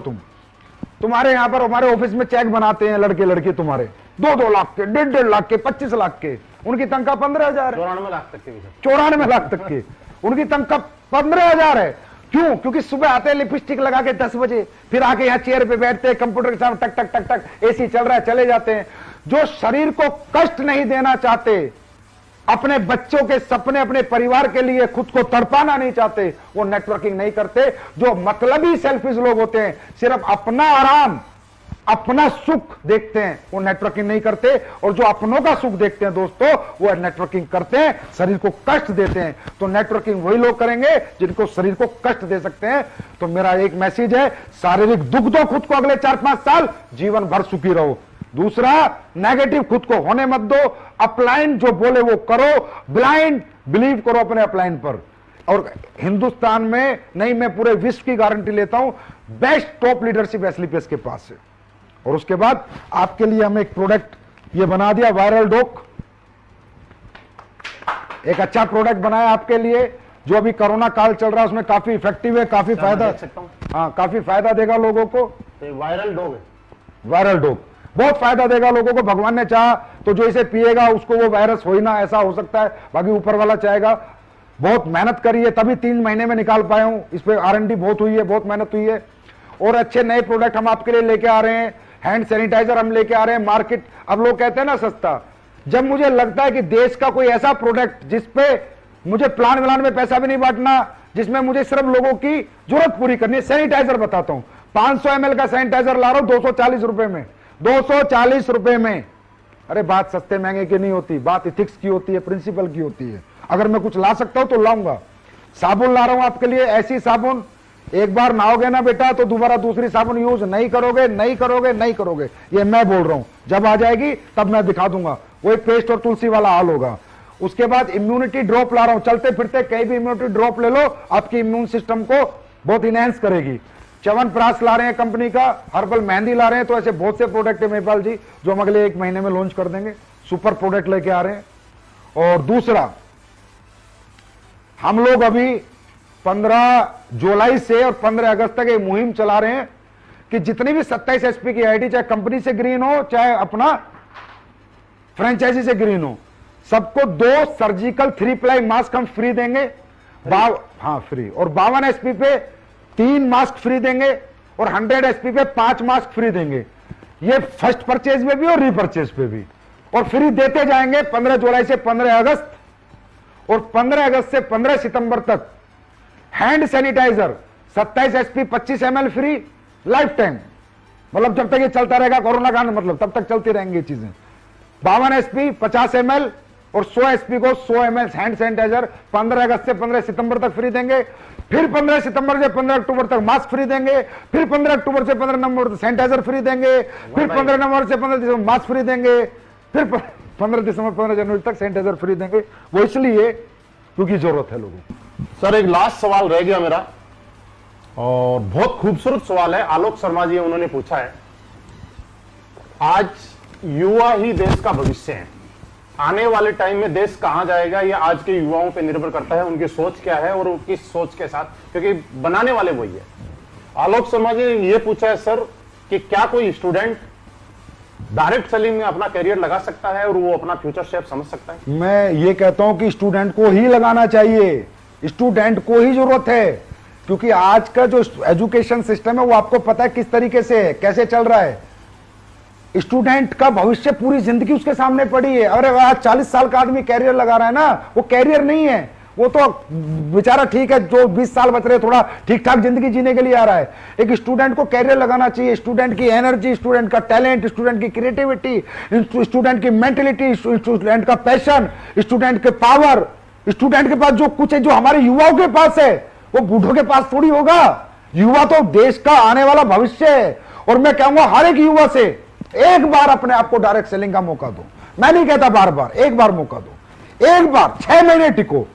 तुम्हारे यहां पर, हमारे ऑफिस में चेक बनाते हैं लड़के लड़की तुम्हारे 2-2 लाख के, 1.5 लाख के, 25 लाख के, उनकी तनख्वाह 15,000 है। 94 लाख तक के भी। 94 लाख तक के उनकी तनख्वाह 15,000 है। क्यों? क्योंकि सुबह आते हैं लिपस्टिक लगा के 10 बजे, फिर आके यहाँ चेयर पे बैठते हैं, कंप्यूटर के सामने टक टक टक टक, एसी चल रहा है, चले जाते हैं। जो शरीर को कष्ट नहीं देना चाहते, अपने बच्चों के सपने, अपने परिवार के लिए खुद को तड़पाना नहीं चाहते, वो नेटवर्किंग नहीं करते। जो मतलबी सेल्फिश लोग होते हैं, सिर्फ अपना आराम, अपना सुख देखते हैं, वो नेटवर्किंग नहीं करते। और जो अपनों का सुख देखते हैं दोस्तों, वो नेटवर्किंग करते हैं, शरीर को कष्ट देते हैं। तो नेटवर्किंग वही लोग करेंगे जिनको शरीर को कष्ट दे सकते हैं। तो मेरा एक मैसेज है, शारीरिक दुख दो खुद को, अगले 4-5 साल जीवन भर सुखी रहो। दूसरा, नेगेटिव खुद को होने मत दो। अपलाइन जो बोले वो करो, ब्लाइंड बिलीव करो अपने अपलाइन पर। और हिंदुस्तान में नहीं, मैं पूरे विश्व की गारंटी लेता हूं, बेस्ट टॉप लीडरशिप एसलीपीएस के पास है। और उसके बाद आपके लिए हम एक प्रोडक्ट ये बना दिया, वायरल डॉक, एक अच्छा प्रोडक्ट बनाया आपके लिए, जो अभी कोरोना काल चल रहा है उसमें काफी इफेक्टिव है, काफी फायदा, हाँ काफी फायदा देगा लोगों को। वायरल डॉग है, वायरल डॉग बहुत फायदा देगा लोगों को। भगवान ने चाहा तो जो इसे पिएगा उसको वो वायरस हो ही ना, ऐसा हो सकता है, बाकी ऊपर वाला चाहेगा। बहुत मेहनत करी है, तभी 3 महीने में निकाल पाया हूं। इस पे R&D बहुत हुई है, बहुत मेहनत हुई है। और अच्छे नए प्रोडक्ट हम आपके लिए लेके आ रहे हैं। हैंड सैनिटाइजर हम लेके आ रहे हैं। मार्केट, अब लोग कहते हैं ना सस्ता, जब मुझे लगता है कि देश का कोई ऐसा प्रोडक्ट जिसपे मुझे प्लान व्लान में पैसा भी नहीं बांटना, जिसमें मुझे सिर्फ लोगों की जरूरत पूरी करनी है। सैनिटाइजर बताता हूं, 500 ml का सैनिटाइजर ला रहा हूं 240 रुपए में, 240 रुपए में। अरे बात सस्ते महंगे की नहीं होती, बात इथिक्स की होती है, प्रिंसिपल की होती है। अगर मैं कुछ ला सकता हूं तो लाऊंगा। साबुन ला रहा हूं आपके लिए, ऐसी साबुन, एक बार नहाओगे ना बेटा तो दोबारा दूसरी साबुन यूज नहीं करोगे, नहीं करोगे, नहीं करोगे। ये मैं बोल रहा हूं, जब आ जाएगी तब मैं दिखा दूंगा। वही पेस्ट और तुलसी वाला हाल होगा। उसके बाद इम्यूनिटी ड्रॉप ला रहा हूं, चलते फिरते कहीं भी इम्यूनिटी ड्रॉप ले लो, आपकी इम्यून सिस्टम को बहुत इनहेंस करेगी। च्यवनप्राश ला रहे हैं कंपनी का, हर्बल मेहंदी ला रहे हैं। तो ऐसे बहुत से प्रोडक्ट है महिपाल जी जो हम अगले 1 महीने में लॉन्च कर देंगे। सुपर प्रोडक्ट लेके आ रहे हैं। और दूसरा, हम लोग अभी 15 जुलाई से और 15 अगस्त तक एक मुहिम चला रहे हैं कि जितनी भी 27 SP की आईडी, चाहे कंपनी से ग्रीन हो चाहे अपना फ्रेंचाइजी से ग्रीन हो, सबको 2 सर्जिकल 3 प्लाई मास्क हम फ्री देंगे। हाँ फ्री। और 52 SP पे 3 मास्क फ्री देंगे और 100 SP पे 5 मास्क फ्री देंगे। ये फर्स्ट परचेज में भी और रीपरचेज पे भी। और फ्री देते जाएंगे 15 जुलाई से 15 अगस्त और 15 अगस्त से 15 सितंबर तक। Hand sanitizer 27 SP 25 ml free lifetime, मतलब जब तक ये चलता रहेगा कोरोना काल, मतलब तब तक चलती रहेंगी चीजें। 52 SP 50 ml और 100 SP को 100 ml हैंड सैनिटाइजर 15 अगस्त से 15 सितंबर तक फ्री देंगे। फिर 15 सितंबर से 15 अक्टूबर तक मास्क फ्री देंगे। फिर 15 अक्टूबर से 15 नवंबर तक सैनिटाइजर फ्री देंगे। फिर 15 नवंबर से 15 दिसंबर मास्क फ्री देंगे। फिर 15 दिसंबर 15 जनवरी तक सैनिटाइजर फ्री देंगे। वो इसलिए क्योंकि जरूरत है लोगों को। सर एक लास्ट सवाल रह गया मेरा, और बहुत खूबसूरत सवाल है। आलोक शर्मा जी उन्होंने पूछा है, आज युवा ही देश का भविष्य है, आने वाले टाइम में देश कहां जाएगा ये आज के युवाओं पे निर्भर करता है, उनकी सोच क्या है और किस सोच के साथ, क्योंकि बनाने वाले वही है। आलोक शर्मा जी ने ये पूछा है सर कि क्या कोई स्टूडेंट डायरेक्ट सेलिंग में अपना करियर लगा सकता है और वो अपना फ्यूचर शेप समझ सकता है? मैं ये कहता हूं कि स्टूडेंट को ही लगाना चाहिए, स्टूडेंट को ही जरूरत है। क्योंकि आज का जो एजुकेशन सिस्टम है वो आपको पता है किस तरीके से है, कैसे चल रहा है। स्टूडेंट का भविष्य पूरी जिंदगी उसके सामने पड़ी है। अरे आज 40 साल का आदमी कैरियर लगा रहा है ना, वो कैरियर नहीं है, वो तो बेचारा ठीक है, जो 20 साल बच रहे थोड़ा ठीक ठाक जिंदगी जीने के लिए आ रहा है। एक स्टूडेंट को कैरियर लगाना चाहिए। स्टूडेंट की एनर्जी, स्टूडेंट का टैलेंट, स्टूडेंट की क्रिएटिविटी, स्टूडेंट की मेंटलिटी, स्टूडेंट का पैशन, स्टूडेंट के पावर, स्टूडेंट के पास जो कुछ है, जो हमारे युवाओं के पास है, वो बूढ़ों के पास थोड़ी होगा। युवा तो देश का आने वाला भविष्य है। और मैं कहूंगा हर एक युवा से एक बार अपने आप को डायरेक्ट सेलिंग का मौका दो। मैं नहीं कहता बार बार, एक बार मौका दो, एक बार 6 महीने टिको।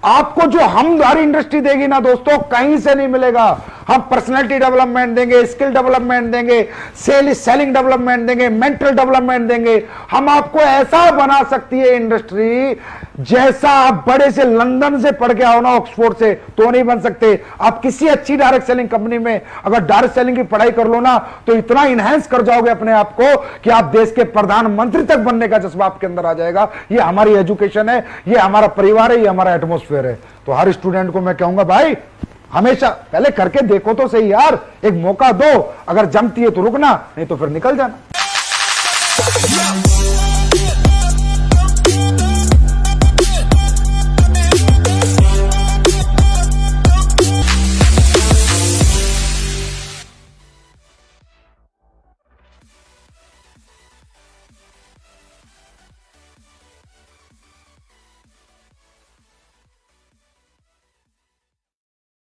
आपको जो हमारी इंडस्ट्री देगी ना दोस्तों, कहीं से नहीं मिलेगा। हम पर्सनालिटी डेवलपमेंट देंगे, स्किल डेवलपमेंट देंगे, सेलिंग डेवलपमेंट देंगे, मेंटल डेवलपमेंट देंगे। हम आपको ऐसा बना सकती है इंडस्ट्री, जैसा आप बड़े से लंदन से पढ़ के आओ ना, ऑक्सफोर्ड से, तो नहीं बन सकते। आप किसी अच्छी डायरेक्ट सेलिंग कंपनी में अगर डायरेक्ट सेलिंग की पढ़ाई कर लो ना, तो इतना इनहेंस कर जाओगे अपने आप को कि आप देश के प्रधानमंत्री तक बनने का जज्बा आपके अंदर आ जाएगा। ये हमारी एजुकेशन है, ये हमारा परिवार है, ये हमारा एटमोस्फेयर है। तो हर स्टूडेंट को मैं कहूंगा भाई हमेशा पहले करके देखो तो सही यार, एक मौका दो। अगर जमती है तो रुकना, नहीं तो फिर निकल जाना।